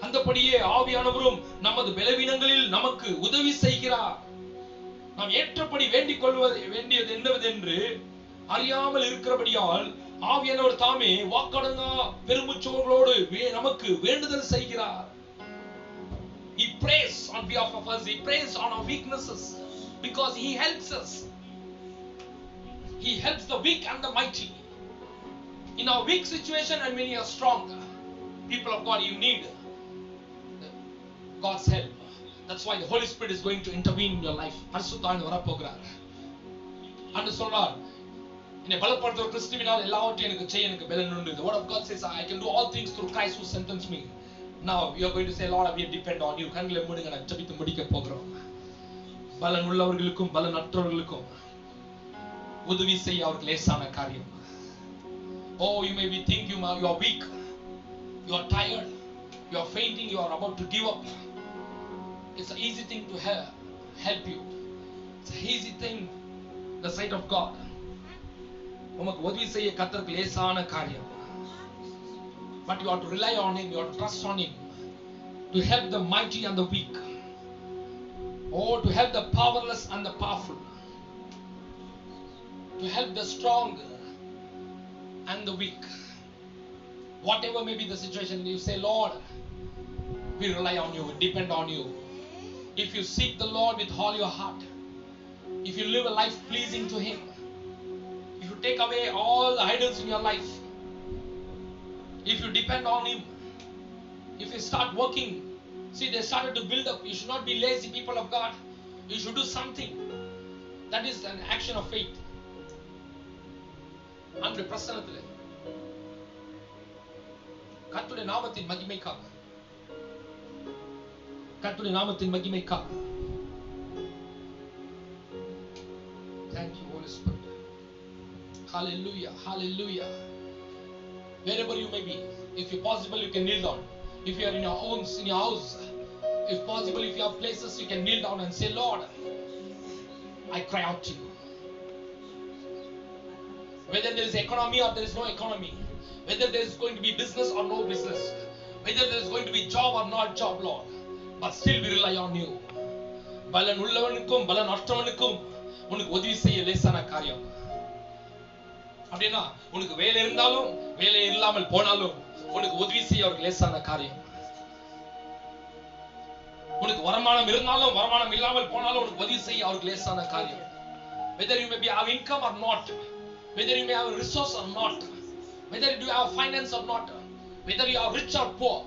அந்தபடியே ஆவியானவரும் நமது பலவீனங்களில் நமக்கு உதவி செய்கிறார். நாம் ஏற்றபடி வேண்டிக் கொள்வது வேண்டியது என்னவென்று அறியாமல் இருக்கிறபடியால் ஆவியானவர் தாமே வாக்கடங்கா பெருமூச்சோடு நமக்கு வேண்டுதல் செய்கிறார். He prays on behalf of us. He prays on our weaknesses because He helps us. He helps the weak and the mighty. In our weak situation and when you are strong, people of God, you need God's help. That's why the Holy Spirit is going to intervene in your life. பரிசுத்தாவியானவர் வரப்போகிறார். அன்று சொல்றார், என்னை பலப்படுத்துகிற கிறிஸ்துவினால் எல்லாவற்றையும் எனக்கு செய்ய எனக்கு பலன் உண்டு. The word of God says, I can do all things through Christ who strengthens me. Now you are going to say, Lord, we depend on you. கண்களை மூடுங்க, நான் ஜெபித்து முடிக்க போகிறோம். பலன் உள்ளவர்களுக்கும் பலனற்றவர்களுக்கும் உதவி செய்ய அவருக்கு லேசான காரியம். Oh, you may be think you are weak, you are tired, you are fainting, you are about to give up. It's an easy thing to help you. It's an easy thing in the sight of God. உமக்கு உதவி செய்ய கர்த்தருக்கு லேசான காரியம். But you have to rely on Him, you have to trust on Him to help the mighty and the weak. Oh, to help the powerless and the powerful. To help the strong and the weak. Whatever may be the situation, you say, Lord, we rely on you, we depend on you. If you seek the Lord with all your heart, if you live a life pleasing to Him, if you take away all the idols in your life, if you depend on Him, if you start working, see, they started to build up. You should not be lazy, people of God. You should do something. That is an action of faith. அன்று பிரசன்னத்திலே கர்த்தருடைய நாமத்தின் மகிமைக்காக, கர்த்தருடைய நாமத்தின் மகிமைக்காக. Thank you, Holy Spirit. Hallelujah, hallelujah. Wherever you may be, if you possible, you can kneel down. If you are in your homes, in your house, if possible, if you have places, you can kneel down and say, Lord, I cry out to you. Whether there is economy or there is no economy, whether there is going to be business or no business, whether there is going to be job or not job, Lord, but still we rely on you. பலன் உள்ளவனுக்கும் பலன் அற்றவனுக்கும் உனக்கு உதவி செய்ய லேசான காரியம். அப்படின்னா உனக்கு வேலை இருந்தாலும் வேலை இல்லாமல் போனாலும் உனக்கு உதவி செய்ய அவருக்கு லேசான காரியம். உனக்கு வருமானம் இருந்தாலும் வருமானம் இல்லாமல் போனாலும் உனக்கு உதவி செய்ய அவருக்கு லேசான காரியம். Whether you may have income or not, whether you may have resource or not, whether you have finance or not, whether you are rich or poor,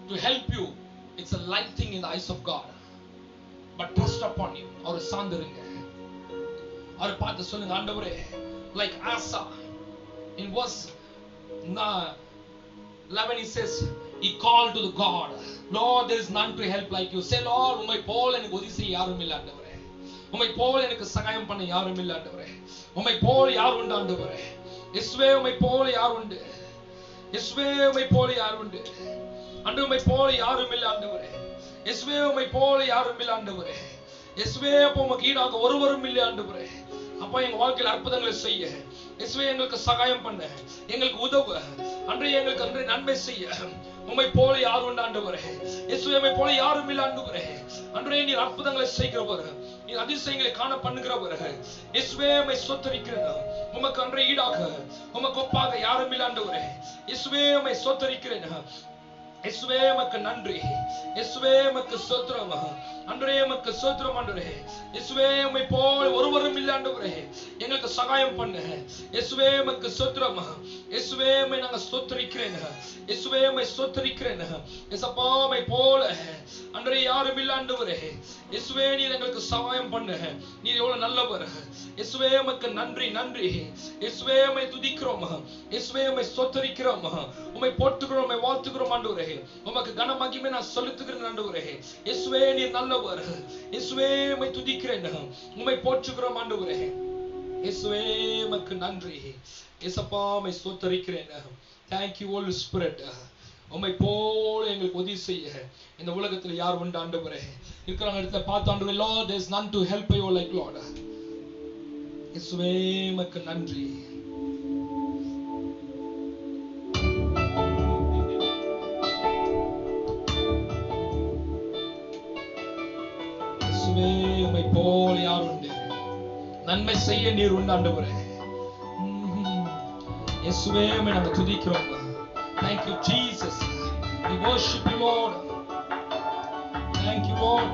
to help you, it's a light thing in the eyes of God. But trust upon Him. அவரை சார்ந்திருங்க. அவர் பார்த்து சொல்லுங்க, ஆண்டவரே, like Asa in verse 11 he says, he called to the God, Lord, there is none to help like you. Say, Lord, உம்மை போல எனக்கு உதவி செய்ய யாரும் இல்லை ஆண்டவரே, உம்மை போல எனக்கு சகாயம் பண்ண யாரும் இல்லை ஆண்டவரே, உம்மை போல யார் உண்டு ஆண்டவரே, இயேசுவே உம்மை போல யார் உண்டு, இயேசுவே உம்மை போல யார் உண்டு ஆண்டவரே, உம்மை போல யாரும் இல்லை ஆண்டவரே, இயேசுவே உம்மை போல யாரும் இல்லை ஆண்டவரே, இயேசுவே அப்ப உமக்கு ஈடாக ஒருவரும் இல்லை ஆண்டவரே. அப்பா எங்க வாழ்க்கையில் அற்புதங்களை செய்ய இயேசுவே எங்களுக்கு சகாயம் பண்ண, எங்களுக்கு உதவ, அன்றைய எங்களுக்கு அன்றைய நன்மை செய்ய உம்மை போல யார் உண்டு ஆண்டவரே, இயேசுவே உம்மை போல யாரும் இல்லை ஆண்டவரே. அன்றைய நீர் அற்புதங்களை செய்கிறவர், நீர் அதிசயங்களை காண பண்ணுகிறவர், இயேசுவே உம்மை ஸ்தோத்திரிக்கிறேன். உமக்கு அன்றைய ஈடாக உமக்கு ஒப்பாக யாரும் இல்லை ஆண்டவரே, இயேசுவே உம்மை ஸ்தோத்திரிக்கிறேன். இயேசுவே உமக்கு நன்றி, இயேசுவே உமக்கு ஸ்தோத்திரம், ஆண்டவரே உமக்கு ஸ்தோத்திரம் ஆண்டவரே. இயேசுவே உம்மை போல ஒருவரும் இல்லை ஆண்டவரே, எங்களுக்கு சகாயம் பண்ண, இயேசுவே உமக்கு ஸ்தோத்திரம். இயேசுவே உம்மை நாங்கள் ஸ்தோத்திரிக்கிறேன், இயேசுவே உம்மை ஸ்தோத்திரிக்கிறேன். இயேசப்பா உம்மை போல ஆண்டவரே யாரும் இல்லை ஆண்டவரே, இயேசுவே நீர் எங்களுக்கு சகாயம் பண்ண, நீர் எவ்வளவு நல்லவர். இயேசுவே உமக்கு நன்றி, நன்றி. இயேசுவே உம்மை துதிக்கிறோம், இயேசுவே உம்மை ஸ்தோத்திரிக்கிறோம், உம்மை போற்றுகிறோம், உம்மை வாழ்த்துகிறோம் ஆண்டவரே. உமக்கு கன மகிமை நான் செலுத்துகிறேன் ஆண்டவரே. இயேசுவே நீர் நல்லவர், இயேசுவே உம்மை துதிக்கிறேன், உம்மை போற்றுகிறோம் ஆண்டவரே. இயேசுவே உமக்கு நன்றி, இயேசப்பா உம்மை ஸ்தோத்திரிக்கிறேன். Thank you Holy Spirit. உம்மை போல எங்களுக்கு உதவி செய்ய இந்த உலகத்தில் யார் உண்டு ஆண்டவரே. இருக்கிறாங்க இடத்துல பார்த்து ஆண்டவரே, Lord, there is none to help you like Lord. இயேசுவே உமக்கு நன்றி. உம்மை போல யார் உண்டு, நன்மை செய்ய நீர் உண்டு ஆண்டவரே. இயேசுவே உம்மை நாங்கள் துதிக்கிறோம். Thank you Jesus. We worship you Lord. Thank you Lord.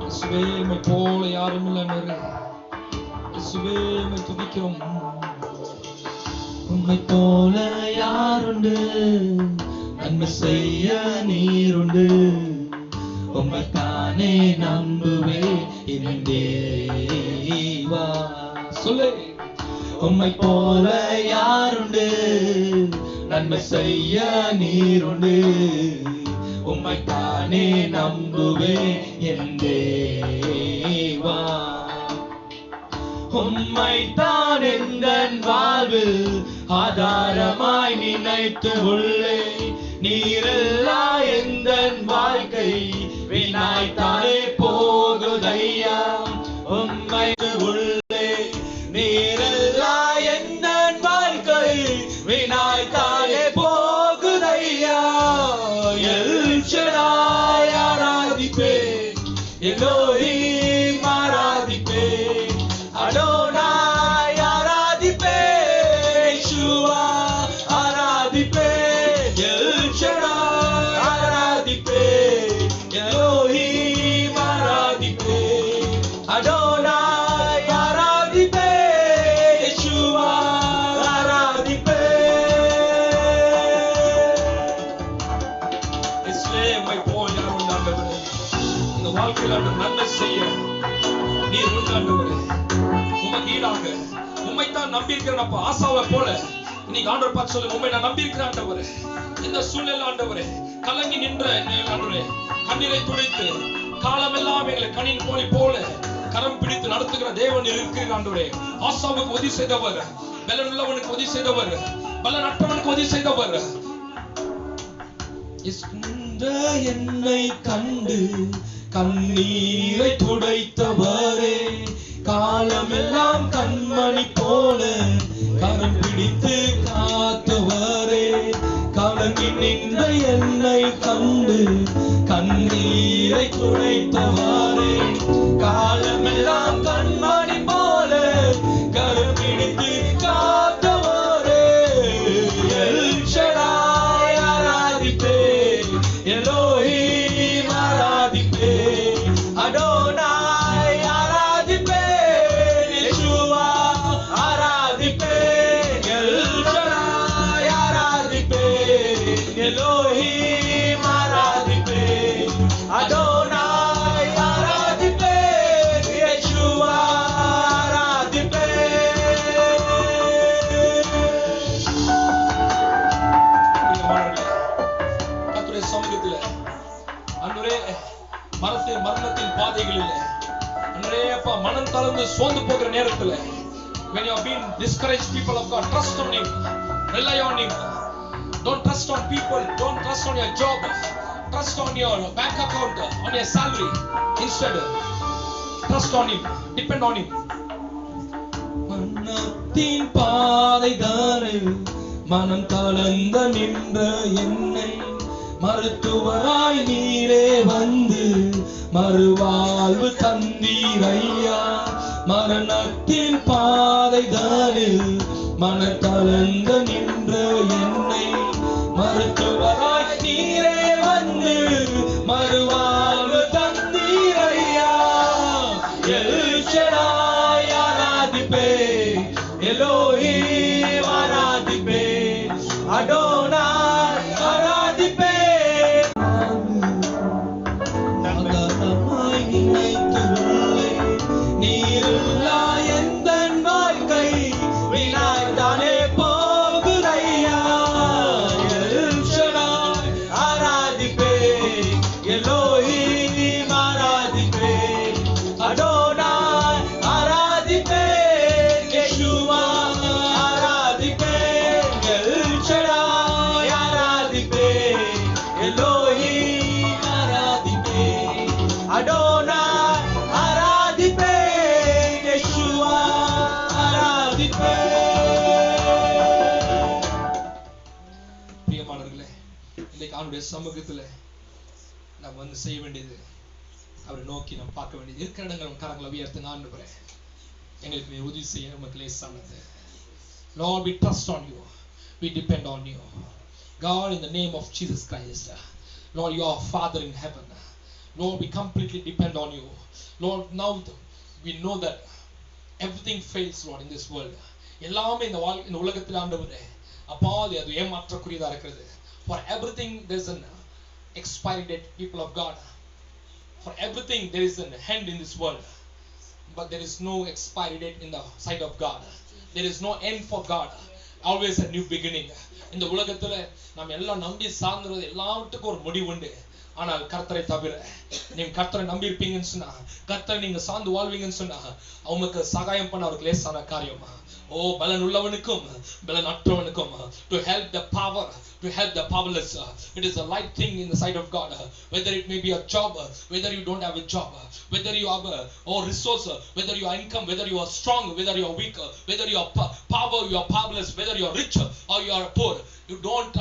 இயேசுவே உம்மை போல யாரும் இல்லை ஆண்டவரே. இயேசுவே உம்மை துதிக்கிறோம். உம்மை போல யாருண்டு, நன்மை செய்ய நீருண்டு, உம்மைத்தானே நம்புவே என் தேவா. சொல்லு. உம்மை போல யாருண்டு, நன்மை செய்ய நீருண்டு, உம்மைத்தானே நம்புவே என் தேவா. உம்மைத்தான் எந்தன் வாழ்வில் ஆதாரமாய் நினைத்து உள்ளே, நீரெல்லா எந்தன் வாழ்க்கை வீணாய்த்தானே போகுதையா. உம்மை உள்ளே நீரெல்லா எந்தன் வாழ்க்கை வீணாய்த்தானே போகுதையா. எல் ஷடாய் ஆராதிப்பேன், எலோஹீம் ஆராதிப்பேன், அடோனாய் ஆராதிப்பேன், யெகோவா ஆராதிப்பேன், எல் ஷடாய் ஆராதிப்பேன், எலோஹீம் ஆராதிப்பேன், அடோனாய் ஆராதிப்பேன், யெகோவா ஆராதிப்பேன். இயேசுவே உம்மை போல யார் உண்டு ஆண்டவரே. இந்த வாழ்க்கையில் ஆண்டவர் நன்மை செய்ய நீர் உண்டு ஆண்டவரே. உமக்கு ஈடாக உம்மைத்தான் நம்பியிருக்கிறேன் அப்பா. ஆசாவை போல இன்னைக்கு ஆண்டவர் பார்த்து சொல்லு, உம்மை நான் நம்பியிருக்கிறேன் ஆண்டவரே. இந்த சூழ்நிலை ஆண்டவரே கலங்கி நின்ற ஆண்டவரே, கண்ணீரை துடைத்து காலமெல்லாம் எங்களை கனின் போலி போல கரம் பிடித்து நடத்துகிற தேவன் இருக்கிற ஆண்டவரே. ஆசாவுக்கு உதவி செய்தவர், பலனுள்ளவனுக்கு உதவி செய்தவர், பலனற்றவனுக்கு உதவி செய்தவர். என்னை கண்டு கண்ணீரை துடைத்தவரே, காலமெல்லாம் கண்மணி போல கரம் பிடித்து காத்தவரே, கலங்கி நின்ற என்னை கண்டு கண்ணீரை துடைத்தவரே, காலமெல்லாம் கண்மணி போல கரம் பிடித்து காத்தவரே. எல் ஷடாய் ஆராதிப்பேன், எலோஹீம் ஆராதிப்பேன், அடோனாய் நேரங்களில் அன்றே அப்பா மனம் தளர்ந்து சோர்ந்து போகிற நேரத்தில், when you have been discouraged, people of God, trust on Him, rely on Him. Don't trust on people, don't trust on your job, trust on your bank account, on your salary. Instead, trust on Him, depend on Him. மனத்தின் பாதைதானே மனம் கலந்த நின்ற என்னை மருத்துவராய் நீரே வந்து மறுவாழ்வு தந்தீரையா. மரணத்தின் பாதைதானே மனம் கலந்த நின்ற என்னை மருத்துவராய் நீரே வந்து மறுவாழ்வு தந்தீரையா. எல் ஷடாய் ஆராதிப்பே, எலோஹிம் ஆராதிப்பே, அடோனாய் ஆராதிப்பே. நகரமாய் நினைத்துள்ளே நீருள்ளா எந்தன் வாழ்க்கை வீணாய்தானே போகுதையா. எல் ஷடாய் ஆராதிப்பே, எலோஹிம் ஆராதிப்பே, அடோனாய் ஆராதிப்பே, யெஷுவா ஆராதிப்பே, எல் ஷடாய் ஆராதிப்பே, எலோஹிம் ஆராதிப்பே, அடோனாய் ஆராதிப்பே, யெஷுவா ஆராதிப்பே. பிரியமானவர்களே, இன்றைக்கு அவருடைய சமூகத்துல நம்ம வந்து செய்ய வேண்டியது, அவரை நோக்கி நம்ம பார்க்க வேண்டியது, இருக்கிற இடங்கள் கரங்களை உயர்த்துங்க. ஆண்டவரே, எங்களுக்கு நீ உதவி செய்ய நமக்கு லேசானது. Lord, we trust on you, we depend on you, God, in the name of Jesus Christ. Lord, you are Father in heaven. Lord, we completely depend on you. Lord, now we know that everything fails, Lord, in this world. எல்லாமே இந்த உலகத்தில் ஆண்டவரே அப்பா அது ஏமாற்றக்கூடியதா இருக்கிறது. For everything there is an expiry date, people of God. For everything there is an end in this world, but there is no expiry date in the sight of God. There is no end for God, always a new beginning. இந்த உலகத்துல நம்ம எல்லாம் நம்பி சார்ந்துறது எல்லாத்துக்கும் ஒரு முடிவு உண்டு. ஆனால் கர்த்தரை தவிர நீங்க கர்த்தரை நம்பி இருப்பீங்கன்னு சொன்னா, கர்த்தரை நீங்க சார்ந்து வாழ்வீங்கன்னு சொன்னா, அவங்களுக்கு சகாயம் பண்ண அவருக்கு லேசான காரியமா. ஓ பலன் உள்ளவனுக்கும் பலன் அற்றவனுக்கும், to help the power, to help the powerless, it is a light thing in the sight of God. Whether it may be a job, whether you don't have a job, whether you have a resource, whether you are income, whether you are strong, whether you are weak, whether you are power, you are powerless, whether you are rich or you are poor, you don't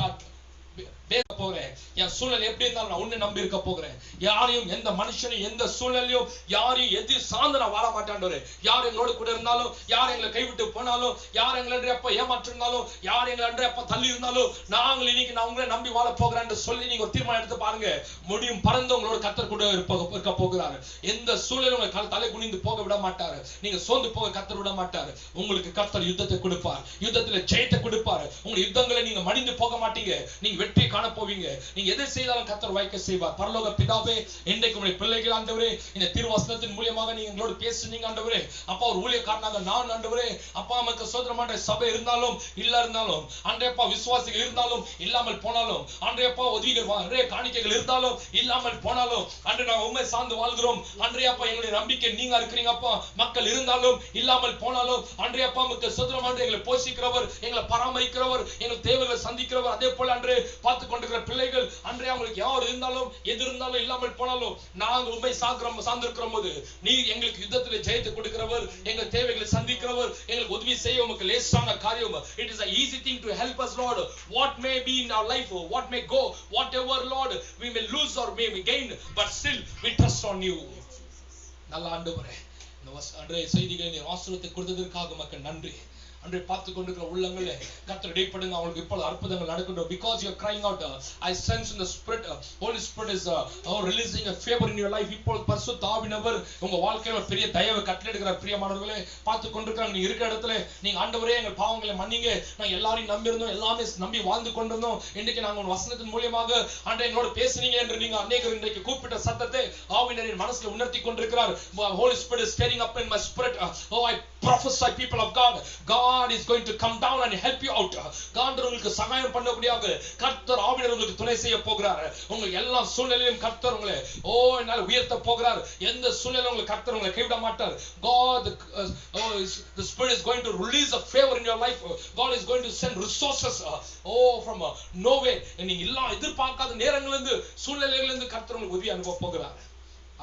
பேச போகிறேன். என் சூழல் எப்படி இருந்தாலும் நான் உன்னை நம்பி இருக்க போகிறேன். யாரையும் எந்த மனுஷனையும் எந்த சூழலையும் யாரையும் எது சார்ந்து நான் வாழ மாட்டாண்டவரே. யார் எங்களோட கூட இருந்தாலும், யார் எங்களை கைவிட்டு போனாலும், யார் எங்களை அப்ப ஏமாற்றிருந்தாலும், யார் எங்களை அப்ப தள்ளி இருந்தாலும், நாங்கள் இன்னைக்கு நான் உங்களை நம்பி வாழ போகிறேன் சொல்லி நீங்க ஒரு தீர்மானம் எடுத்து பாருங்க. முடியும் பறந்து உங்களோட கர்த்தர் கூட இருக்க போகிறாரு. எந்த சூழலும் உங்களை தலை குனிந்து போக விட மாட்டாரு. நீங்க சோர்ந்து போக கர்த்தர் விட மாட்டாரு. உங்களுக்கு கர்த்தர் யுத்தத்தை கொடுப்பார், யுத்தத்துல ஜெயத்தை கொடுப்பாரு. உங்க யுத்தங்களை நீங்க மடிந்து போக மாட்டீங்க, நீங்க வெற்றி காண போவீங்க. நீங்க எதை செய்தாலும் கர்த்தர் வாய்க்க செய்வார். பரலோக பிதாவே, இன்றைக்கு உங்களுடைய பிள்ளைகள் ஆண்டவரே, இந்த திருவசனத்தின் மூலமாக நீங்க எங்களோடு பேசுனீங்க ஆண்டவரே. அப்பா ஒரு ஊழியக்காரனாக நான் ஆண்டவரே, அப்பா நமக்கு சோதரமான சபை இருந்தாலும் இல்ல இருந்தாலும், அன்றையப்பா விசுவாசிகள் இருந்தாலும் இல்லாமல் போனாலும், அன்றையப்பா உதவிகள் காணிக்கைகள் இருந்தாலும் இல்லாமல் போனாலும், அன்று நாங்கள் உண்மை சார்ந்து வாழ்கிறோம். அன்றையப்பா எங்களுடைய நம்பிக்கை நீங்க இருக்கிறீங்கப்பா. மக்கள் இருந்தாலும் இல்லாமல் போனாலும், அன்றையப்பா நமக்கு சோதரமான எங்களை போஷிக்கிறவர், எங்களை பராமரிக்கிறவர், எங்கள் தேவைகளை சந்திக்கிறவர். அதே போல அன்று பார்த்து கொண்டிருக்கிற பிள்ளைகள், அன்றைய அவங்களுக்கு யார் இருந்தாலும் எது இருந்தாலும் இல்லாமல் போனாலும், நாங்கள் உண்மை சார்ந்திருக்கிற போது நீர் எங்களுக்கு யுத்தத்தில் ஜெயத்தை கொடுக்கிறவர், எங்கள் தேவைகளை சந்திக்கிறவர், எங்களுக்கு உதவி செய்ய உமக்கு லேசான காரியம். It is an easy thing to help us, Lord. What may be in our life, what may go, whatever, Lord, we may lose or may we gain, but still we trust on you. நல்ல ஆண்டவரே, இந்த அன்றைய செய்திகளை நீர் ஆசீர்வாதத்தை கொடுத்ததற்காக உமக்கு நன்றி. அன்றை பார்த்து கொண்டிருக்கிற உள்ளங்களே கர்த்தர் இடைப்படுங்க. அவங்களுக்கு இப்போது அற்புதங்கள் நடக்கட்டும். Because you are crying out, I sense in the spirit, Holy Spirit is releasing a favor in your life. இப்போது பரிசுத்த ஆவியானவர் உங்க வாழ்க்கையில பெரிய தயவை கட்டளையிடுகிறார். பிரியமானவர்களே, பார்த்து கொண்டிருக்கிறாங்க. நீங்க இருக்கிற இடத்துல நீங்க ஆண்டவரே எங்கள் பாவங்களை மன்னிங்க, நாங்க எல்லாரையும் நம்பி இருந்தோம், எல்லாமே நம்பி வாழ்ந்து கொண்டிருந்தோம். இன்றைக்கு நாங்க ஒரு வசனத்தின் மூலமாக ஆண்டை எங்களோட பேசுனீங்க என்று நீங்க அநேகர் இன்றைக்கு கூப்பிட்ட சத்தத்தை ஆவியானவரின் மனசுல உணர்த்தி கொண்டிருக்கிறார். Holy Spirit is stirring up in my spirit. Oh, I prophesy, people of God. God is going to come down and help you out. கர்த்தர் உங்களுக்கு சகாயம் பண்ணக்கூடியதாக கர்த்தர் ஆவியானவர் உங்களுக்கு துணை செய்ய போகிறார். உங்க எல்லா சூழ்நிலையிலும் கர்த்தர் உங்களை என்னால உயர்த்த போகிறார். எந்த சூழ்நிலையிலும் உங்களுக்கு கர்த்தர் உங்களை கைவிட மாட்டார். God the Spirit is going to release a favor in your life. God is going to send resources from nowhere. நீங்க எல்லாம் எதிர்பார்க்காத நேரங்களிலிருந்து சூழ்நிலைகளிலிருந்து கர்த்தர் உங்களுக்கு உதவி அனுப்ப போகிறார்.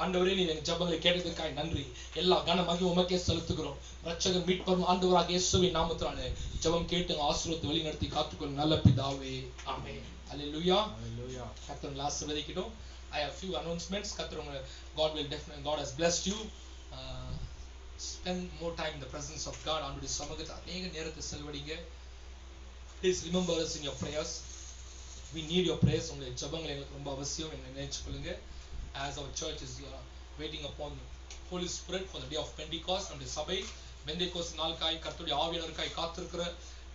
ஆண்டவரே நீ எங்க ஜெபங்களை கேட்டதுக்காய் நன்றி. எல்லா கன மகிமை உமக்கே செலுத்துகிறோம். ரட்சகர் மீட்பரும் ஆண்டவராகிய இயேசுவின் நாமத்தினாலே ஜெபம் கேட்டு ஆசீர்வதித்து வழிநடத்தி காத்துக்கொள்ளும் நல்ல பிதாவே. ஆமென். ஹalleluya. ஹalleluya. கர்த்தர் ஆசீர்வதிக்கட்டும். I have few announcements. கர்த்தர் God has blessed you. Spend more time in the presence of God. ஆண்டவருடைய சமூகத்தில் அநேக நேரத்தை செலவழிங்க. Please remember us in your prayers. We need your prayers. உங்களுடைய ஜெபங்கள் எங்களுக்கு ரொம்ப அவசியம். என்னை நினைச்சுக்கொள்ளுங்க. As our church is waiting upon the Holy Spirit for the day of Pentecost, நம்முடைய சபை பெந்தேகோஸ்து நாளுக்காய் கர்த்தருடைய ஆவியானவருக்காய் காத்திருக்கிற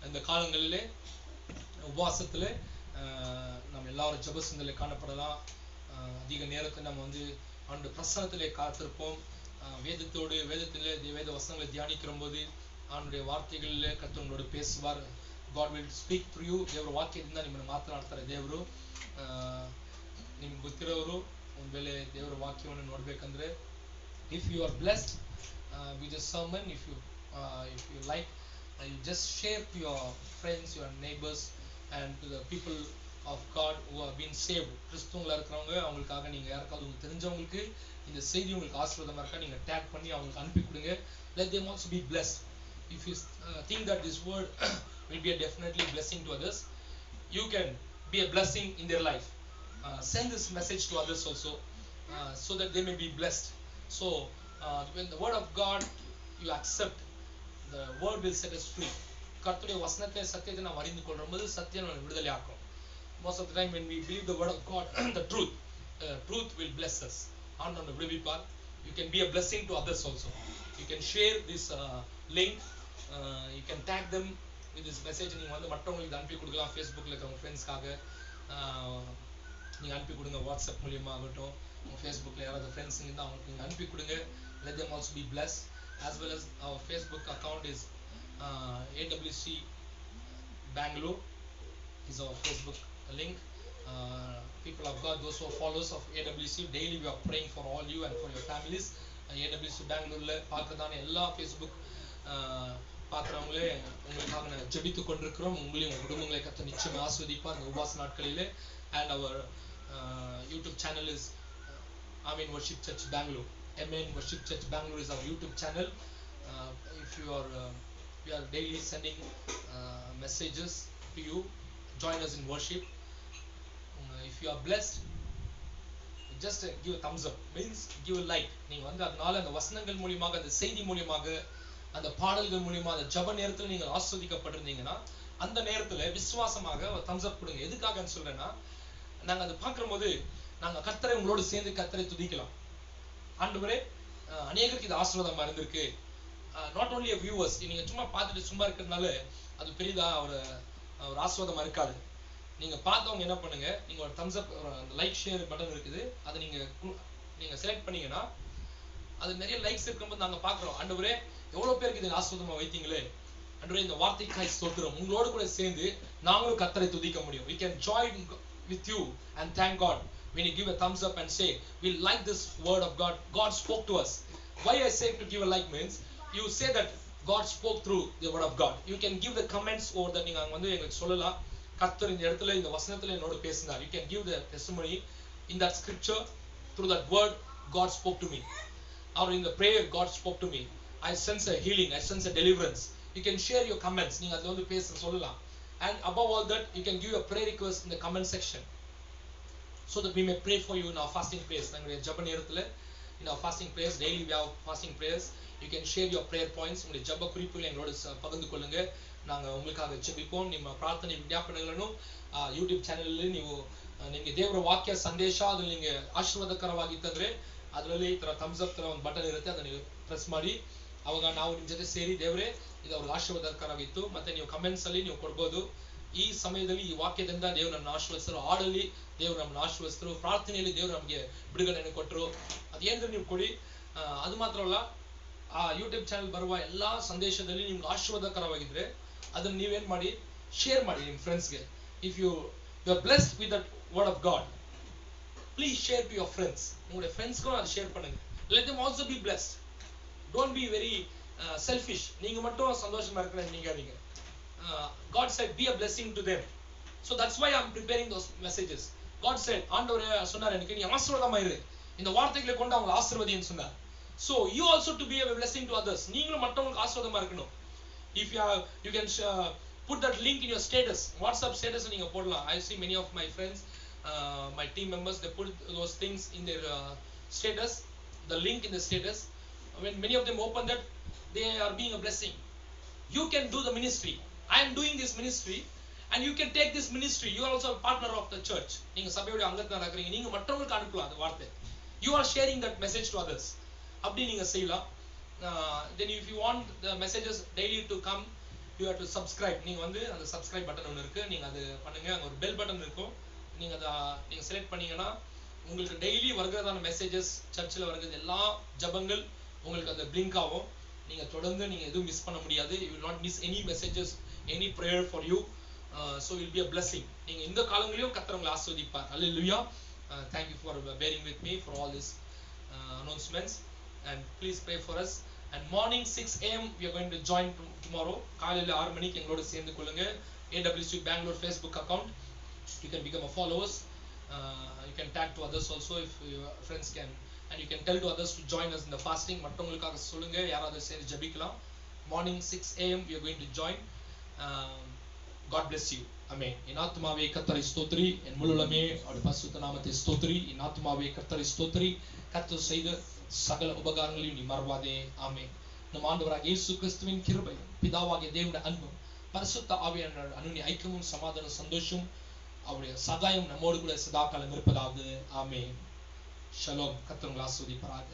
இந்த காலங்களிலே உபவாசத்திலே நம்ம எல்லாரும் ஜெப சிந்தனையிலே காணப்படலாம். அதிக நேரத்தை நம்ம ஆண்டு பிரசன்னத்திலே காத்திருப்போம். வேதத்திலே வேத வசனங்களை தியானிக்கிற போது ஆண்டுடைய வார்த்தைகளிலே கர்த்தர் உங்களோடு பேசுவார். God will speak through you. ದೇವರ ವಾಕ್ಯದಿಂದ ನಿಮ್ಮನ್ನು ಮಾತನಾಡ್ತಾರೆ ದೇವರು. ನಿಮ್ಗೆ ಗೊತ್ತಿರೋರು ಒಂದು ವೇಳೆ ದೇವರ ವಾಕ್ಯವನ್ನು ನೋಡಬೇಕಂದ್ರೆ if you are blessed with the sermon, if you like, you just share to your friends, your neighbors, and to the people of God who have been saved. கிறிஸ்துவங்களா இருக்கிறவங்க அவங்களுக்காக நீங்க யாருக்காவது உங்களுக்கு தெரிஞ்சவங்களுக்கு இந்த செய்தி உங்களுக்கு ஆசீர்வாதமா இருக்கா நீங்க டேக் பண்ணி அவங்களுக்கு அனுப்பி கொடுங்க. Let them also be blessed. If you think that this word will be a definitely blessing to others, you can be a blessing in their life. Send this message to others also, so that they may be blessed. So when the word of God you accept, the word will set us free. கர்த்தருடைய வசனத்தை சத்தியத்தை நாம் அறிந்து கொள்ளும்போது சத்தியம் நம்மை விடுதலையாக்கும். Most of the time when we believe the word of God, the truth will bless us. ஆண்டவர் விடுவிப்பார். You can be a blessing to others also. You can share this link. You can tag them with this message. நீங்க மற்றவங்களுக்கு அனுப்பி கொடுக்கலாம். Facebookல இருக்கிற ஃப்ரெண்ட்ஸ்க்காக நீங்க அனுப்பி கொடுங்க. வாட்ஸ்அப் மூலமா ஆகட்டும், உங்க Facebookல யாராவது ஃப்ரெண்ட்ஸ் இருந்தா அவங்களுக்கு நீங்க அனுப்பி கொடுங்க. Let them also be blessed. As well as our Facebook account is AWC Bangalore is our Facebook link. People of God, those who are followers of AWC, daily we are praying for all you and for your families. AWC Bangalore பார்க்கறதான எல்லா Facebook பார்க்குறவங்களே உங்களுக்காக நாங்கள் ஜெபித்து கொண்டிருக்கிறோம். உங்களையும் குடும்பங்களை கர்த்தர் நிச்சயம் ஆசீர்வதிப்பார் இந்த உபவாச நாட்களிலே. And our YouTube channel is Amen Worship Church Bangalore. Amen Worship Church Bangalore is our YouTube channel. If you are we are daily sending messages to you. Join us in worship. If you are blessed, just give a thumbs up, means give a like. நீங்க அதனால அந்த வசனங்கள் மூலமாக அந்த செய்தி மூலமாக அந்த பாடல்கள் மூலமா அந்த ஜெப நேரத்துல நீங்க ஆசீர்வதிக்கப்பட்டிருந்தீங்கன்னா அந்த நேரத்துல விசுவாசமாக ஒரு thumbs up கொடுங்க. எதுக்காகன்னு சொல்றேன்னா நாங்க அதை பார்க்கும்போது நாங்க கர்த்தரை உங்களோடு சேர்ந்து கர்த்தரை துதிக்கலாம். ஆண்டவரே அநேகருக்கு இது ஆசீர்வாதமா இருந்திருக்கு. நாட் ஓன்லி a viewers, நீங்க சும்மா பார்த்துட்டு சும்மா இருக்கிறதுனால அது பெரிதா ஒரு ஆசீர்வாதமா இருக்காது. நீங்க பார்த்தவங்க என்ன பண்ணுங்க, நீங்க ஒரு thumbs up அந்த லைக் ஷேர் பட்டன் இருக்குது, அதை நீங்க செலக்ட் பண்ணீங்கன்னா அது நிறைய லைக்ஸ் இருக்கும்போது நாங்க பார்க்குறோம் ஆண்டவரே எவ்வளவு பேருக்கு இதை ஆசீர்வாதமா வைத்தீங்களே, ஆண்டவரே இந்த வார்த்தைக்காய் ஸ்தோத்திரம். உங்களோடு கூட சேர்ந்து நாங்களும் கர்த்தரை துதிக்க முடியும். We can join with you and thank God when you give a thumbs up and say we like this word of God. God spoke to us. Why I say to give a like means you say that God spoke through the word of God. You can give the comments over that. நீங்க எங்களுக்கு சொல்லலாம் கர்த்தர் இந்த இடத்துல இந்த வசனத்துல என்னோட பேசினார். You can give the testimony in that scripture, through that word God spoke to me, or in the prayer God spoke to me. I sense a healing, I sense a deliverance. You can share your comments. நீங்க அதுல பேச சொல்லலாம். And above all that, you can give a prayer request in the comment section, so that we may pray for you in our fasting prayers. நாங்களுடைய ஜெப நேரத்துல in our fasting prayers, daily we have fasting prayers. You can share your prayer points. உங்களுடைய ஜெப குறிப்புகளை எங்களோட பகிர்ந்து கொள்ளுங்க. நாங்க உங்களுக்காக ஜெபிப்போம். ನಿಮ್ಮ ಪ್ರಾರ್ಥನೆ ವಿಜ್ಞಾಪನೆಗಳನ್ನು ಯೂಟ್ಯೂಬ್ ಚಾನೆಲ್ ನಿಮಗೆ ದೇವರ ವಾಕ್ಯ ಸಂದೇಶ ಅದು ನಿಮಗೆ ಆಶೀರ್ವಾದಕರವಾಗಿತ್ತಂದ್ರೆ ಅದರಲ್ಲಿ ಈ ತರ thumbs up ತರ ಒಂದು ಬಟನ್ ಇರುತ್ತೆ, ಅದನ್ನ ನೀವು ಪ್ರೆಸ್ ಮಾಡಿ ಅವಾಗ ನಾವು ನಿಮ್ಮ ಜೊತೆ ಸೇರಿ ದೇವರೇ ಇದು ಅವ್ರಿಗೆ ಆಶೀರ್ವಾದಕರವಾಗಿತ್ತು ಮತ್ತೆ ನೀವು ಕಮೆಂಟ್ಸ್ ಅಲ್ಲಿ ನೀವು ಕೊಡ್ಬೋದು. ಈ ಸಮಯದಲ್ಲಿ ಈ ವಾಕ್ಯದಿಂದ ದೇವರು ನಮ್ಮನ್ನು ಆಶೀರ್ವದಿಸಿದ್ರು, ಹಾಡಲ್ಲಿ ದೇವರು ನಮ್ಮನ್ನು ಆಶೀರ್ವದಿಸಿದ್ರು, ಪ್ರಾರ್ಥನೆಯಲ್ಲಿ ದೇವರು ನಮಗೆ ಬಿಡುಗಡೆಯನ್ನು ಕೊಟ್ಟರು. ಅದೇಂದ್ರೆ ನೀವು ಕೊಡಿ. ಅದು ಮಾತ್ರ ಅಲ್ಲ, ಆ ಯೂಟ್ಯೂಬ್ ಚಾನಲ್ ಬರುವ ಎಲ್ಲಾ ಸಂದೇಶದಲ್ಲಿ ನಿಮ್ಗೆ ಆಶೀರ್ವಾದಕರವಾಗಿದ್ರೆ ಅದನ್ನ ನೀವೇನ್ ಮಾಡಿ ಶೇರ್ ಮಾಡಿ ನಿಮ್ಮ ಫ್ರೆಂಡ್ಸ್ಗೆ. If you are blessed with that word of God, please share to your friends. உங்களுடைய ஃப்ரெண்ட்ஸ்க்கும் அதை ஷேர் பண்ணுங்க. let them also be blessed. don't be very selfish. நீங்க மட்டும் சந்தோஷமா இருக்கணும் நினைக்காதீங்க. God said be a blessing to them. So that's why I'm preparing those messages. God said, ஆண்டவரே சொன்னார் எனக்கு நீ ஆசீர்வாதமா இரு, இந்த வார்த்தைகளை கொண்டு அவங்க ஆசீர்வதின்னு சொன்னார். So you also to be a blessing to others. நீங்களும் மற்றவங்களுக்கு ஆசீர்வாதமா இருக்கணும். If you can put that link in your status, WhatsApp status நீங்க போடலாம். I see many of my friends, my team members, they put those things in their status, the link in the status. When many of them open that, they are being a blessing. You can do the ministry. I am doing this ministry and you can take this ministry. You are also a partner of the church. நீங்க சபையோட அங்கத்தினரா இருக்கீங்க, நீங்க மற்றவங்களுக்கு அனுப்பலாம் அந்த வார்த்தை. You are sharing that message to others. அப்படி நீங்க செய்யலாம். Then if you want the messages daily to come, you have to subscribe. நீங்க வந்து அந்த subscribe button ஒன்னு இருக்கு, நீங்க அது பண்ணுங்க. அங்க ஒரு bell button இருக்கும், நீங்க அதை நீங்க செலக்ட் பண்ணீங்கன்னா உங்களுக்கு டெய்லி வருகிறதான மெசேஜஸ், சர்ச்சில் வருகிறது எல்லா ஜபங்கள் உங்களுக்கு அந்த பிளிங்க் ஆகும். நீங்க தொடர்ந்து நீங்க எதுவும் மிஸ் பண்ண முடியாது. you will not miss any messages, any prayer for you. So it will be a blessing. நீங்க இந்த காலங்களிலும் கர்த்தர் உங்களை ஆசீர்வதிப்பார். Hallelujah. Thank you for bearing with me for all these announcements, and please pray for us. And morning 6 a.m. we are going to join tomorrow. காலையில 6 மணிக்கு எங்களோட சேர்ந்து கொள்ளுங்க. AWC Bangalore Facebook account, you can become a followers. You can tag to others also if your friends can, and you can tell to others to join us in the fasting. மற்றவங்களுக்காக சொல்லுங்க, யாராவது சேர்ந்து ஜெபிக்கலாம். Morning 6 a.m. we are going to join. God bless you. Amen. என் ஆத்துமாவே கர்த்தரை ஸ்தோத்திரி, என் முழுமே அவருடைய பரிசுத்த நாமத்தை ஸ்தோத்திரி. என் ஆத்துமாவே கர்த்தரை ஸ்தோத்திரி, கர்த்தர் செய்த சகல உபகாரங்களையும் நீ மறவாதே. ஆமென். நம் ஆண்டவராகிய இயேசு கிறிஸ்துவின் கிருபையும் பிதாவாகிய தேவனுடைய அன்பும் பரிசுத்த ஆவியானவருடைய அன்யோன்ய ஐக்கியமும் சமாதானம் சந்தோஷம் அவருடைய சகாயம் நம்மோடு கூட சதாகாலம் இருப்பதாவது. ஆமென். ஷலோம். கர்த்தர் உங்களை ஆசீர்வதிப்பாராக.